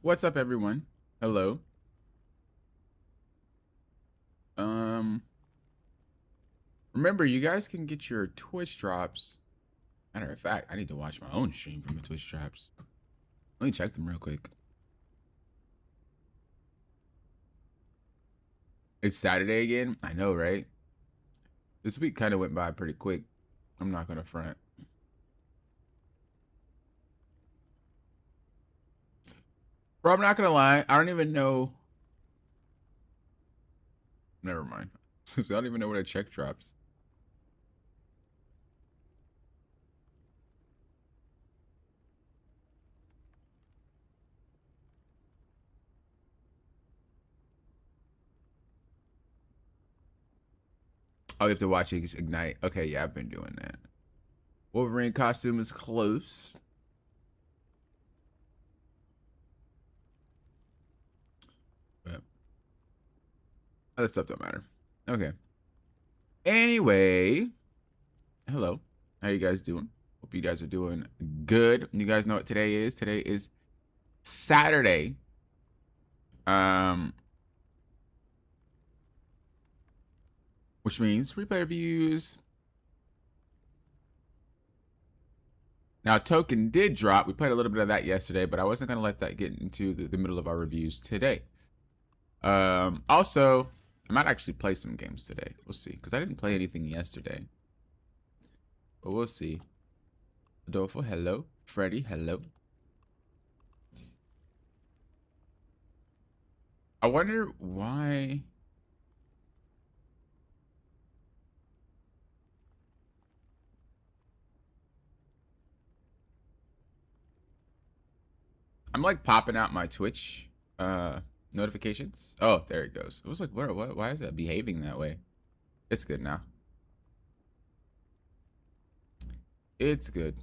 What's up, everyone? Hello. Um, Remember, you guys can get your Twitch drops. Matter of fact, I need to watch my own stream from the Twitch drops. Let me check them real quick. It's Saturday again? I know, right? This week kind of went by pretty quick. I'm not gonna front. Bro, I'm not gonna lie. I don't even know. Never mind. I don't even know what a check drops. Oh, you have to watch Ignite. Okay, yeah, I've been doing that. Wolverine costume is close. But other stuff don't matter. Okay. Anyway, hello. How you guys doing? Hope you guys are doing good. You guys know what today is? Today is Saturday. Which means replay reviews. Now, Token did drop. We played a little bit of that yesterday, but I wasn't going to let that get into the middle of our reviews today. Also, I might actually play some games today. We'll see, because I didn't play anything yesterday. But we'll see. Adolfo, hello. Freddy, hello. I wonder why... I'm like popping out my Twitch notifications. Oh, there it goes. It was like, what? Why is that behaving that way? It's good now. It's good.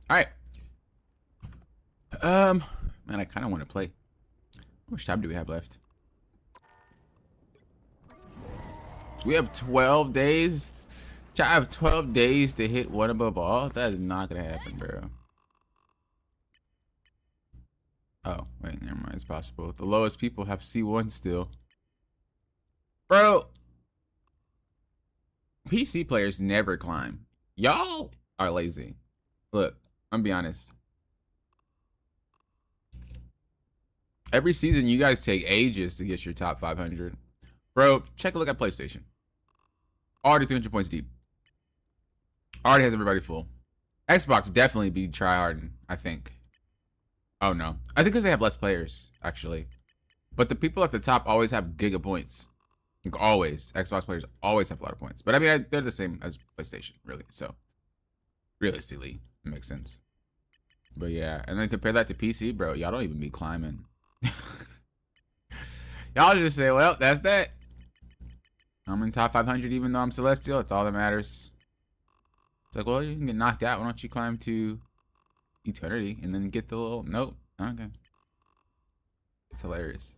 All right. Man, I kind of want to play. How much time do we have left? We have 12 days. I have 12 days to hit one above all. That is not gonna happen, bro. Oh, wait, never mind. It's possible. The lowest people have C1 still. Bro, PC players never climb. Y'all are lazy. Look, I'm gonna be honest. Every season, you guys take ages to get your top 500. Bro, check a look at PlayStation. Already 300 points deep. Already has everybody full. Xbox definitely be tryharding, I think. Oh, no. I think because they have less players, actually. But the people at the top always have giga points. Like, always. Xbox players always have a lot of points. But, I mean, they're the same as PlayStation, really. So, realistically, it makes sense. But, yeah. And then compare that to PC, bro. Y'all don't even be climbing. Y'all just say, well, that's that. I'm in top 500 even though I'm Celestial. That's all that matters. It's like, well, you can get knocked out. Why don't you climb to Eternity and then get the little... Nope. Okay. It's hilarious.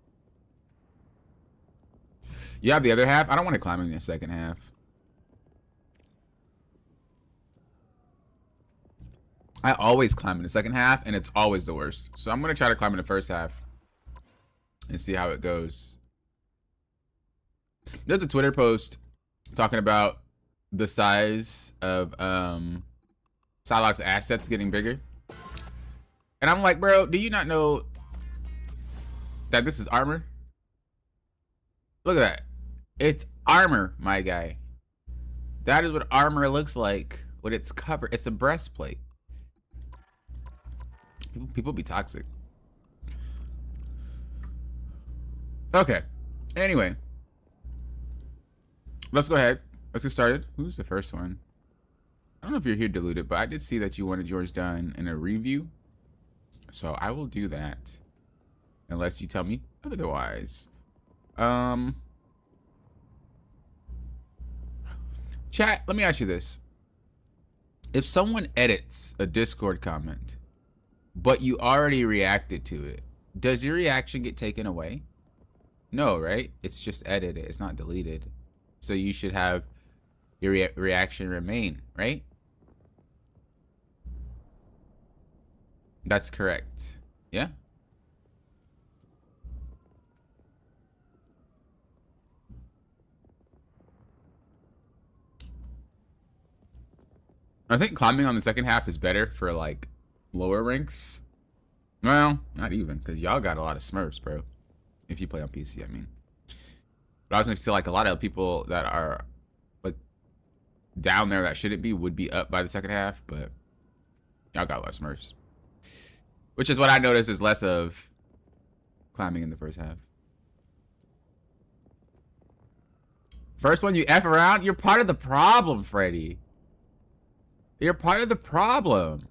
You have the other half? I don't want to climb in the second half. I always climb in the second half, and it's always the worst. So I'm going to try to climb in the first half and see how it goes. There's a Twitter post talking about the size of Psylocke's assets getting bigger. And I'm like, bro, do you not know that this is armor? Look at that. It's armor, my guy. That is what armor looks like when it's covered. It's a breastplate. People be toxic. Okay. Anyway. Let's go ahead. Let's get started. Who's the first one? I don't know if you're here, Diluted, but I did see that you wanted yours done in a review. So I will do that. Unless you tell me otherwise. Chat, let me ask you this. If someone edits a Discord comment, but you already reacted to it, does your reaction get taken away? No, right? It's just edited. It's not deleted. So you should have your reaction remain, right? That's correct. Yeah? I think climbing on the second half is better for, like, lower ranks. Well, not even, because y'all got a lot of smurfs, bro. If you play on PC, I mean. But I was going to say, like, a lot of people that are, like, down there that shouldn't be would be up by the second half, but y'all got a lot of smurfs. Which is what I noticed is less of climbing in the first half. First one you F around, you're part of the problem, Freddy. You're part of the problem.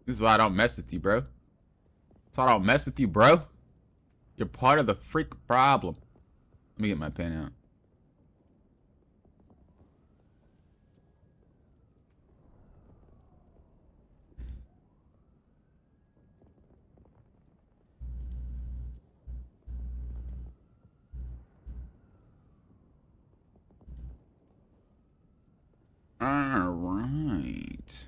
This is why I don't mess with you, bro. That's why I don't mess with you, bro. You're part of the freak problem. Let me get my pen out. All right.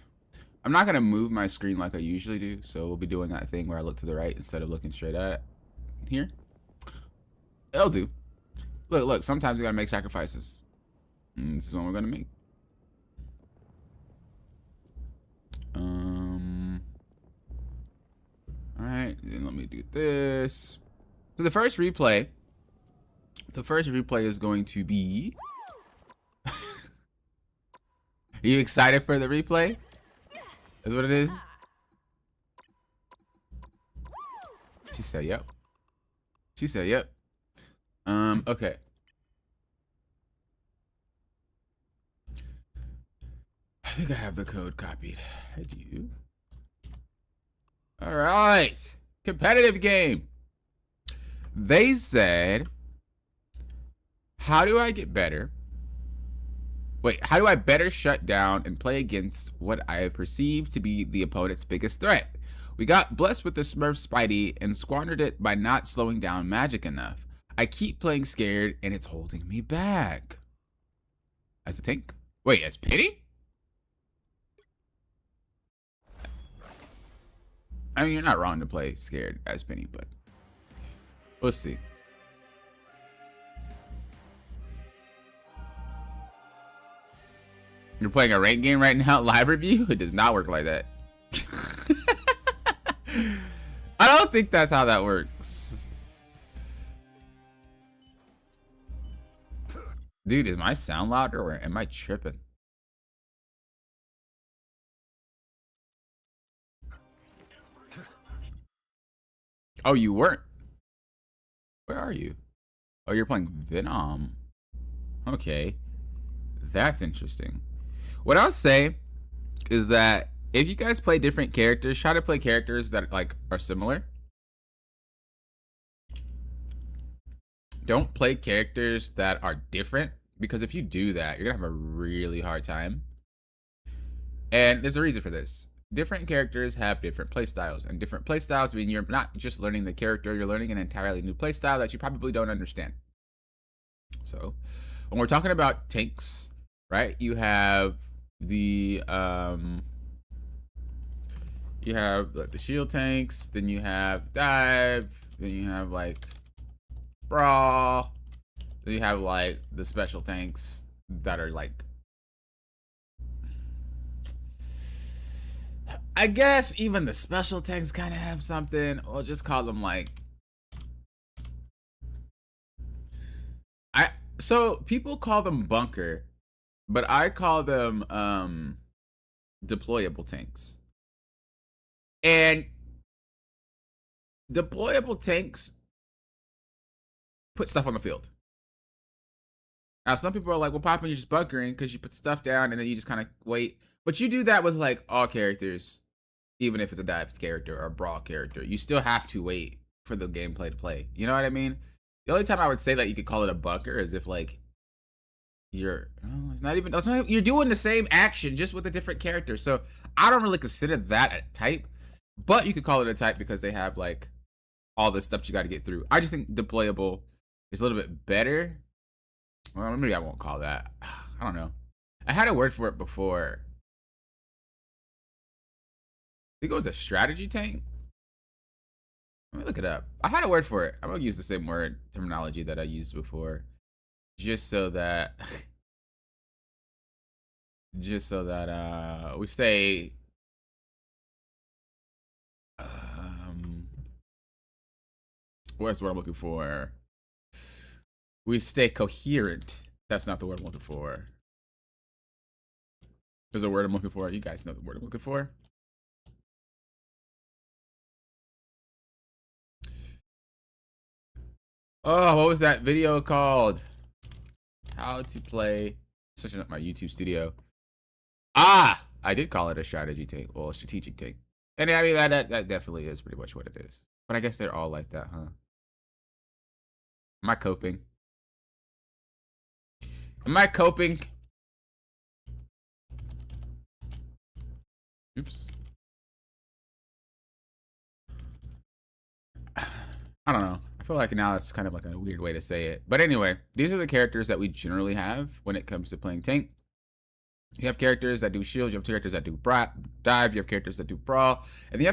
I'm not going to move my screen like I usually do, so we'll be doing that thing where I look to the right instead of looking straight at it. Here. It'll do. Look, sometimes we got to make sacrifices. And this is what we're going to make. All right, then let me do this. So the first replay is going to be... Are you excited for the replay? Is what it is? She said, yep. She said, yep. Okay. I think I have the code copied. I do. All right. Competitive game. They said, how do I get better? Wait, how do I better shut down and play against what I have perceived to be the opponent's biggest threat? We got blessed with the Smurf Spidey and squandered it by not slowing down magic enough. I keep playing scared and it's holding me back. As a tank? Wait, as Penny? I mean, you're not wrong to play scared as Penny, but we'll see. You're playing a ranked game right now, live review? It does not work like that. I don't think that's how that works. Dude, is my sound louder or am I tripping? Oh, you weren't. Where are you? Oh, you're playing Venom. Okay. That's interesting. What I'll say is that if you guys play different characters, try to play characters that like are similar. Don't play characters that are different, because if you do that, you're gonna have a really hard time. And there's a reason for this. Different characters have different playstyles, and different playstyles mean you're not just learning the character, you're learning an entirely new playstyle that you probably don't understand. So when we're talking about tanks, right, you have the shield tanks, then you have dive, then you have like brawl, then you have like the special tanks that are like, I guess even the special tanks kind of have something. We'll just call them like, so people call them bunker, but I call them deployable tanks. And deployable tanks put stuff on the field. Now some people are like, well, Papa, you're just bunkering because you put stuff down and then you just kind of wait. But you do that with like all characters, even if it's a dive character or a brawl character. You still have to wait for the gameplay to play. You know what I mean? The only time I would say that you could call it a bunker is if like you're you're doing the same action just with a different character. So I don't really consider that a type. But you could call it a type because they have like all the stuff you got to get through. I just think deployable is a little bit better. Well, maybe I won't call that. I don't know. I had a word for it before. I think it was a strategy tank. Let me look it up. I had a word for it. I'm gonna use the same word terminology that I used before, just so that, we say, what's the word I'm looking for? We stay coherent. That's not the word I'm looking for. There's a word I'm looking for. You guys know the word I'm looking for. Oh, what was that video called? How to play. Switching up my YouTube studio. Ah, I did call it a strategy tank. Well, a strategic tank. And I mean, that definitely is pretty much what it is. But I guess they're all like that, huh? Am I coping? Am I coping? Oops. I don't know. I feel like now it's kind of like a weird way to say it. But anyway, these are the characters that we generally have when it comes to playing tank. You have characters that do shields, you have characters that do dive, you have characters that do brawl, and you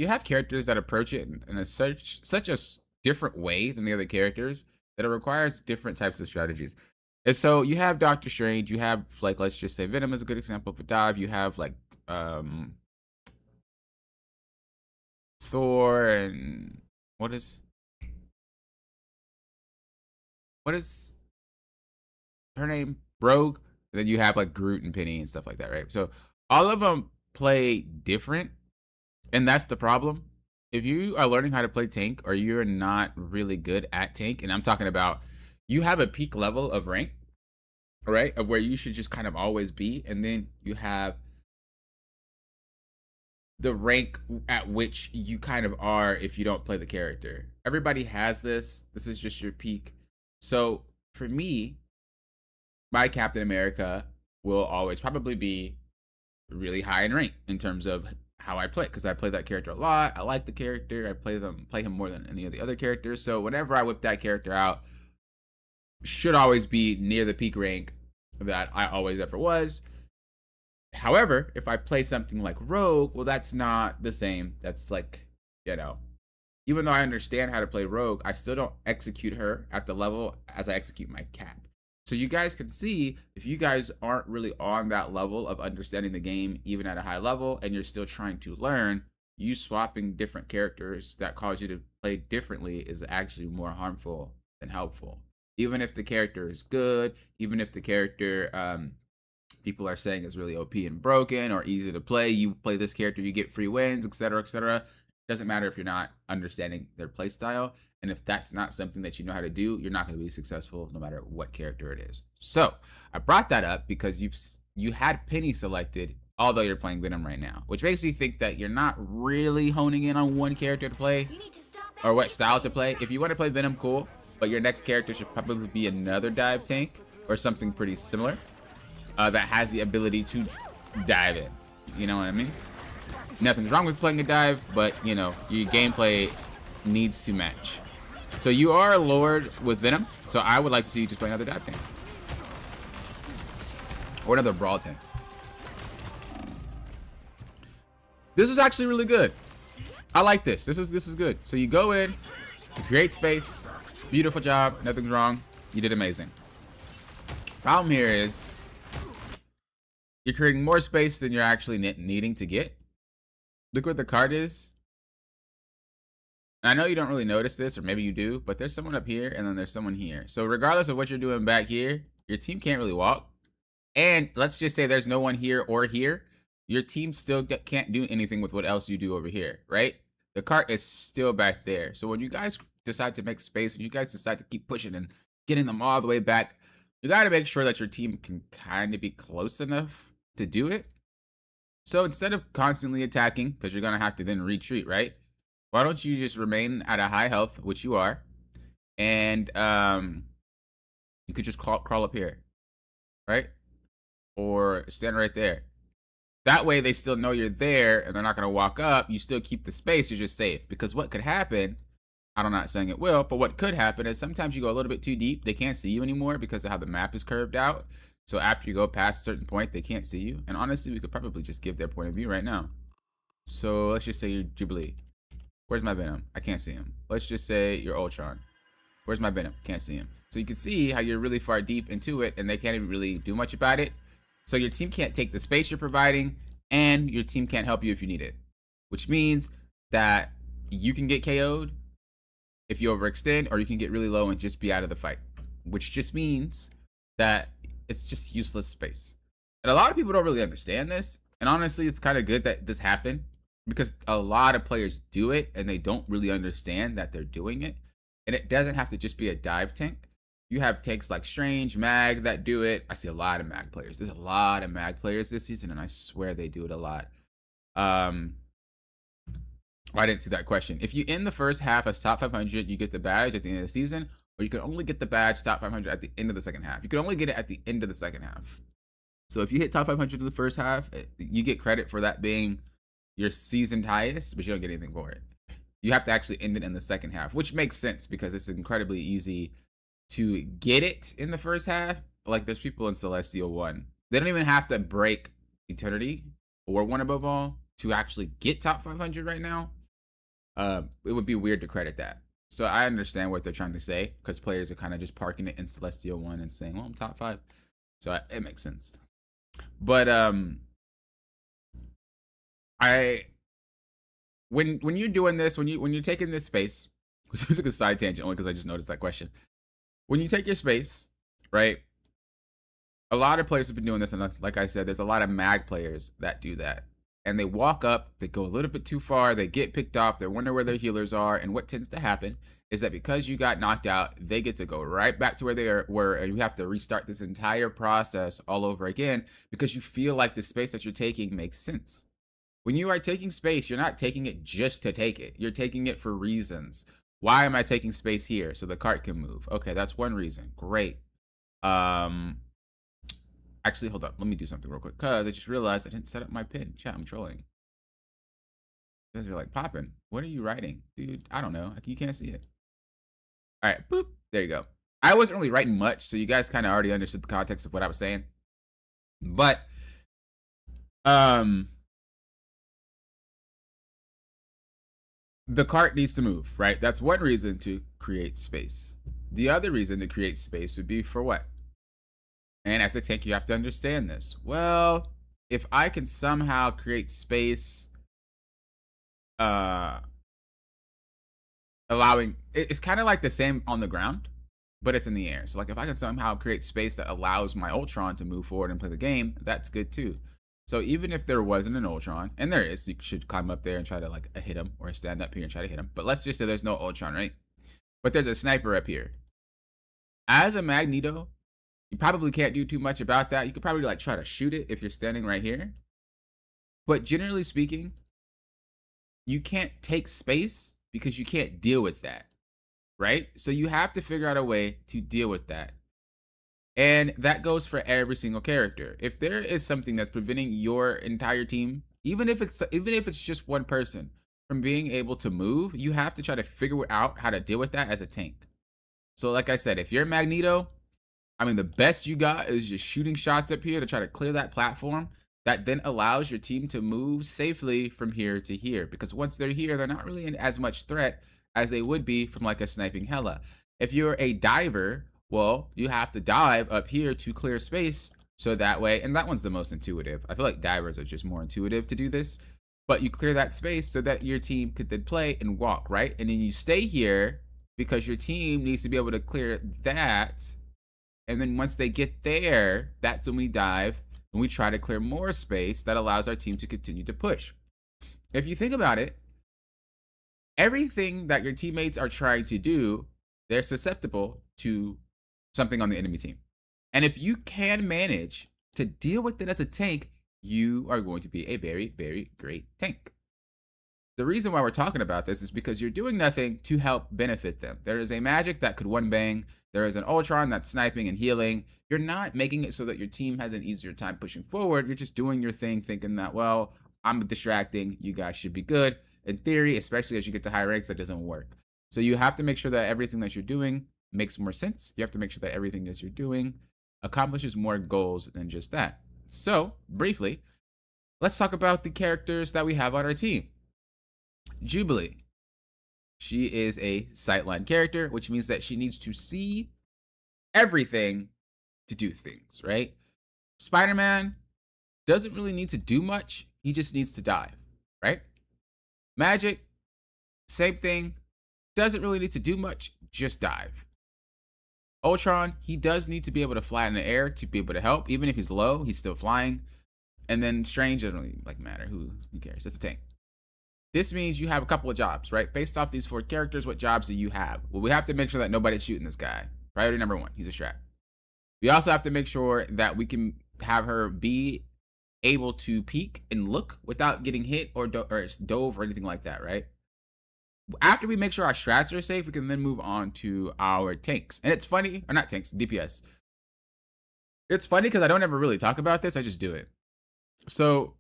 have characters that approach it in a such a different way than the other characters that it requires different types of strategies. And so you have Doctor Strange, you have, like, let's just say Venom is a good example of a dive, you have like Thor, and what is her name? Rogue. And then you have like Groot and Penny and stuff like that, right? So all of them play different, and that's the problem. If you are learning how to play tank, or you're not really good at tank, and I'm talking about you have a peak level of rank, right, of where you should just kind of always be, and then you have the rank at which you kind of are if you don't play the character. Everybody has this. This is just your peak. So for me, my Captain America will always probably be really high in rank in terms of how I play, because I play that character a lot. I like the character. I play him more than any of the other characters. So whenever I whip that character out, should always be near the peak rank that I always ever was. However, if I play something like Rogue, well, that's not the same. That's like, even though I understand how to play Rogue, I still don't execute her at the level as I execute my Cap. So you guys can see, if you guys aren't really on that level of understanding the game, even at a high level, and you're still trying to learn, you swapping different characters that cause you to play differently is actually more harmful than helpful. Even if the character is good, even if the character people are saying is really OP and broken or easy to play, you play this character, you get free wins, etc., etc. Doesn't matter if you're not understanding their play style. And if that's not something that you know how to do, you're not going to be successful no matter what character it is. So I brought that up because you had Penny selected, although you're playing Venom right now, which makes me think that you're not really honing in on one character to play or what style to play. If you want to play Venom, cool, but your next character should probably be another dive tank or something pretty similar that has the ability to dive in. You know what I mean? Nothing's wrong with playing a dive, but your gameplay needs to match. So you are a Lord with Venom, so I would like to see you just play another dive tank. Or another brawl tank. This is actually really good. I like this. This is good. So you go in, you create space, beautiful job, nothing's wrong. You did amazing. Problem here is you're creating more space than you're actually needing to get. Look what the card is. And I know you don't really notice this, or maybe you do, but there's someone up here and then there's someone here. So regardless of what you're doing back here, your team can't really walk. And let's just say there's no one here or here. Your team still can't do anything with what else you do over here, right? The cart is still back there. So when you guys decide to make space, when you guys decide to keep pushing and getting them all the way back, you got to make sure that your team can kind of be close enough to do it. So instead of constantly attacking, because you're going to have to then retreat, right? Why don't you just remain at a high health, which you are, and you could just crawl up here, right? Or stand right there. That way they still know you're there and they're not going to walk up. You still keep the space. You're just safe. Because what could happen, I'm not saying it will, but what could happen is sometimes you go a little bit too deep. They can't see you anymore because of how the map is curved out. So after you go past a certain point, they can't see you. And honestly, we could probably just give their point of view right now. So let's just say you're Jubilee. Where's my Venom? I can't see him. Let's just say you're Ultron. Where's my Venom? Can't see him. So you can see how you're really far deep into it and they can't even really do much about it. So your team can't take the space you're providing and your team can't help you if you need it. Which means that you can get KO'd if you overextend, or you can get really low and just be out of the fight. Which just means that it's just useless space. And a lot of people don't really understand this. And honestly, it's kind of good that this happened because a lot of players do it and they don't really understand that they're doing it. And it doesn't have to just be a dive tank. You have tanks like Strange, Mag that do it. I see a lot of Mag players. There's a lot of Mag players this season, and I swear they do it a lot. I didn't see that question. If you end the first half as top 500, you get the badge at the end of the season, or you can only get the badge top 500 at the end of the second half. You can only get it at the end of the second half. So if you hit top 500 in the first half, you get credit for that being your seasoned highest, but you don't get anything for it. You have to actually end it in the second half, which makes sense because it's incredibly easy to get it in the first half. Like there's people in Celestial 1. They don't even have to break Eternity or One Above All to actually get top 500 right now. It would be weird to credit that. So I understand what they're trying to say because players are kind of just parking it in Celestial 1 and saying, well, I'm top 5. So it makes sense. But when you're doing this, when you're taking this space, which was like a side tangent only because I just noticed that question. When you take your space, right? A lot of players have been doing this, and like I said, there's a lot of Mag players that do that. And they walk up, they go a little bit too far, they get picked off, they wonder where their healers are, and what tends to happen is that because you got knocked out, they get to go right back to where they were, and you have to restart this entire process all over again because you feel like the space that you're taking makes sense. When you are taking space, you're not taking it just to take it. You're taking it for reasons. Why am I taking space here? So the cart can move. Okay, that's one reason. Great. Actually, hold up. Let me do something real quick because I just realized I didn't set up my pin. Chat, I'm trolling. You guys are like, popping. What are you writing? Dude, I don't know. You can't see it. All right, boop. There you go. I wasn't really writing much, so you guys kind of already understood the context of what I was saying. But, the cart needs to move, right? That's one reason to create space. The other reason to create space would be for what? And as a tank, you have to understand this. Well, if I can somehow create space, allowing, it's kind of like the same on the ground, but it's in the air. So like if I can somehow create space that allows my Ultron to move forward and play the game, that's good too. So even if there wasn't an Ultron, and there is, you should climb up there and try to like hit him, or stand up here and try to hit him. But let's just say there's no Ultron, right? But there's a sniper up here. As a Magneto, you probably can't do too much about that. You could probably like try to shoot it if you're standing right here. But generally speaking, you can't take space because you can't deal with that, right? So you have to figure out a way to deal with that. And that goes for every single character. If there is something that's preventing your entire team, even if it's just one person from being able to move, you have to try to figure out how to deal with that as a tank. So like I said, if you're Magneto, I mean, the best you got is just shooting shots up here to try to clear that platform. That then allows your team to move safely from here to here. Because once they're here, they're not really in as much threat as they would be from like a sniping Hela. If you're a diver, well, you have to dive up here to clear space. So that way, and that one's the most intuitive. I feel like divers are just more intuitive to do this. But you clear that space so that your team could then play and walk, right? And then you stay here because your team needs to be able to clear that. And then once they get there, that's when we dive and we try to clear more space that allows our team to continue to push. If you think about it, everything that your teammates are trying to do, they're susceptible to something on the enemy team. And if you can manage to deal with it as a tank, you are going to be a very, very great tank. The reason why we're talking about this is because you're doing nothing to help benefit them. There is a magic that could one bang There is an Ultron that's sniping and healing. You're not making it so that your team has an easier time pushing forward. You're just doing your thing, thinking that, well, I'm distracting. You guys should be good. In theory, especially as you get to high ranks, that doesn't work. So you have to make sure that everything that you're doing makes more sense. You have to make sure that everything that you're doing accomplishes more goals than just that. So, briefly, let's talk about the characters that we have on our team. Jubilee. She is a sightline character, which means that she needs to see everything to do things, right? Spider-Man doesn't really need to do much. He just needs to dive, right? Magic, same thing. Doesn't really need to do much, just dive. Ultron, he does need to be able to fly in the air to be able to help. Even if he's low, he's still flying. And then Strange doesn't really matter. Who cares? It's a tank. This means you have a couple of jobs, right? Based off these 4 characters, what jobs do you have? Well, we have to make sure that nobody's shooting this guy. Priority number 1, he's a strat. We also have to make sure that we can have her be able to peek and look without getting hit or dove or anything like that, right? After we make sure our strats are safe, we can then move on to our tanks. And it's funny, or not tanks, DPS. It's funny because I don't ever really talk about this, I just do it. So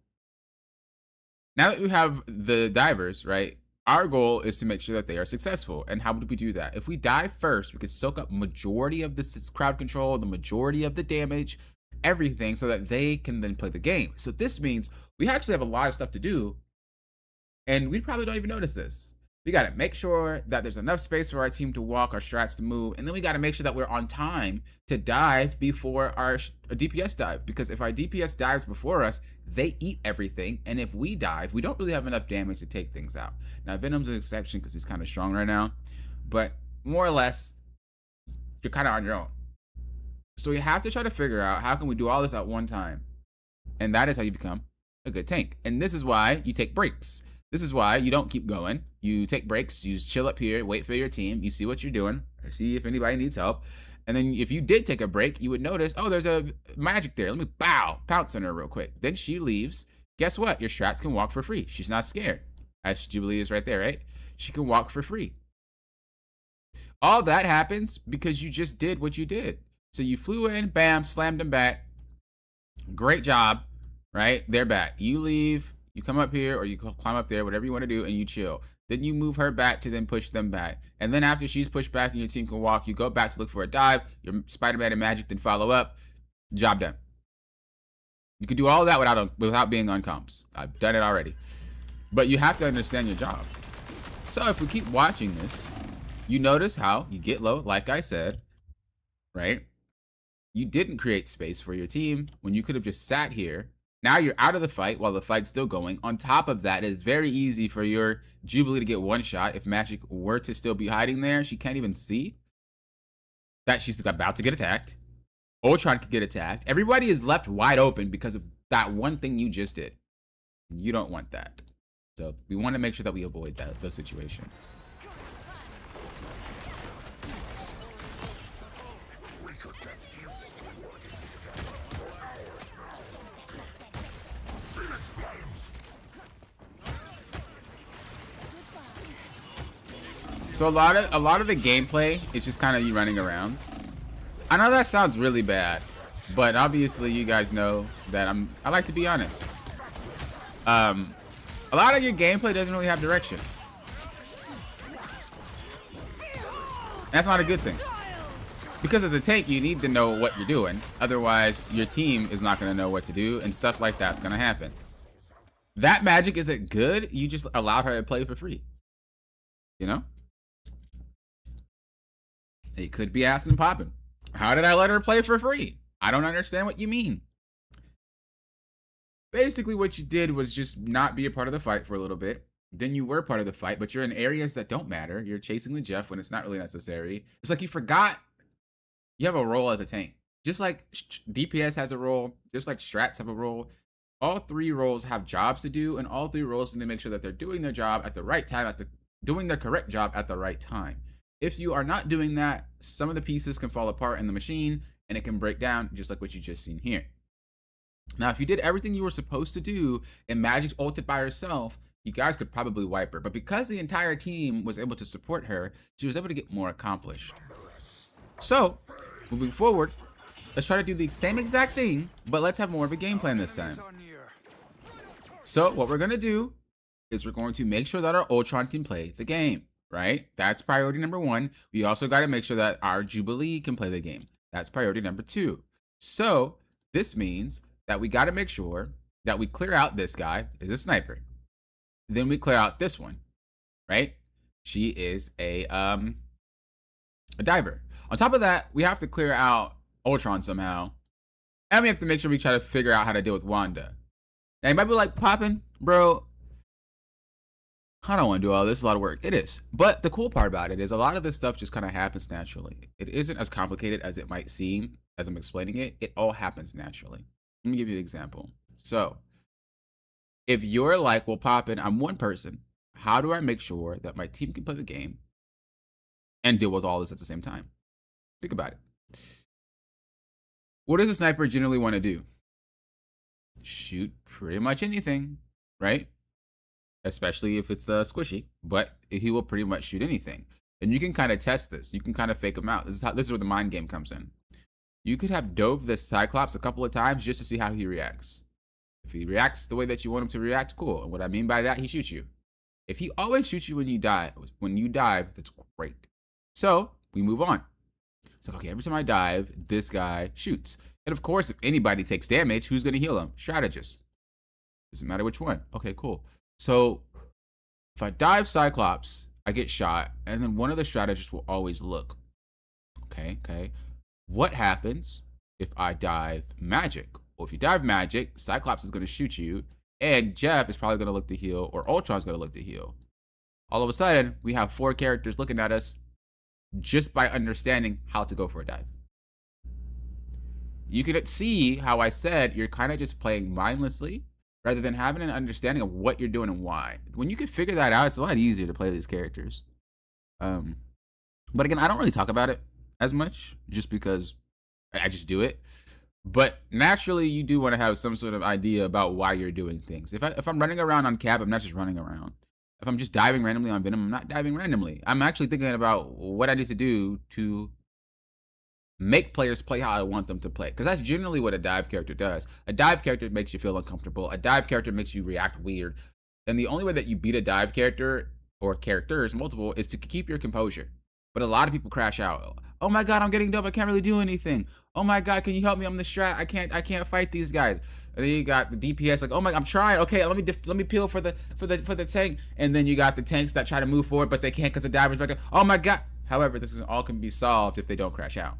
now that we have the divers, right, our goal is to make sure that they are successful. And how would we do that? If we dive first, we could soak up majority of the crowd control, the majority of the damage, everything, so that they can then play the game. So this means we actually have a lot of stuff to do, and we probably don't even notice this. We got to make sure that there's enough space for our team to walk, our strats to move, and then we got to make sure that we're on time to dive before our DPS dive. Because if our DPS dives before us, they eat everything, and if we dive, we don't really have enough damage to take things out. Now, Venom's an exception because he's kind of strong right now, but more or less, you're kind of on your own. So we have to try to figure out how can we do all this at one time, and that is how you become a good tank. And this is why you take breaks. This is why you don't keep going. You take breaks, you chill up here, wait for your team, you see what you're doing, or see if anybody needs help. And then if you did take a break, you would notice, oh, there's a magic there. Let me pounce on her real quick. Then she leaves. Guess what? Your strats can walk for free. She's not scared. As Jubilee is right there, right? She can walk for free. All that happens because you just did what you did. So you flew in, bam, slammed them back. Great job, right? They're back. You leave. You come up here or you climb up there, whatever you want to do, and you chill. Then you move her back to then push them back. And then after she's pushed back and your team can walk, you go back to look for a dive. Your Spider-Man and Magic then follow up. Job done. You can do all that without being on comps. I've done it already. But you have to understand your job. So if we keep watching this, you notice how you get low, like I said, right? You didn't create space for your team when you could have just sat here. Now you're out of the fight while the fight's still going. On top of that, it's very easy for your Jubilee to get one shot. If Magic were to still be hiding there, she can't even see that she's about to get attacked. Ultron could get attacked. Everybody is left wide open because of that one thing you just did. You don't want that. So we want to make sure that we avoid those situations. So a lot of the gameplay is just kind of you running around. I know that sounds really bad, but obviously you guys know that I like to be honest. A lot of your gameplay doesn't really have direction. That's not a good thing. Because as a tank, you need to know what you're doing. Otherwise, your team is not going to know what to do, and stuff like that's going to happen. That Magic isn't good. You just allowed her to play for free. You know? They could be asking popping, how did I let her play for free? I don't understand what you mean. Basically, what you did was just not be a part of the fight for a little bit. Then you were part of the fight, but you're in areas that don't matter. You're chasing the Jeff when it's not really necessary. It's like you forgot you have a role as a tank. Just like DPS has a role, just like strats have a role. All 3 roles have jobs to do, and all 3 roles need to make sure that they're doing their job at the right time, doing their correct job at the right time. If you are not doing that, some of the pieces can fall apart in the machine and it can break down, just like what you just seen here. Now, if you did everything you were supposed to do and Magic ulted by herself, you guys could probably wipe her. But because the entire team was able to support her, she was able to get more accomplished. So, moving forward, let's try to do the same exact thing, but let's have more of a game plan this time. So, what we're going to do is we're going to make sure that our Ultron can play the game, right? That's priority number 1. We also got to make sure that our Jubilee can play the game. That's priority number 2. So, this means that we got to make sure that we clear out this guy is a sniper. Then we clear out this one, right? She is a diver. On top of that, we have to clear out Ultron somehow. And we have to make sure we try to figure out how to deal with Wanda. Now, you might be like, Poppin', bro, I don't want to do all this. It's a lot of work. It is. But the cool part about it is a lot of this stuff just kind of happens naturally. It isn't as complicated as it might seem as I'm explaining it. It all happens naturally. Let me give you an example. So, if you're like, well, Poppin', I'm one person. How do I make sure that my team can play the game and deal with all this at the same time? Think about it. What does a sniper generally want to do? Shoot pretty much anything, right? Especially if it's squishy, but he will pretty much shoot anything. And you can kind of test this. You can kind of fake him out. This is where the mind game comes in. You could have dove this Cyclops a couple of times just to see how he reacts. If he reacts the way that you want him to react, cool. And what I mean by that, he shoots you. If he always shoots you when you dive, that's great. So we move on. It's like, okay, every time I dive, this guy shoots. And of course, if anybody takes damage, who's going to heal him? Strategist. Doesn't matter which one. Okay, cool. So if I dive Cyclops, I get shot, and then one of the strategists will always look. Okay. What happens if I dive Magic? Well, if you dive Magic, Cyclops is going to shoot you, and Jeff is probably going to look to heal, or Ultron's going to look to heal. All of a sudden, we have 4 characters looking at us just by understanding how to go for a dive. You can see how I said you're kind of just playing mindlessly rather than having an understanding of what you're doing and why. When you can figure that out, it's a lot easier to play these characters. But again, I don't really talk about it as much just because I just do it. But naturally, you do want to have some sort of idea about why you're doing things. If I'm running around on Cap, I'm not just running around. If I'm just diving randomly on Venom, I'm not diving randomly. I'm actually thinking about what I need to do to make players play how I want them to play. Because that's generally what a dive character does. A dive character makes you feel uncomfortable. A dive character makes you react weird. And the only way that you beat a dive character, or characters, multiple, is to keep your composure. But a lot of people crash out. Oh my god, I'm getting dove. I can't really do anything. Oh my god, can you help me? I'm the strat. I can't fight these guys. And then you got the DPS like, oh my, I'm trying. Okay, let me peel for the tank. And then you got the tanks that try to move forward, but they can't because the diver's back there. Oh my god. However, this all can be solved if they don't crash out.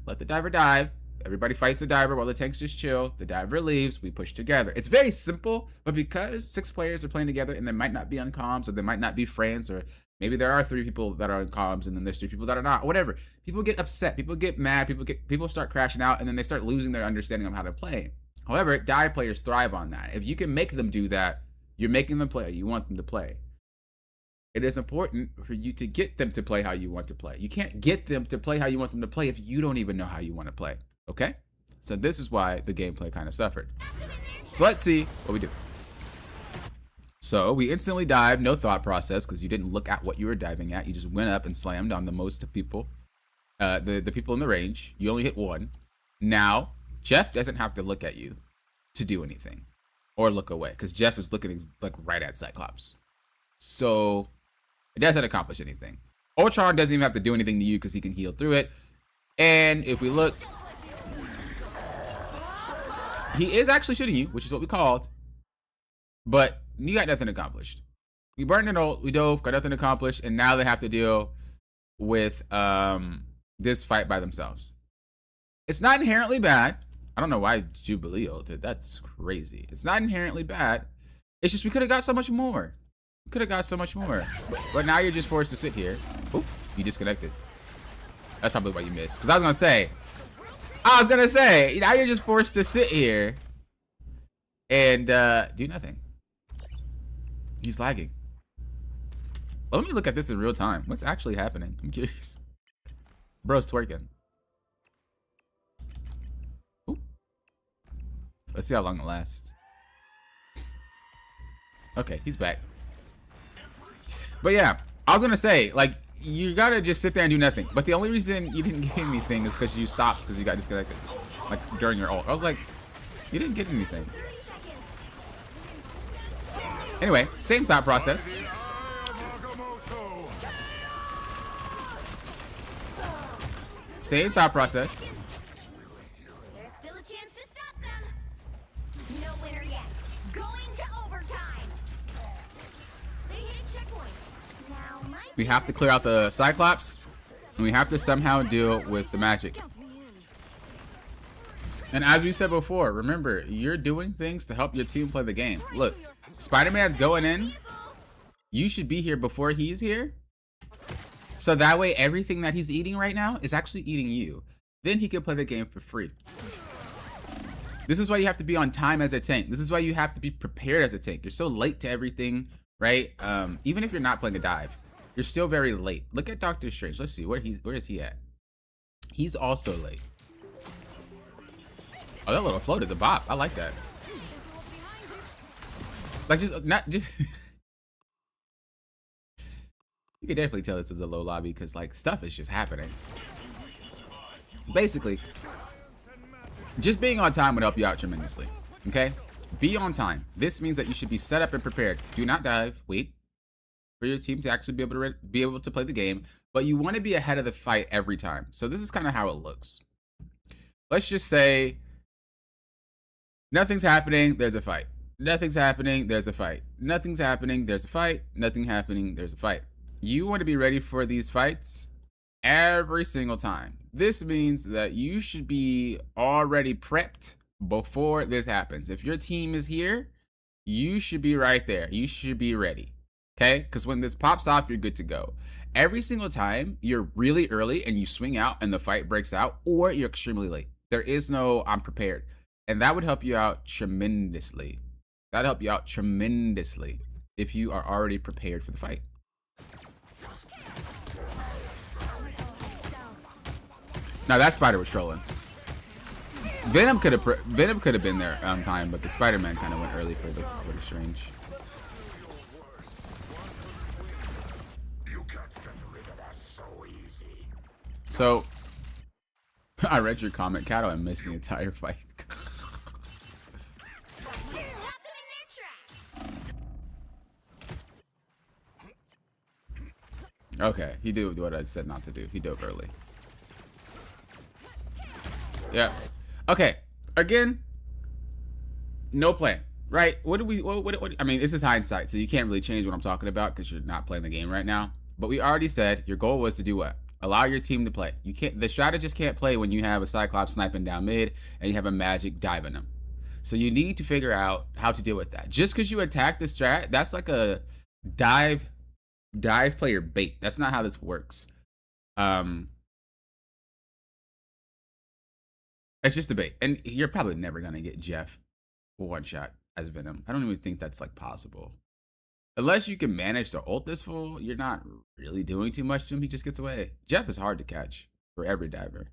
Let the diver dive. Everybody fights the diver while the tanks just chill. The diver leaves. We push together. It's very simple, but because 6 players are playing together and they might not be on comms, or they might not be friends, or maybe there are 3 people that are on comms and then there's 3 people that are not, whatever. People get upset. People get mad. People start crashing out, and then they start losing their understanding of how to play. However, dive players thrive on that. If you can make them do that, you're making them play how you want them to play. It is important for you to get them to play how you want to play. You can't get them to play how you want them to play if you don't even know how you want to play. Okay? So this is why the gameplay kind of suffered. So let's see what we do. So we instantly dive, no thought process, because you didn't look at what you were diving at. You just went up and slammed on the most people, the people in the range. You only hit 1. Now, Jeff doesn't have to look at you to do anything or look away, because Jeff is looking like right at Cyclops. So it doesn't accomplish anything. Ultron doesn't even have to do anything to you because he can heal through it. And if we look, he is actually shooting you, which is what we called. But you got nothing accomplished. We burned an ult, we dove, got nothing accomplished, and now they have to deal with this fight by themselves. It's not inherently bad. I don't know why Jubilee ulted. That's crazy. It's not inherently bad. It's just we could have got so much more. Could have got so much more, but now you're just forced to sit here. Oop, you disconnected. That's probably why you missed. Because I was gonna say, now you're just forced to sit here and do nothing. He's lagging. Well, let me look at this in real time. What's actually happening? I'm curious. Bro's twerking. Oop. Let's see how long it lasts. Okay, he's back. But yeah, I was gonna say, like, you gotta just sit there and do nothing. But the only reason you didn't get anything is because you stopped because you got disconnected, like during your ult. I was like, you didn't get anything. Anyway, same thought process. Same thought process. There's still a chance to stop them. No winner yet. Going to overtime. They hit a checkpoint. Now might We have to clear out the Cyclops, and we have to somehow deal with the magic. And as we said before, remember, you're doing things to help your team play the game. Look, Spider-Man's going in. You should be here before he's here. So that way, everything that he's eating right now is actually eating you. Then he can play the game for free. This is why you have to be on time as a tank. This is why you have to be prepared as a tank. You're so late to everything, right? Even if you're not playing a dive, you're still very late. Look at Doctor Strange. Let's see, where is he at? He's also late. Oh, that little float is a bop. I like that. Like, just you can definitely tell this is a low lobby because like stuff is just happening. Basically, just being on time would help you out tremendously. Okay, be on time. This means that you should be set up and prepared. Do not dive. Wait for your team to actually be able to play the game, but you want to be ahead of the fight every time. So this is kind of how it looks. Let's just say nothing's happening. There's a fight. Nothing's happening. There's a fight. Nothing's happening. There's a fight. Nothing happening. There's a fight. You want to be ready for these fights every single time. This means that you should be already prepped before this happens. If your team is here, you should be right there. You should be ready. Okay? Because when this pops off, you're good to go. Every single time you're really early and you swing out and the fight breaks out, or you're extremely late. There is no I'm prepared. And that would help you out tremendously. That'd help you out tremendously if you are already prepared for the fight. Now that spider was trolling. Venom could have been there on time, but the Spider-Man kind of went early for the Strange. So I read your comment, Kato. I missed the entire fight. Okay, he did what I said not to do. He dove early. Yeah. Okay. Again, no plan, right? What do we? What? I mean, this is hindsight, so you can't really change what I'm talking about because you're not playing the game right now. But we already said your goal was to do what? Allow your team to play. You can't. The strategist can't play when you have a Cyclops sniping down mid and you have a Magic diving them. So you need to figure out how to deal with that. Just because you attack the strat, that's like a dive player bait. That's not how this works. It's just a bait. And you're probably never going to get Jeff one shot as Venom. I don't even think that's like possible. Unless you can manage to ult this fool, you're not really doing too much to him. He just gets away. Jeff is hard to catch for every diver.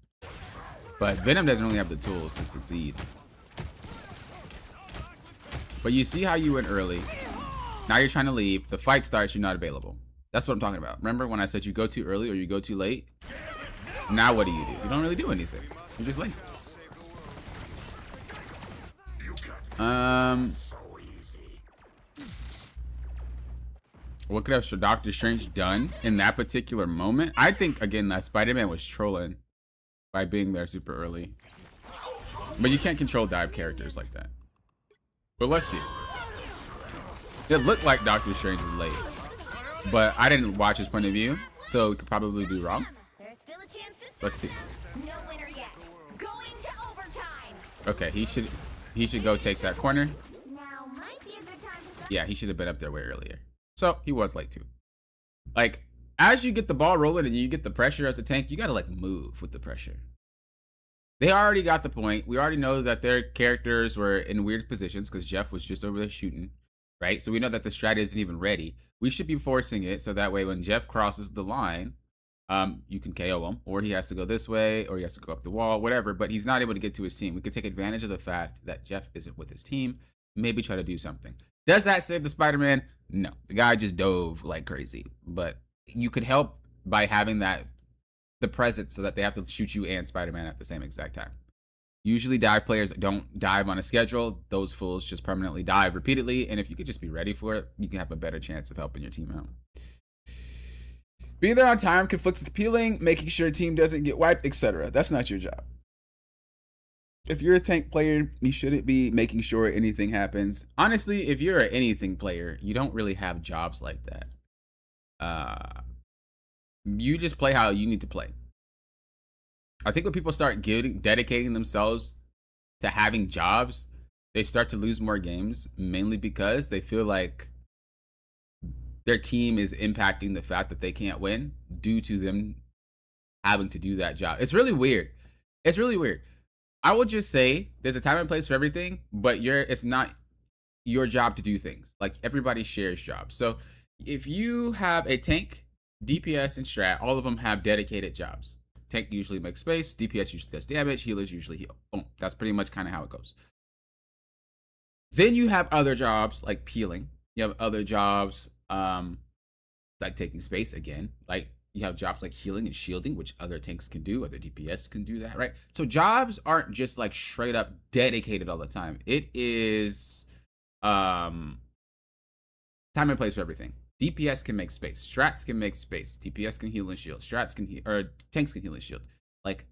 But Venom doesn't really have the tools to succeed. But you see how you went early. Now you're trying to leave. The fight starts, you're not available. That's what I'm talking about. Remember when I said you go too early or you go too late? Now what do? You don't really do anything. You're just late. What could have Doctor Strange done in that particular moment? I think, again, that Spider-Man was trolling by being there super early. But you can't control dive characters like that. But let's see. It looked like Doctor Strange was late. But I didn't watch his point of view, so it could probably be wrong. Let's see. No winner yet. Going to overtime. Okay, he should go take that corner. Now might be a good time to start. Yeah, he should have been up there way earlier. So he was late too. Like, as you get the ball rolling and you get the pressure as a tank, you gotta like move with the pressure. They already got the point. We already know that their characters were in weird positions because Jeff was just over there shooting, right? So we know that the strat isn't even ready. We should be forcing it so that way when Jeff crosses the line, you can KO him, or he has to go this way, or he has to go up the wall, whatever, but he's not able to get to his team. We could take advantage of the fact that Jeff isn't with his team, maybe try to do something. Does that save the Spider-Man? No, the guy just dove like crazy, but you could help by having the presence so that they have to shoot you and Spider-Man at the same exact time. Usually dive players don't dive on a schedule. Those fools just permanently dive repeatedly. And if you could just be ready for it, you can have a better chance of helping your team out. Being there on time conflicts with peeling, making sure a team doesn't get wiped, etc. That's not your job. If you're a tank player, you shouldn't be making sure anything happens. Honestly, if you're an anything player, you don't really have jobs like that. You just play how you need to play. I think when people start dedicating themselves to having jobs, they start to lose more games, mainly because they feel like their team is impacting the fact that they can't win due to them having to do that job. It's really weird. It's really weird. I would just say there's a time and place for everything, but it's not your job to do things. Like, everybody shares jobs. So if you have a tank, DPS, and strat, all of them have dedicated jobs. Tank usually makes space, DPS usually does damage, healers usually heal. Boom. That's pretty much kind of how it goes. Then you have other jobs like peeling. You have other jobs like taking space again. Like, you have jobs like healing and shielding, which other tanks can do, other DPS can do that, right? So jobs aren't just like straight up dedicated all the time. It is time and place for everything. DPS can make space. Strats can make space. DPS can heal and shield. Strats can heal, or tanks can heal and shield. Like,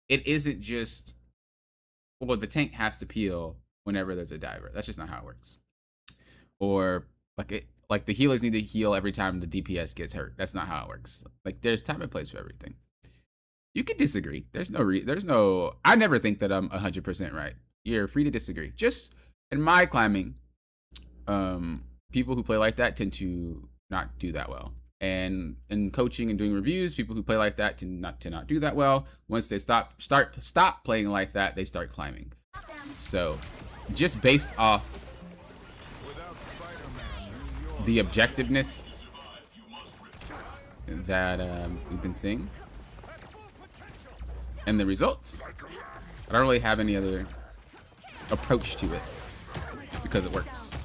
it isn't just, well, the tank has to peel whenever there's a diver. That's just not how it works. Or like the healers need to heal every time the DPS gets hurt. That's not how it works. Like, there's time and place for everything. You can disagree. There's no, I never think that I'm 100% right. You're free to disagree. Just in my climbing, people who play like that tend to not do that well. And in coaching and doing reviews, people who play like that tend not do that well. Once they stop playing like that, they start climbing. So just based off the objectiveness that we've been seeing and the results, I don't really have any other approach to it because it works.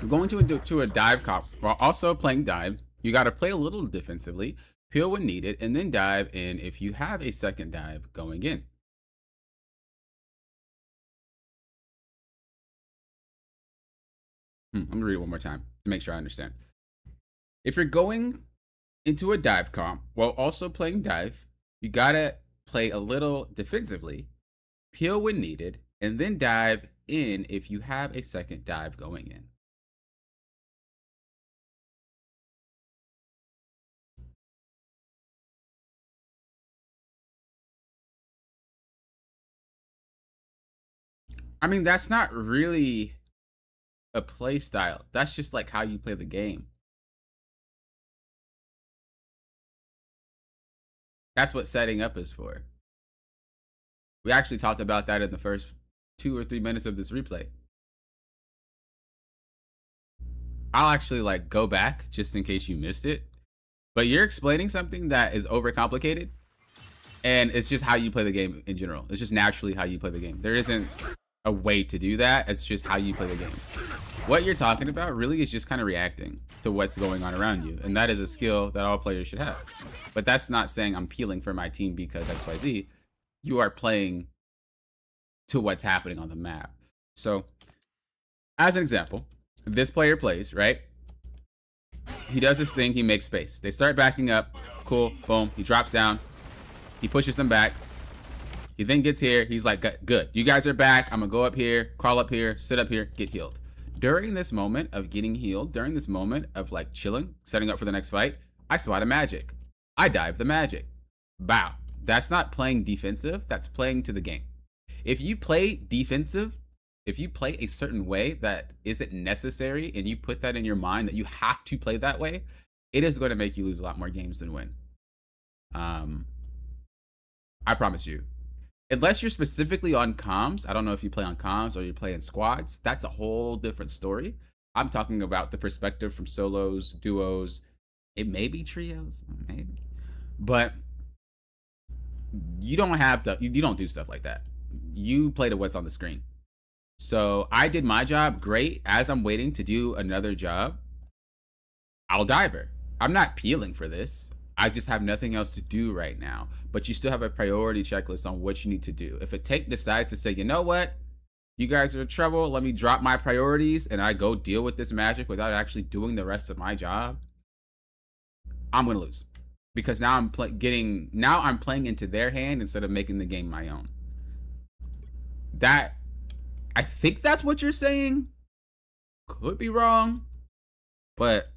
We're going to a dive comp while also playing dive. You got to play a little defensively, peel when needed, and then dive in if you have a second dive going in. I'm gonna read it one more time to make sure I understand. If you're going into a dive comp while also playing dive, you gotta play a little defensively, peel when needed, and then dive in if you have a second dive going in. I mean, that's not really a play style. That's just like how you play the game. That's what setting up is for. We actually talked about that in the first 2 or 3 minutes of this replay. I'll actually like go back just in case you missed it. But you're explaining something that is overcomplicated, and it's just how you play the game in general. It's just naturally how you play the game. There isn't a way to do that. It's just how you play the game. What you're talking about really is just kind of reacting to what's going on around you, and that is a skill that all players should have. But that's not saying I'm peeling for my team because XYZ. You are playing to what's happening on the map. So as an example, this player plays, right? He does this thing, he makes space. They start backing up, cool, boom, he drops down, he pushes them back. He then gets here, he's like, good, you guys are back, I'm gonna go up here, crawl up here, sit up here, get healed. During this moment of getting healed, during this moment of like chilling, setting up for the next fight, I spot a magic. I dive the magic. Bow. That's not playing defensive, that's playing to the game. If you play defensive, if you play a certain way that isn't necessary and you put that in your mind that you have to play that way, it is going to make you lose a lot more games than win. I promise you. Unless you're specifically on comms, I don't know if you play on comms or you play in squads, that's a whole different story. I'm talking about the perspective from solos, duos, it may be trios, maybe. But you don't have to, you don't do stuff like that. you play to what's on the screen. So I did my job great. As I'm waiting to do another job, I'll dive her. I'm not peeling for this. I just have nothing else to do right now. But you still have a priority checklist on what you need to do. If a tank decides to say, you know what, you guys are in trouble, let me drop my priorities and I go deal with this magic without actually doing the rest of my job, I'm gonna lose. Because now I'm playing into their hand instead of making the game my own. I think that's what you're saying. Could be wrong, but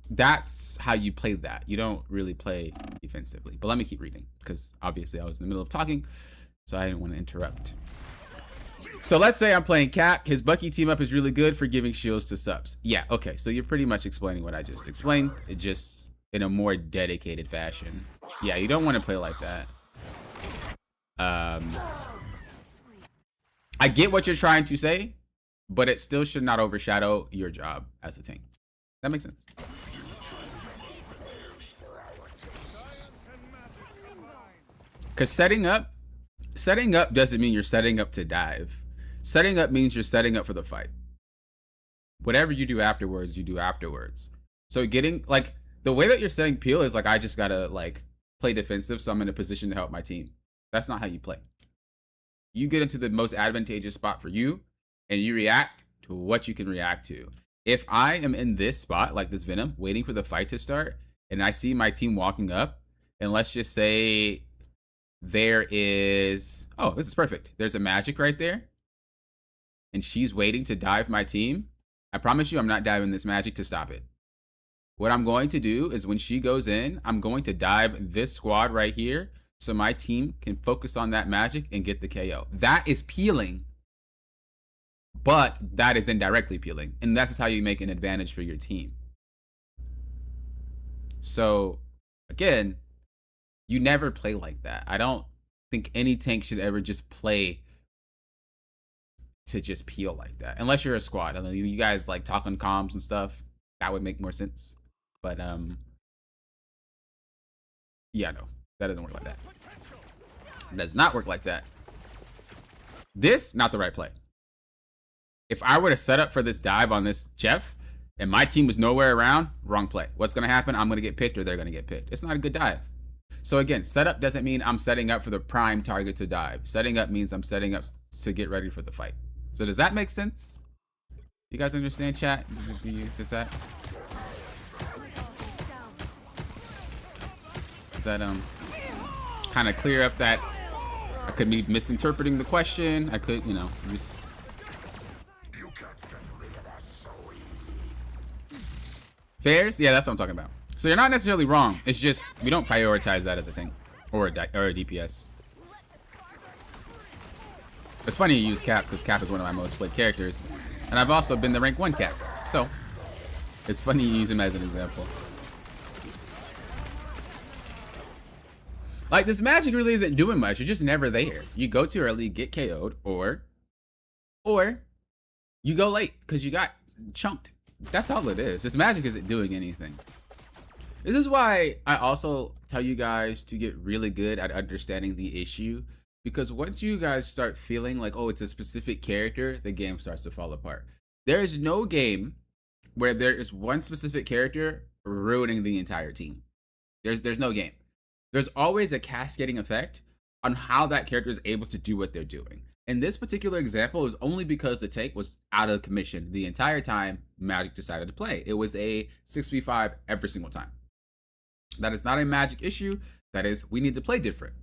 that's how you play that. You don't really play defensively. But let me keep reading, because obviously I was in the middle of talking, so I didn't want to interrupt. So let's say I'm playing Cap. His Bucky team up is really good for giving shields to subs. Yeah, okay, so you're pretty much explaining what I just explained. It just in a more dedicated fashion. Yeah, you don't want to play like that. I get what you're trying to say, but it still should not overshadow your job as a tank. That makes sense. Because setting up doesn't mean you're setting up to dive. Setting up means you're setting up for the fight. Whatever you do afterwards, you do afterwards. So getting, like, the way that you're setting peel is like, I just gotta, like, play defensive so I'm in a position to help my team. That's not how you play. You get into the most advantageous spot for you, and you react to what you can react to. If I am in this spot, like this Venom, waiting for the fight to start, and I see my team walking up, and let's just say there is, oh, this is perfect. There's a magic right there, and she's waiting to dive my team. I promise you I'm not diving this magic to stop it. What I'm going to do is when she goes in, I'm going to dive this squad right here so my team can focus on that magic and get the KO. That is peeling, but that is indirectly peeling. And that's how you make an advantage for your team. So, again, you never play like that. I don't think any tank should ever just play to just peel like that. Unless you're a squad. And you guys like talk on comms and stuff. That would make more sense. But, yeah, no. That doesn't work like that. It does not work like that. This, not the right play. If I were to set up for this dive on this Jeff, and my team was nowhere around, wrong play. What's going to happen? I'm going to get picked or they're going to get picked. It's not a good dive. So again, setup doesn't mean I'm setting up for the prime target to dive. Setting up means I'm setting up to get ready for the fight. So does that make sense? You guys understand, chat? Does that kind of clear up that I could be misinterpreting the question? I could, you know, just... Fairs? Yeah, that's what I'm talking about. So you're not necessarily wrong. It's just we don't prioritize that as a tank or a DPS. It's funny you use Cap because Cap is one of my most played characters, and I've also been the rank 1 Cap. So it's funny you use him as an example. Like, this magic really isn't doing much. You're just never there. You go too early, get KO'd, or you go late because you got chunked. That's all it is. This magic isn't doing anything. This is why I also tell you guys to get really good at understanding the issue, because once you guys start feeling like, oh, it's a specific character, the game starts to fall apart. There is no game where there is one specific character ruining the entire team. There's no game. There's always a cascading effect on how that character is able to do what they're doing. In this particular example is only because the tank was out of commission the entire time Magic decided to play. It was a 6v5 every single time. That is not a Magic issue. That is, we need to play different.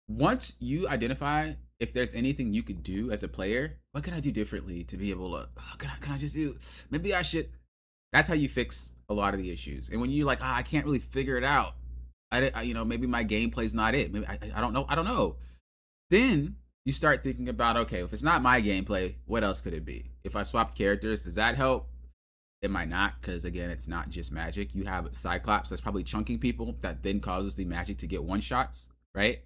Once you identify if there's anything you could do as a player, what can I do differently to be able to, can I just do, maybe I should. That's how you fix a lot of the issues. And when you're like, I can't really figure it out. You know, maybe my gameplay's not it. Maybe I don't know. Then you start thinking about, okay, if it's not my gameplay, what else could it be? If I swapped characters, does that help? It might not, because again, it's not just magic. You have Cyclops that's probably chunking people that then causes the magic to get one shots, right?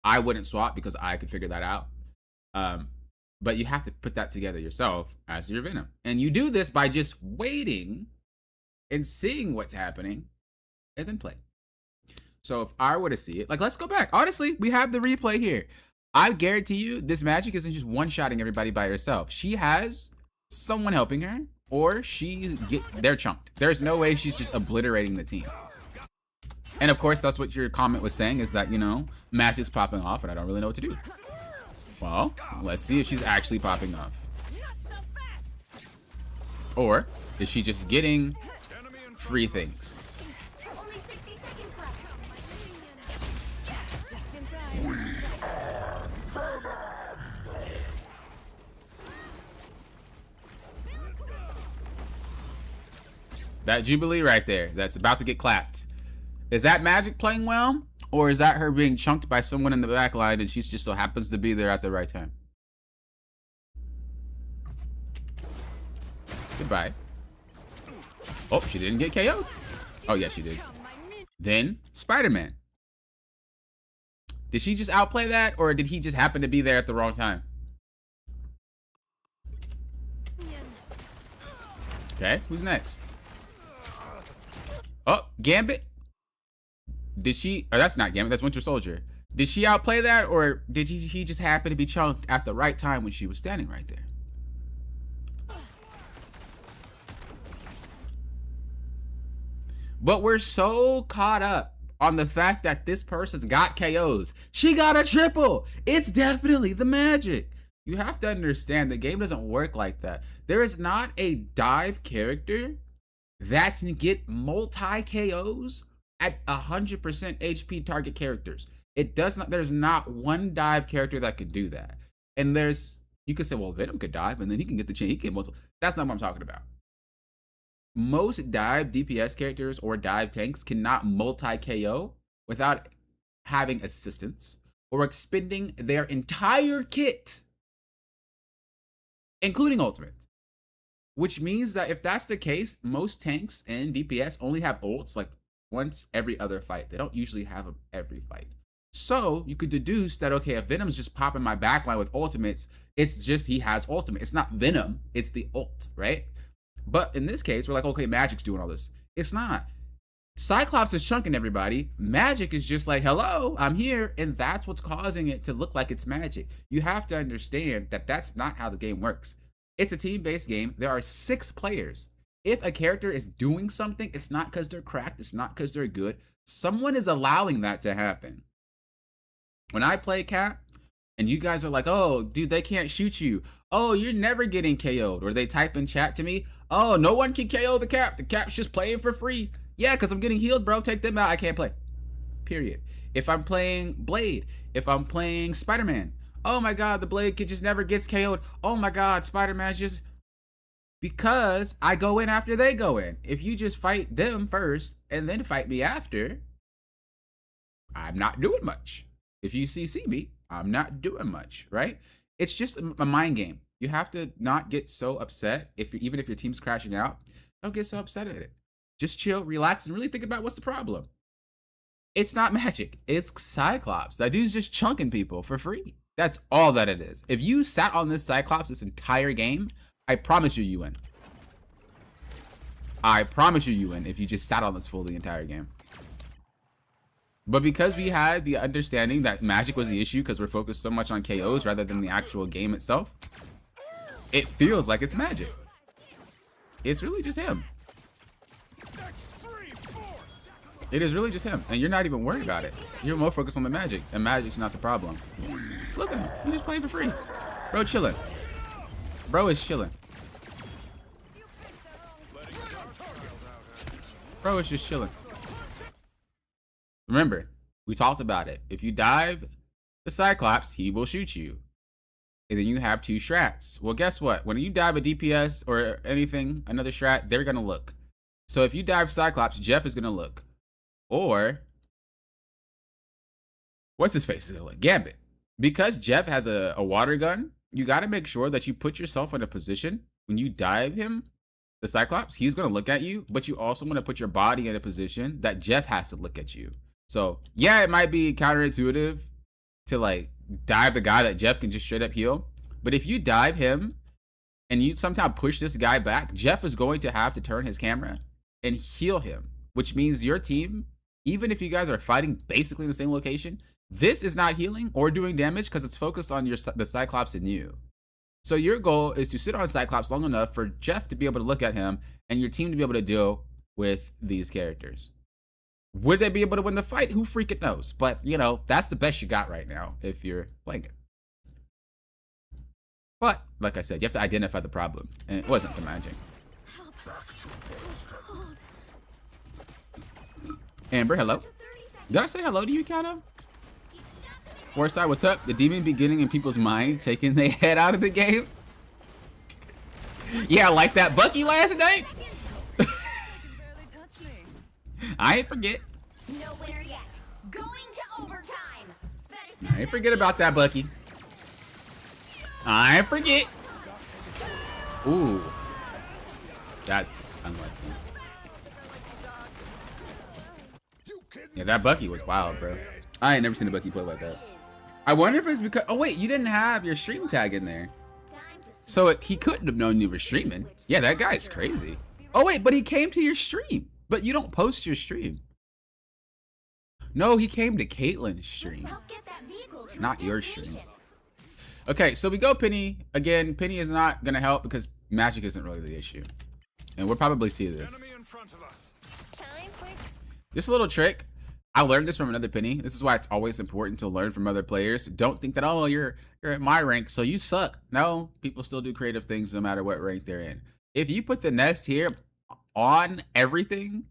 I wouldn't swap because I could figure that out. But you have to put that together yourself as your Venom. And you do this by just waiting and seeing what's happening and then play. So if I were to see it, like, let's go back. Honestly, we have the replay here. I guarantee you, this Magic isn't just one-shotting everybody by herself. She has someone helping her, or they're chunked. There's no way she's just obliterating the team. And of course, that's what your comment was saying, is that, you know, Magic's popping off, and I don't really know what to do. Well, let's see if she's actually popping off. Or is she just getting free things? Only 60 seconds left. That Jubilee right there, that's about to get clapped. Is that Magic playing well? Or is that her being chunked by someone in the back line and she just so happens to be there at the right time? Goodbye. Oh, she didn't get KO'd. Oh, yeah, she did. Then, Spider-Man. Did she just outplay that, or did he just happen to be there at the wrong time? Okay, who's next? Oh, Gambit. Did she... Oh, that's not Gambit, that's Winter Soldier. Did she outplay that, or did he just happen to be chunked at the right time when she was standing right there? But we're so caught up on the fact that this person's got KOs. She got a triple. It's definitely the Magic. You have to understand the game doesn't work like that. There is not a dive character that can get multi KOs at 100% HP target characters. It does not. There's not one dive character that could do that. And you could say, well, Venom could dive and then he can get the chain. He can multiple. That's not what I'm talking about. Most dive DPS characters or dive tanks cannot multi-KO without having assistance or expending their entire kit, including ultimate. Which means that if that's the case, most tanks and DPS only have ults like once every other fight. They don't usually have them every fight. So you could deduce that, okay, if Venom's just popping my backline with ultimates, it's just he has ultimate. It's not Venom, it's the ult, right? But in this case, we're like, okay, Magic's doing all this. It's not. Cyclops is chunking everybody. Magic is just like, hello, I'm here. And that's what's causing it to look like it's Magic. You have to understand that that's not how the game works. It's a team-based game. There are 6 players. If a character is doing something, it's not because they're cracked. It's not because they're good. Someone is allowing that to happen. When I play Cap, and you guys are like, oh, dude, they can't shoot you. Oh, you're never getting KO'd. Or they type in chat to me, oh, no one can KO the Cap. The Cap's just playing for free. Yeah, because I'm getting healed, bro. Take them out. I can't play. Period. If I'm playing Blade, if I'm playing Spider-Man, oh my God, the Blade kid just never gets KO'd. Oh my God, Spider-Man just... Because I go in after they go in. If you just fight them first and then fight me after, I'm not doing much. If you CC me, I'm not doing much, right? It's just a mind game. You have to not get so upset even if your team's crashing out. Don't get so upset at it. Just chill, relax, and really think about what's the problem. It's not Magic. It's Cyclops. That dude's just chunking people for free. That's all that it is. If you sat on this Cyclops this entire game, I promise you win. I promise you win if you just sat on this fool the entire game. But because we had the understanding that Magic was the issue because we're focused so much on KOs rather than the actual game itself, it feels like it's Magic. It's really just him. It is really just him. And you're not even worried about it. You're more focused on the Magic. And Magic's not the problem. Look at him. He's just playing for free. Bro, chilling. Bro is chilling. Bro is just chilling. Remember, we talked about it. If you dive the Cyclops, he will shoot you. And then you have 2 strats. Well, guess what? When you dive a DPS or anything, another strat, they're going to look. So if you dive Cyclops, Jeff is going to look. Or, what's his face is going to look? Gambit. Because Jeff has a water gun, you got to make sure that you put yourself in a position when you dive him, the Cyclops, he's going to look at you, but you also want to put your body in a position that Jeff has to look at you. So, yeah, it might be counterintuitive to, like, dive the guy that Jeff can just straight up heal. But if you dive him and you somehow push this guy back, Jeff is going to have to turn his camera and heal him, which means your team, even if you guys are fighting basically in the same location, This is not healing or doing damage because it's focused on the Cyclops and you. So your goal is to sit on Cyclops long enough for Jeff to be able to look at him and your team to be able to deal with these characters. Would they be able to win the fight? Who freaking knows? But, you know, that's the best you got right now if you're playing it. But, like I said, you have to identify the problem. And it wasn't the magic. Amber, hello. Did I say hello to you, Kato? Warside, what's up? The demon beginning in people's minds, taking their head out of the game. Yeah, like that Bucky last night. I ain't forget. No winner yet. Going to overtime. I ain't forget about that Bucky. I ain't forget. Ooh. That's unlucky. Yeah, that Bucky was wild, bro. I ain't never seen a Bucky play like that. I wonder if it's because... Oh, wait, you didn't have your stream tag in there. So he couldn't have known you were streaming. Yeah, that guy's crazy. Oh, wait, but he came to your stream. But you don't post your stream. No, he came to Caitlin's stream. Not your stream. Okay, so we go Penny. Again, Penny is not going to help because magic isn't really the issue. And we'll probably see this. Just a little trick. I learned this from another Penny. This is why it's always important to learn from other players. Don't think that, oh, you're at my rank, so you suck. No, people still do creative things no matter what rank they're in. If you put the nest here on everything,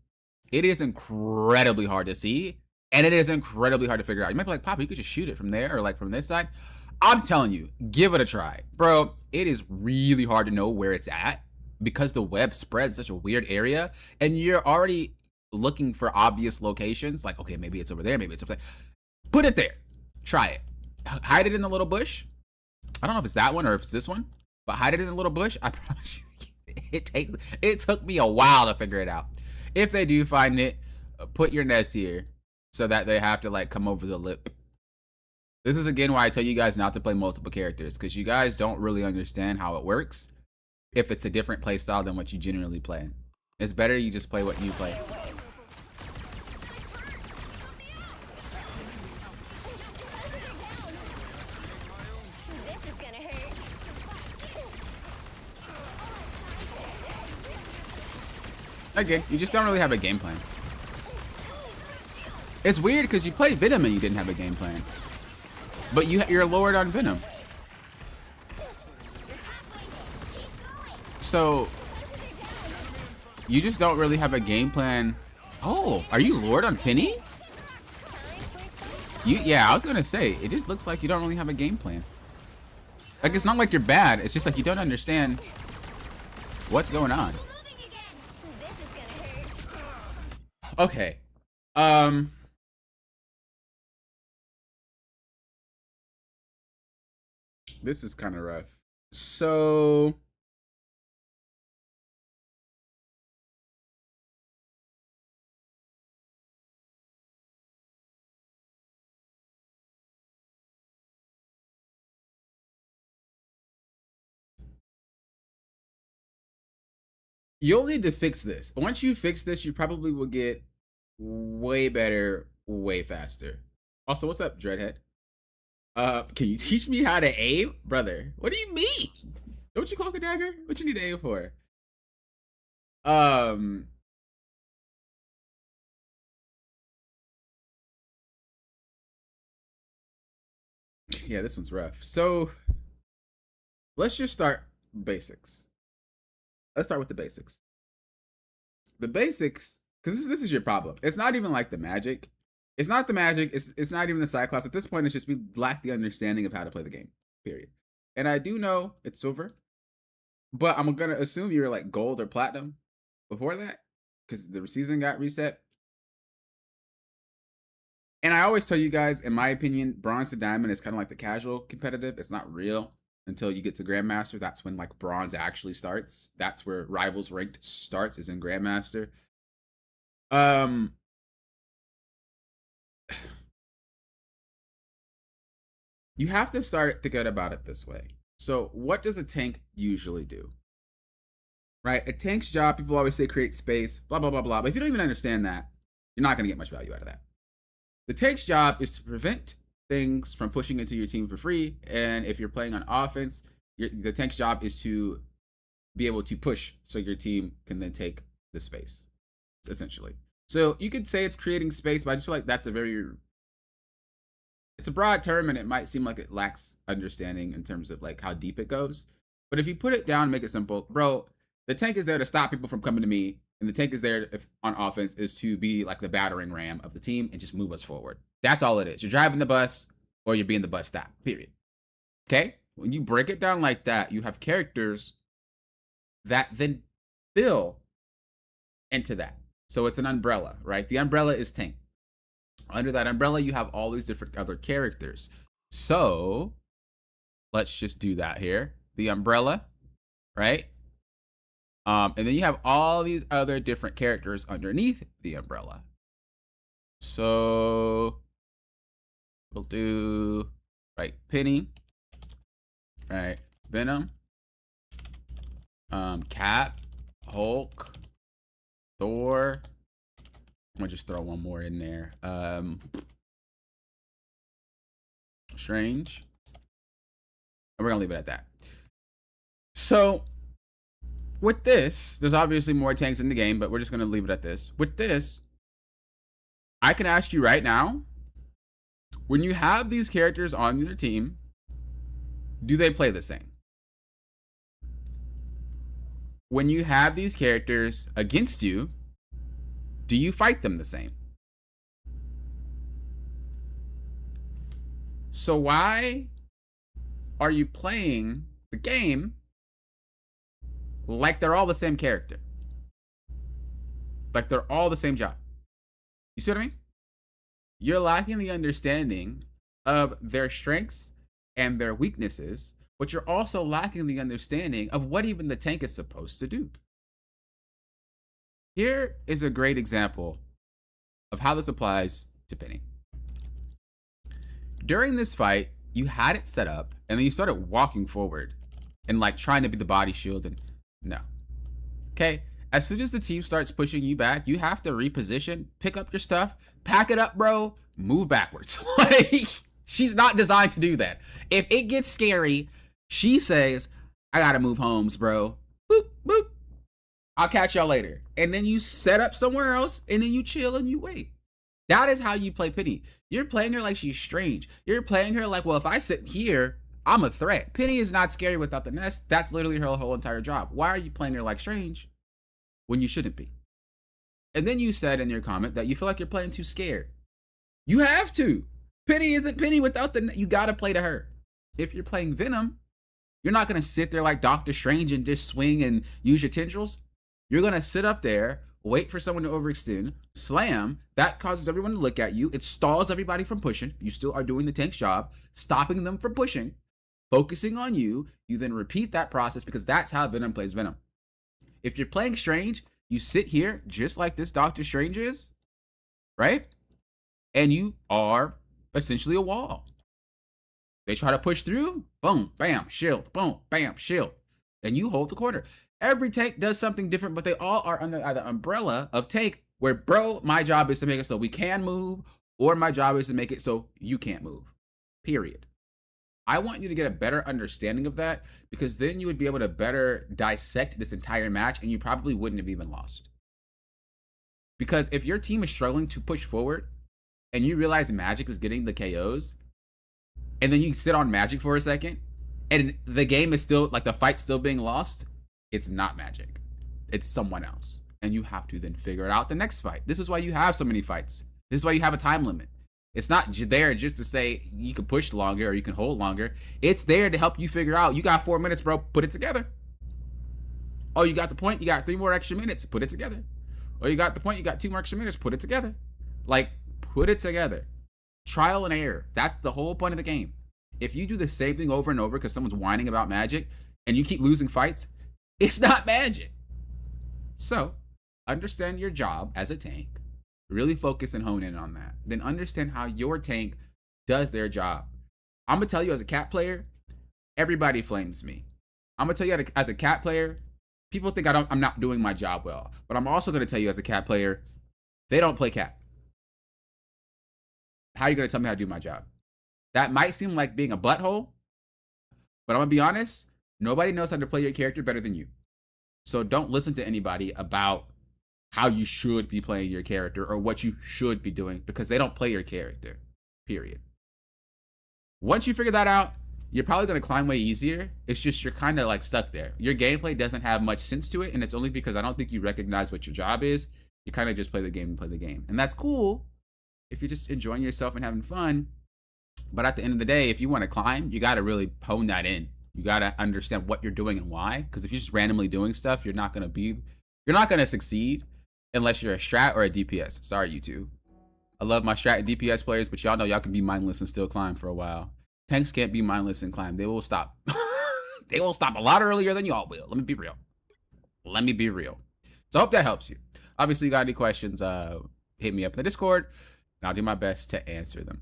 it is incredibly hard to see. And it is incredibly hard to figure out. You might be like, Papa, you could just shoot it from there or like from this side. I'm telling you, give it a try. Bro, it is really hard to know where it's at because the web spreads such a weird area and you're already looking for obvious locations. Like, okay, maybe it's over there, maybe it's over there. Put it there. Try it. Hide it in the little bush. I don't know if it's that one or if it's this one, but hide it in the little bush. I promise you, it took me a while to figure it out. If they do find it, put your nest here so that they have to like come over the lip. This is again why I tell you guys not to play multiple characters, because you guys don't really understand how it works if it's a different play style than what you generally play. It's better you just play what you play. Again, you just don't really have a game plan. It's weird because you play Venom and you didn't have a game plan. But you're lowered on Venom. So you just don't really have a game plan. Oh, are you Lord on Penny? Yeah, I was gonna say, it just looks like you don't really have a game plan. Like, it's not like you're bad, it's just like you don't understand what's going on. Okay. This is kind of rough. So you'll need to fix this. Once you fix this, you probably will get way better, way faster. Also, what's up, Dreadhead? Can you teach me how to aim? Brother, what do you mean? Don't you cloak a dagger? What you need to aim for? Yeah, this one's rough. So let's just start basics. Let's start with the basics. The basics, because this is your problem. It's not even like the magic. It's not the magic. It's not even the Cyclops. At this point, it's just we lack the understanding of how to play the game, period. And I do know it's silver, but I'm going to assume you're like gold or platinum before that because the season got reset. And I always tell you guys, in my opinion, bronze to diamond is kind of like the casual competitive. It's not real until you get to Grandmaster. That's when like bronze actually starts. That's where Rivals ranked starts, is in Grandmaster. You have to start thinking about it this way. So what does a tank usually do? Right? A tank's job, people always say create space, blah, blah, blah, blah. But if you don't even understand that, you're not going to get much value out of that. The tank's job is to prevent things from pushing into your team for free. And if you're playing on offense, the tank's job is to be able to push so your team can then take the space, essentially. So you could say it's creating space, but I just feel like that's it's a broad term, and it might seem like it lacks understanding in terms of like how deep it goes. But if you put it down and make it simple, bro, the tank is there to stop people from coming to me, and the tank is there on offense is to be like the battering ram of the team and just move us forward. That's all it is. You're driving the bus or you're being the bus stop, period. Okay? When you break it down like that, you have characters that then fill into that. So it's an umbrella, right? The umbrella is tank. Under that umbrella, you have all these different other characters. So let's just do that here. The umbrella, right? And then you have all these other different characters underneath the umbrella. So we'll do, right, Penny, right, Venom, Cap, Hulk, Thor. I'm gonna just throw one more in there. Strange. And we're gonna leave it at that. So with this, there's obviously more tanks in the game, but we're just gonna leave it at this. With this, I can ask you right now, when you have these characters on your team, do they play the same? When you have these characters against you, do you fight them the same? So why are you playing the game like they're all the same character? Like they're all the same job? You see what I mean? You're lacking the understanding of their strengths and their weaknesses, but you're also lacking the understanding of what even the tank is supposed to do. Here is a great example of how this applies to Penny. During this fight, you had it set up, and then you started walking forward and like trying to be the body shield, and no. Okay, as soon as the team starts pushing you back, you have to reposition, pick up your stuff, pack it up, bro, move backwards. Like, she's not designed to do that. If it gets scary, she says, I gotta move homes, bro. Boop, boop. I'll catch y'all later. And then you set up somewhere else, and then you chill and you wait. That is how you play Penny. You're playing her like she's strange. You're playing her like, well, if I sit here, I'm a threat. Penny is not scary without the nest. That's literally her whole entire job. Why are you playing her like strange when you shouldn't be? And then you said in your comment that you feel like you're playing too scared. You have to. Penny isn't Penny without the, you gotta play to her. If you're playing Venom, you're not gonna sit there like Doctor Strange and just swing and use your tendrils. You're gonna sit up there, wait for someone to overextend, slam. That causes everyone to look at you. It stalls everybody from pushing. You still are doing the tank's job, stopping them from pushing, focusing on you. You then repeat that process because that's how Venom plays Venom. If you're playing Strange, you sit here just like this Doctor Strange is, right? And you are essentially a wall. They try to push through, boom, bam, shield, boom, bam, shield. And you hold the corner. Every tank does something different, but they all are under the umbrella of tank where, bro, my job is to make it so we can move, or my job is to make it so you can't move, period. I want you to get a better understanding of that, because then you would be able to better dissect this entire match, and you probably wouldn't have even lost. Because if your team is struggling to push forward, and you realize Magic is getting the KOs, and then you sit on Magic for a second, and the game is still, like the fight's still being lost, it's not Magic. It's someone else. And you have to then figure it out the next fight. This is why you have so many fights. This is why you have a time limit. It's not there just to say you can push longer or you can hold longer. It's there to help you figure out, you got 4 minutes, bro, put it together. Oh, you got the point, you got 3 more extra minutes, put it together. Oh, you got the point, you got 2 more extra minutes, put it together. Like, put it together. Trial and error. That's the whole point of the game. If you do the same thing over and over because someone's whining about Magic and you keep losing fights, it's not Magic. So, understand your job as a tank. Really focus and hone in on that. Then understand how your tank does their job. I'm going to tell you as a cat player, everybody flames me. I'm going to tell you as a cat player, people think I'm not doing my job well. But I'm also going to tell you as a cat player, they don't play cat. How are you going to tell me how to do my job? That might seem like being a butthole, but I'm gonna be honest, nobody knows how to play your character better than you. So don't listen to anybody about how you should be playing your character or what you should be doing, because they don't play your character, period. Once you figure that out, you're probably going to climb way easier. It's just you're kind of like stuck there. Your gameplay doesn't have much sense to it, and it's only because I don't think you recognize what your job is. You kind of just play the game and play the game. And that's cool if you're just enjoying yourself and having fun. But at the end of the day, if you want to climb, you got to really hone that in. You got to understand what you're doing and why. Because if you're just randomly doing stuff, you're not going to succeed unless you're a strat or a DPS. Sorry, you two. I love my strat and DPS players, but y'all know y'all can be mindless and still climb for a while. Tanks can't be mindless and climb. They will stop. They will stop a lot earlier than y'all will. Let me be real. Let me be real. So I hope that helps you. Obviously, you got any questions, hit me up in the Discord, and I'll do my best to answer them.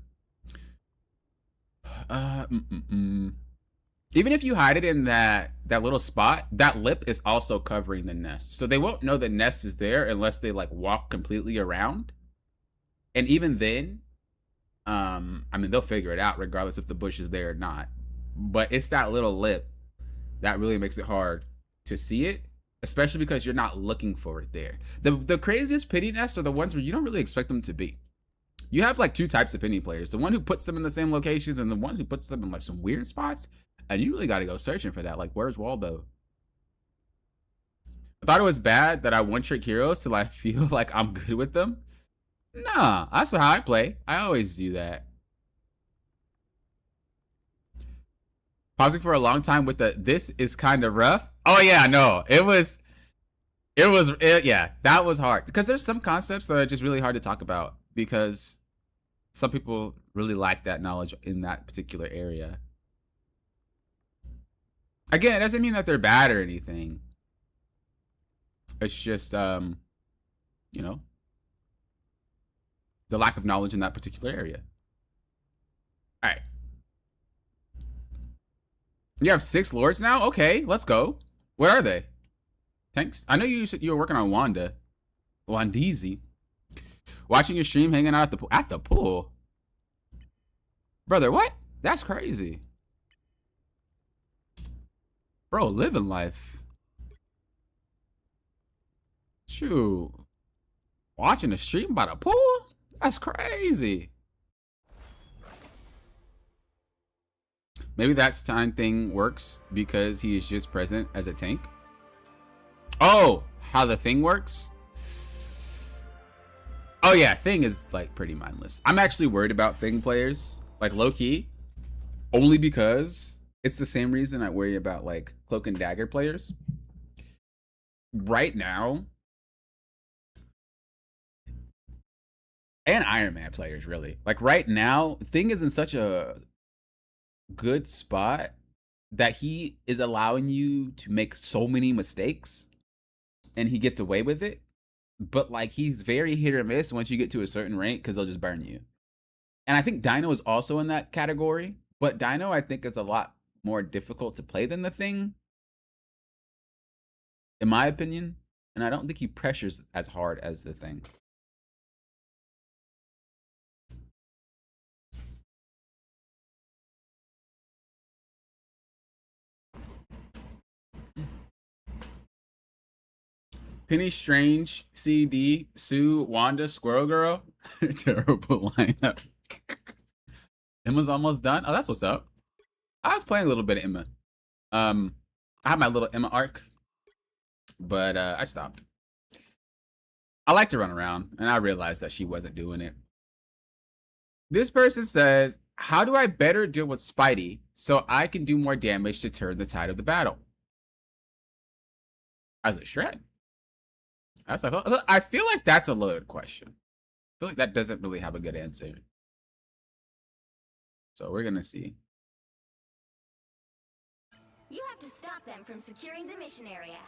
Even if you hide it in that little spot, that lip is also covering the nest. So they won't know the nest is there unless they like walk completely around. And even then, I mean, they'll figure it out regardless if the bush is there or not. But it's that little lip that really makes it hard to see it, especially because you're not looking for it there. The craziest pity nests are the ones where you don't really expect them to be. You have like two types of pity players. The one who puts them in the same locations and the ones who puts them in like some weird spots. And you really got to go searching for that. Like, where's Waldo? I thought it was bad that I one-trick heroes till I feel like I'm good with them. Nah, that's how I play. I always do that. Pausing for a long time with this is kind of rough. Oh yeah, no, yeah, that was hard. Because there's some concepts that are just really hard to talk about because some people really lack that knowledge in that particular area. Again, it doesn't mean that they're bad or anything. It's just, you know, the lack of knowledge in that particular area. All right. You have 6 lords now? Okay, let's go. Where are they? Tanks? I know you were working on Wanda. Wandeezy. Watching your stream, hanging out at the pool. Brother, what? That's crazy. Bro, living life. Shoot. Watching a stream by the pool? That's crazy. Maybe that time thing works because he is just present as a tank. Oh, how the thing works? Oh yeah, thing is like pretty mindless. I'm actually worried about thing players, like low key, only because it's the same reason I worry about like cloak and dagger players. Right now, and Iron Man players really. Like right now, thing is in such a good spot that he is allowing you to make so many mistakes and he gets away with it. But like he's very hit or miss once you get to a certain rank because they'll just burn you. And I think Dino is also in that category, but Dino I think is a lot more difficult to play than the thing, in my opinion. And I don't think he pressures as hard as the thing. Penny Strange, CD, Sue, Wanda, Squirrel Girl. Terrible lineup. Emma's almost done. Oh, that's what's up. I was playing a little bit of Emma. I had my little Emma arc, but I stopped. I like to run around, and I realized that she wasn't doing it. This person says, how do I better deal with Spidey so I can do more damage to turn the tide of the battle? As a shred. I feel like that's a loaded question. I feel like that doesn't really have a good answer. So we're gonna see. You have to stop them from securing the mission area.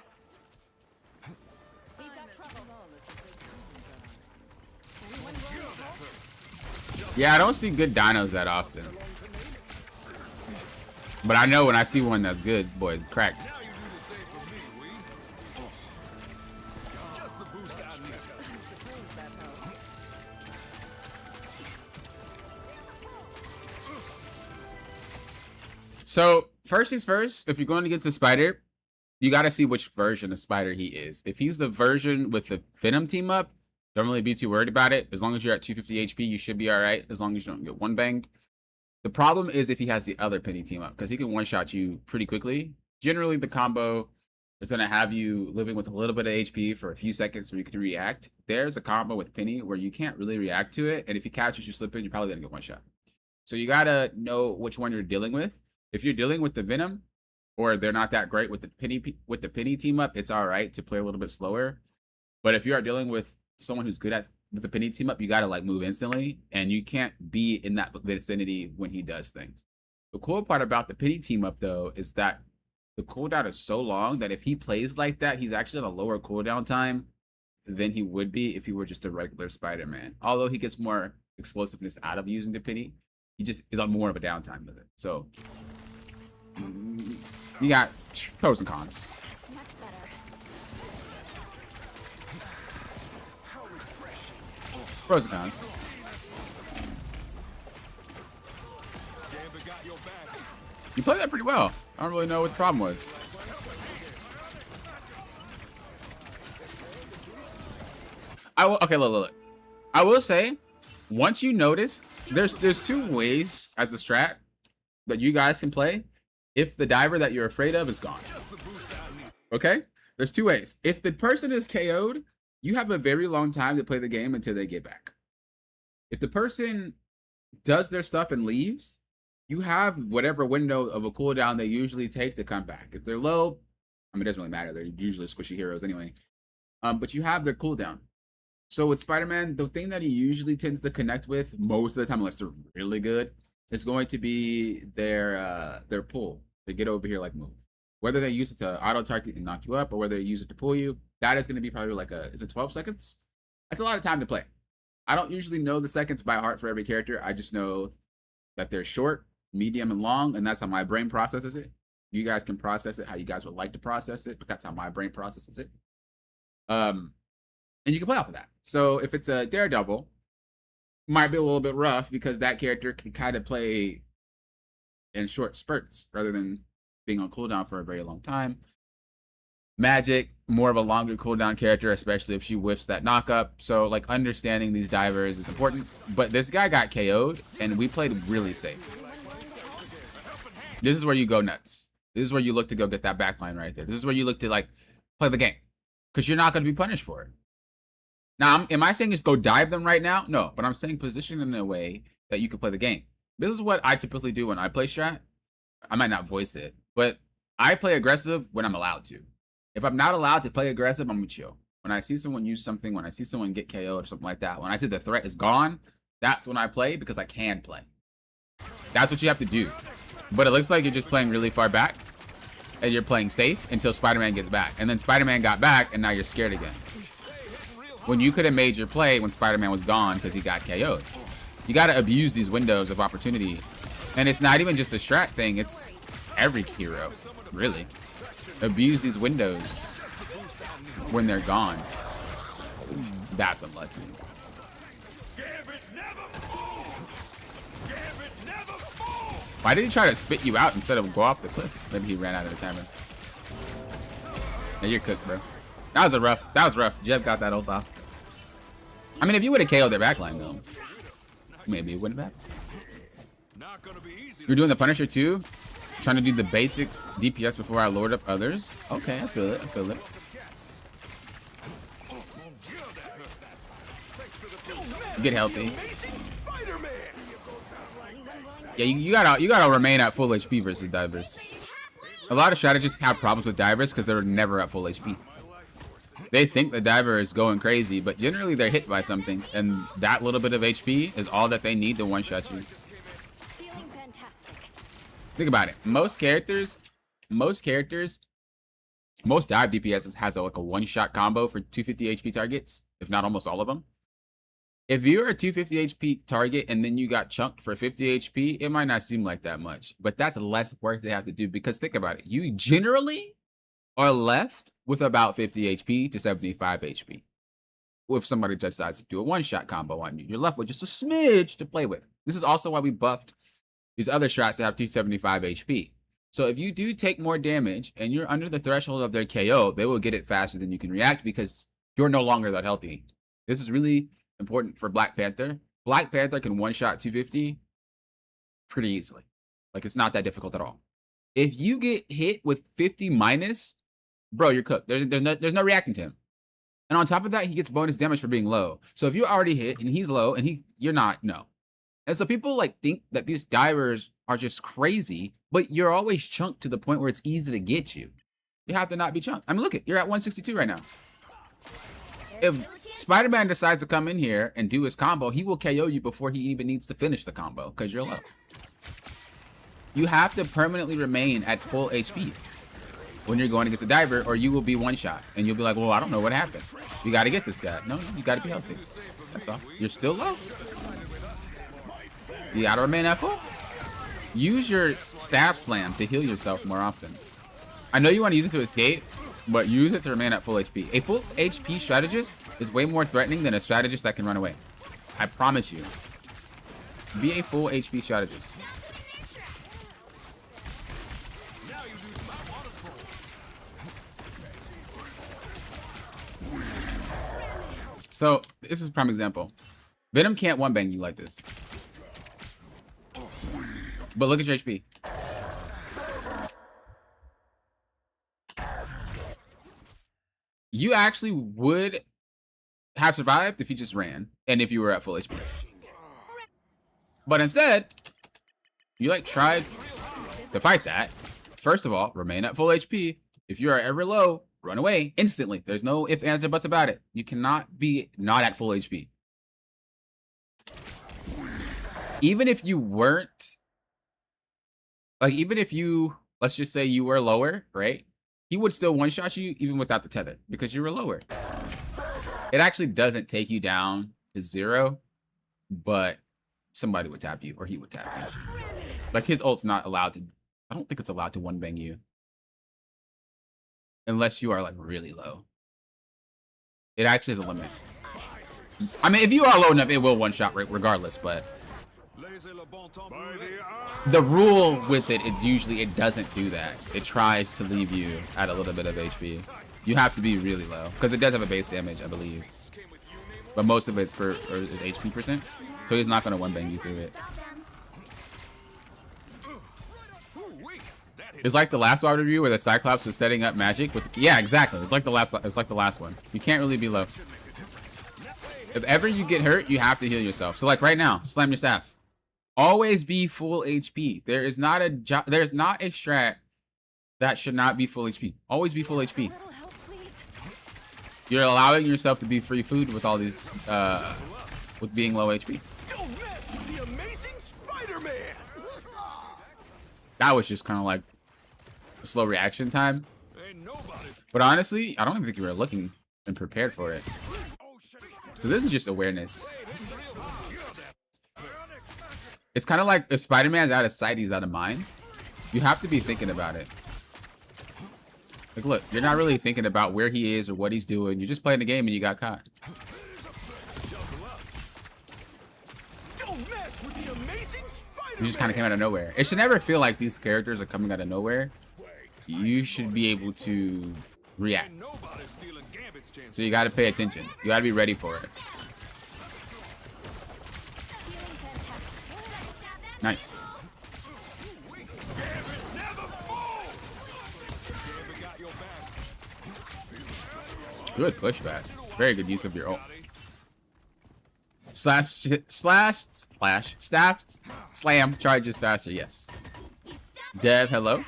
We've got trouble. Yeah, I don't see good dinos that often. But I know when I see one that's good, boy, it's cracked. So first things first, if you're going against the spider, you got to see which version of spider he is. If he's the version with the Venom team up, don't really be too worried about it. As long as you're at 250 HP, you should be all right. As long as you don't get one banged. The problem is if he has the other Penny team up, because he can one-shot you pretty quickly. Generally, the combo is going to have you living with a little bit of HP for a few seconds so you can react. There's a combo with Penny where you can't really react to it, and if he catches you slipping, you're probably going to get one shot. So you got to know which one you're dealing with. If you're dealing with the Venom, or they're not that great with the Penny team up, it's all right to play a little bit slower. But if you are dealing with someone who's good at with the Penny team up, you got to like move instantly, and you can't be in that vicinity when he does things. The cool part about the Penny team up though is that the cooldown is so long that if he plays like that, he's actually on a lower cooldown time than he would be if he were just a regular Spider-Man. Although he gets more explosiveness out of using the Penny, he just is on more of a downtime with it. So you got pros and cons. Pros and cons. You played that pretty well. I don't really know what the problem was. Okay, look. I will say, once you notice, there's two ways as a strat that you guys can play if the diver that you're afraid of is gone. Okay? There's two ways. If the person is KO'd, you have a very long time to play the game until they get back. If the person does their stuff and leaves, you have whatever window of a cooldown they usually take to come back. If they're low, I mean, it doesn't really matter. They're usually squishy heroes anyway. But you have their cooldown. So with Spider-Man, the thing that he usually tends to connect with most of the time, unless they're really good, is going to be their pull. To get over here, like move. Whether they use it to auto target and knock you up, or whether they use it to pull you, that is going to be probably like is it 12 seconds? That's a lot of time to play. I don't usually know the seconds by heart for every character. I just know that they're short, medium, and long, and that's how my brain processes it. You guys can process it how you guys would like to process it, but that's how my brain processes it. And you can play off of that. So if it's a Daredevil, might be a little bit rough because that character can kind of play in short spurts rather than being on cooldown for a very long time. Magic, more of a longer cooldown character, especially if she whiffs that knockup. So like understanding these divers is important. But this guy got KO'd and we played really safe. This is where you go nuts. This is where you look to go get that backline right there. This is where you look to like play the game because you're not going to be punished for it. Now, am I saying just go dive them right now? No, but I'm saying position in a way that you can play the game. This is what I typically do when I play strat. I might not voice it, but I play aggressive when I'm allowed to. If I'm not allowed to play aggressive, I'm gonna chill. When I see someone use something, when I see someone get KO'd or something like that, when I see the threat is gone, that's when I play because I can play. That's what you have to do. But it looks like you're just playing really far back and you're playing safe until Spider-Man gets back. And then Spider-Man got back and now you're scared again. When you could have made your play when Spider-Man was gone because he got KO'd. You got to abuse these windows of opportunity. And it's not even just a strat thing. It's every hero, really. Abuse these windows when they're gone. That's unlucky. Why did he try to spit you out instead of go off the cliff? Maybe he ran out of the timer. Yeah, you're cooked, bro. That was rough. Jeb got that ult off. I mean, if you would have KO'd their backline, though, maybe it wouldn't have happened. You're doing the Punisher, too? Trying to do the basics DPS before I lord up others? Okay, I feel it. Get healthy. Yeah, you gotta remain at full HP versus divers. A lot of strategists have problems with divers because they're never at full HP. They think the diver is going crazy, but generally they're hit by something, and that little bit of HP is all that they need to one-shot you. Think about it. Most dive DPSs has like a one-shot combo for 250 HP targets, if not almost all of them. If you're a 250 HP target and then you got chunked for 50 HP, it might not seem like that much, but that's less work they have to do because think about it. You generally are left with about 50 HP to 75 HP. If somebody decides to do a one-shot combo on you, you're left with just a smidge to play with. This is also why we buffed these other strats that have 275 HP. So if you do take more damage and you're under the threshold of their KO, they will get it faster than you can react because you're no longer that healthy. This is really important for Black Panther. Black Panther can one-shot 250 pretty easily. Like, it's not that difficult at all. If you get hit with 50 minus, bro, you're cooked. There's no reacting to him. And on top of that, he gets bonus damage for being low. So if you're already hit and he's low and you're not, no. And so people like think that these divers are just crazy, but you're always chunked to the point where it's easy to get you. You have to not be chunked. I mean, look, you're at 162 right now. If Spider-Man decides to come in here and do his combo, he will KO you before he even needs to finish the combo because you're low. You have to permanently remain at full HP when you're going against a diver, or you will be one shot and you'll be like, well, I don't know what happened. You got to get this guy. No, you got to be healthy. That's all. You're still low. You got to remain at full. Use your staff slam to heal yourself more often. I know you want to use it to escape, but use it to remain at full HP. A full HP strategist is way more threatening than a strategist that can run away. I promise you. Be a full HP strategist. So, this is a prime example. Venom can't one-bang you like this. But look at your HP. You actually would have survived if you just ran and if you were at full HP. But instead, you like tried to fight that. First of all, remain at full HP. If you are ever low, run away instantly. There's no ifs, ands, or buts about it. You cannot be not at full HP. Even if you weren't, like, even if you, let's just say you were lower, right? He would still one-shot you even without the tether because you were lower. It actually doesn't take you down to 0, but somebody would tap you or he would tap you. Like, his ult's not allowed to, I don't think it's allowed to one-bang you. Unless you are, like, really low. It actually has a limit. I mean, if you are low enough, it will one-shot regardless, but the rule with it is usually it doesn't do that. It tries to leave you at a little bit of HP. You have to be really low, because it does have a base damage, I believe. But most of it's is HP percent, so he's not going to one-bang you through it. It's like the last wide review where the Cyclops was setting up magic with, yeah, exactly. It's like the last one. You can't really be low. If ever you get hurt, you have to heal yourself. So like right now, slam your staff. Always be full HP. There's not a strat that should not be full HP. Always be full HP. You're allowing yourself to be free food with all these with being low HP. Don't mess with the amazing Spider-Man. That was just kind of like a slow reaction time. But honestly, I don't even think you were looking and prepared for it. So this is just awareness. It's kind of like if Spider-Man's out of sight, he's out of mind. You have to be thinking about it. Like, look, you're not really thinking about where he is or what he's doing. You're just playing the game and you got caught. You just kind of came out of nowhere. It should never feel like these characters are coming out of nowhere. You should be able to react. So you got to pay attention. You got to be ready for it. Nice. Good pushback. Very good use of your ult. Staff slam charges faster. Yes. Dev, hello.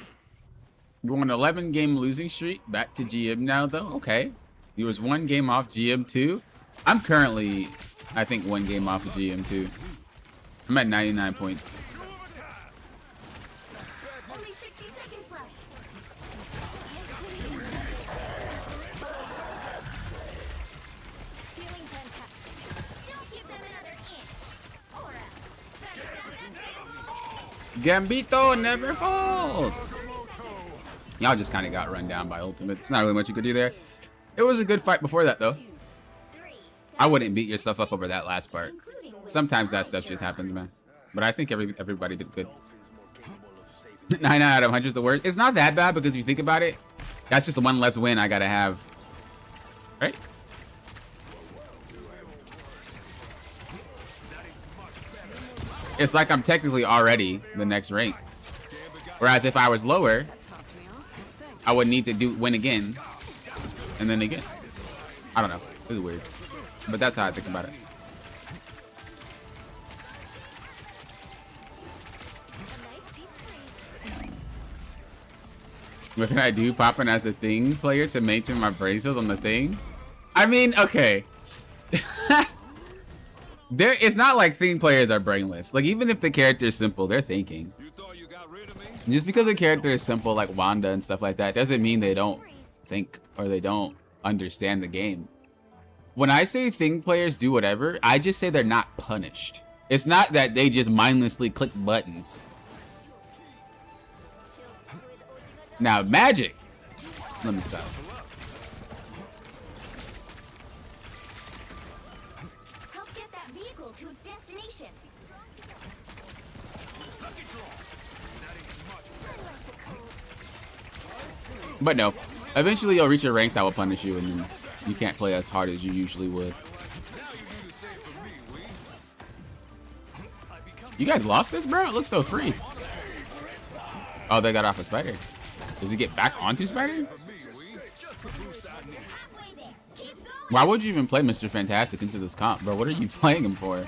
You're on an 11 game losing streak. Back to GM now though. Okay. He was 1 game off GM2. I'm currently, I think, 1 game off of GM2. I'm at 99 points. Only 60 seconds left. Feeling fantastic. Don't give them another inch. Or else. Gambito never falls. Y'all just kind of got run down by ultimates. It's not really much you could do there. It was a good fight before that, though. I wouldn't beat yourself up over that last part. Sometimes that stuff just happens, man. But I think everybody did good. 9 out of 100 is the worst. It's not that bad because if you think about it, that's just one less win I gotta have. Right? It's like I'm technically already the next rank. Whereas if I was lower, I would need to win again. And then again. I don't know. It's weird. But that's how I think about it. What can I do popping as a thing player to maintain my brain cells on the thing? I mean, okay. It's not like thing players are brainless. Like, even if the character is simple, they're thinking. Just because a character is simple, like Wanda and stuff like that, doesn't mean they don't think or they don't understand the game. When I say thing players do whatever, I just say they're not punished. It's not that they just mindlessly click buttons. Now, magic. Let me stop. Help get that vehicle to its destination. But no, eventually you'll reach a rank that will punish you, and then you can't play as hard as you usually would. You guys lost this, bro? It looks so free. Oh, they got off a spider. Does he get back onto spider? Why would you even play Mr. Fantastic into this comp, bro? What are you playing him for?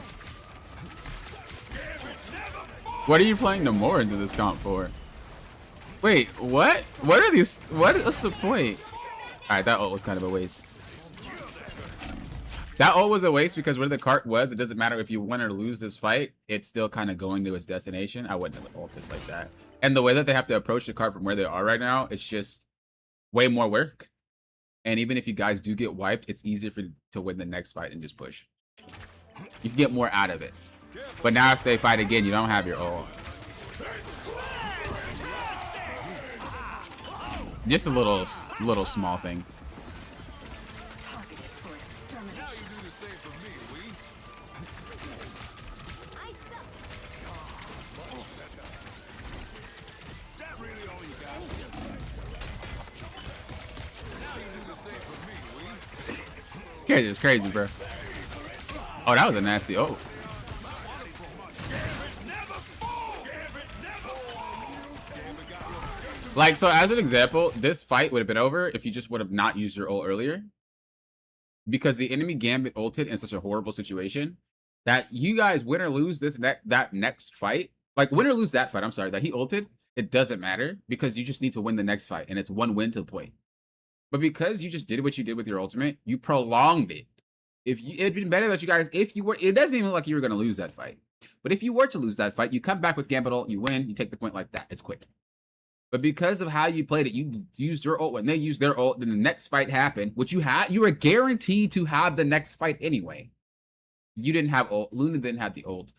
What are you playing Namor into this comp for? Wait, what? What are these? What's the point? All right, that ult was kind of a waste. That ult was a waste because where the cart was, it doesn't matter if you win or lose this fight. It's still kind of going to its destination. I wouldn't have ulted like that. And the way that they have to approach the cart from where they are right now, it's just way more work. And even if you guys do get wiped, it's easier to win the next fight and just push. You can get more out of it. But now if they fight again, you don't have your ult. Just a little small thing. Okay, it's crazy, bro. Oh, that was a nasty ult. Like, so as an example, this fight would have been over if you just would have not used your ult earlier. Because the enemy Gambit ulted in such a horrible situation that you guys win or lose that next fight. Like, win or lose that fight, I'm sorry, that he ulted, it doesn't matter because you just need to win the next fight. And it's one win to the point. But because you just did what you did with your ultimate, you prolonged it. It'd been better that you guys, it doesn't even look like you were going to lose that fight. But if you were to lose that fight, you come back with Gambit ult, you win, you take the point like that. It's quick. But because of how you played it, you used your ult. When they used their ult, then the next fight happened, which you were guaranteed to have the next fight anyway. You didn't have ult. Luna didn't have the ult.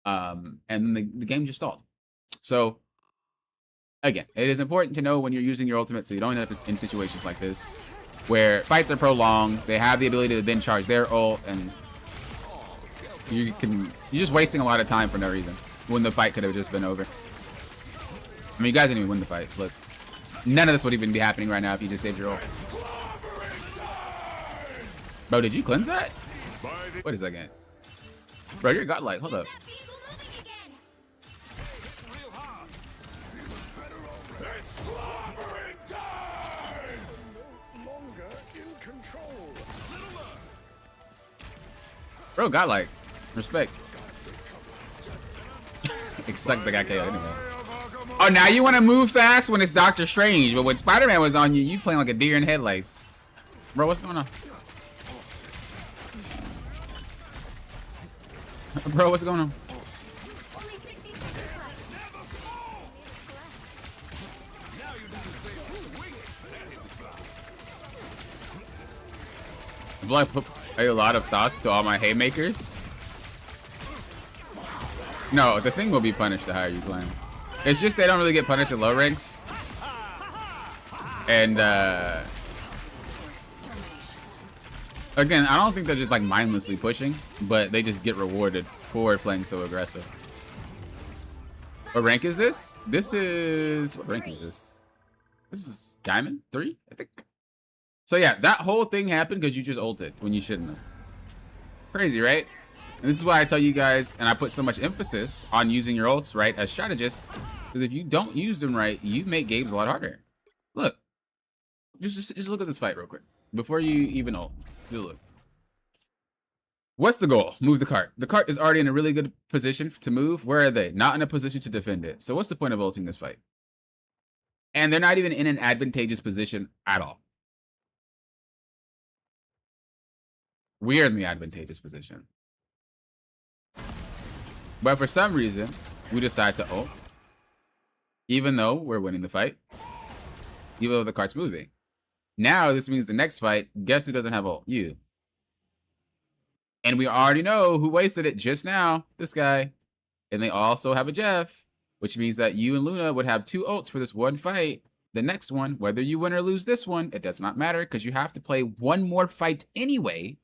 And then the game just stalled. So, again, it is important to know when you're using your ultimate so you don't end up in situations like this, where fights are prolonged, they have the ability to then charge their ult, and you're just wasting a lot of time for no reason, when the fight could have just been over. I mean, you guys didn't even win the fight. Look, none of this would even be happening right now if you just saved your ult. Bro, did you cleanse that? Wait a second. Bro, you're godlike. Hold up. Bro, godlike. Respect. Except the guy KO anyway. Oh, now you want to move fast when it's Doctor Strange, but when Spider-Man was on you, you playing like a deer in headlights. Bro, what's going on? Bro, what's going on? Will I put a lot of thoughts to all my haymakers? No, the thing will be punished the higher you climb. It's just they don't really get punished at low ranks. And, again, I don't think they're just, like, mindlessly pushing, but they just get rewarded for playing so aggressive. What rank is this? This is... What rank is this? This is Diamond 3, I think. So yeah, that whole thing happened because you just ulted when you shouldn't have. Crazy, right? And this is why I tell you guys, and I put so much emphasis on using your ults right as strategists, because if you don't use them right, you make games a lot harder. Look, just look at this fight real quick before you even ult. Just look. What's the goal? Move the cart. The cart is already in a really good position to move. Where are they? Not in a position to defend it. So what's the point of ulting this fight? And they're not even in an advantageous position at all. We're in the advantageous position. But for some reason, we decide to ult. Even though we're winning the fight. Even though the cart's moving. Now, this means the next fight, guess who doesn't have ult? You. And we already know who wasted it just now. This guy. And they also have a Jeff. Which means that you and Luna would have 2 ults for this one fight. The next one, whether you win or lose this one, it does not matter. Because you have to play one more fight anyway.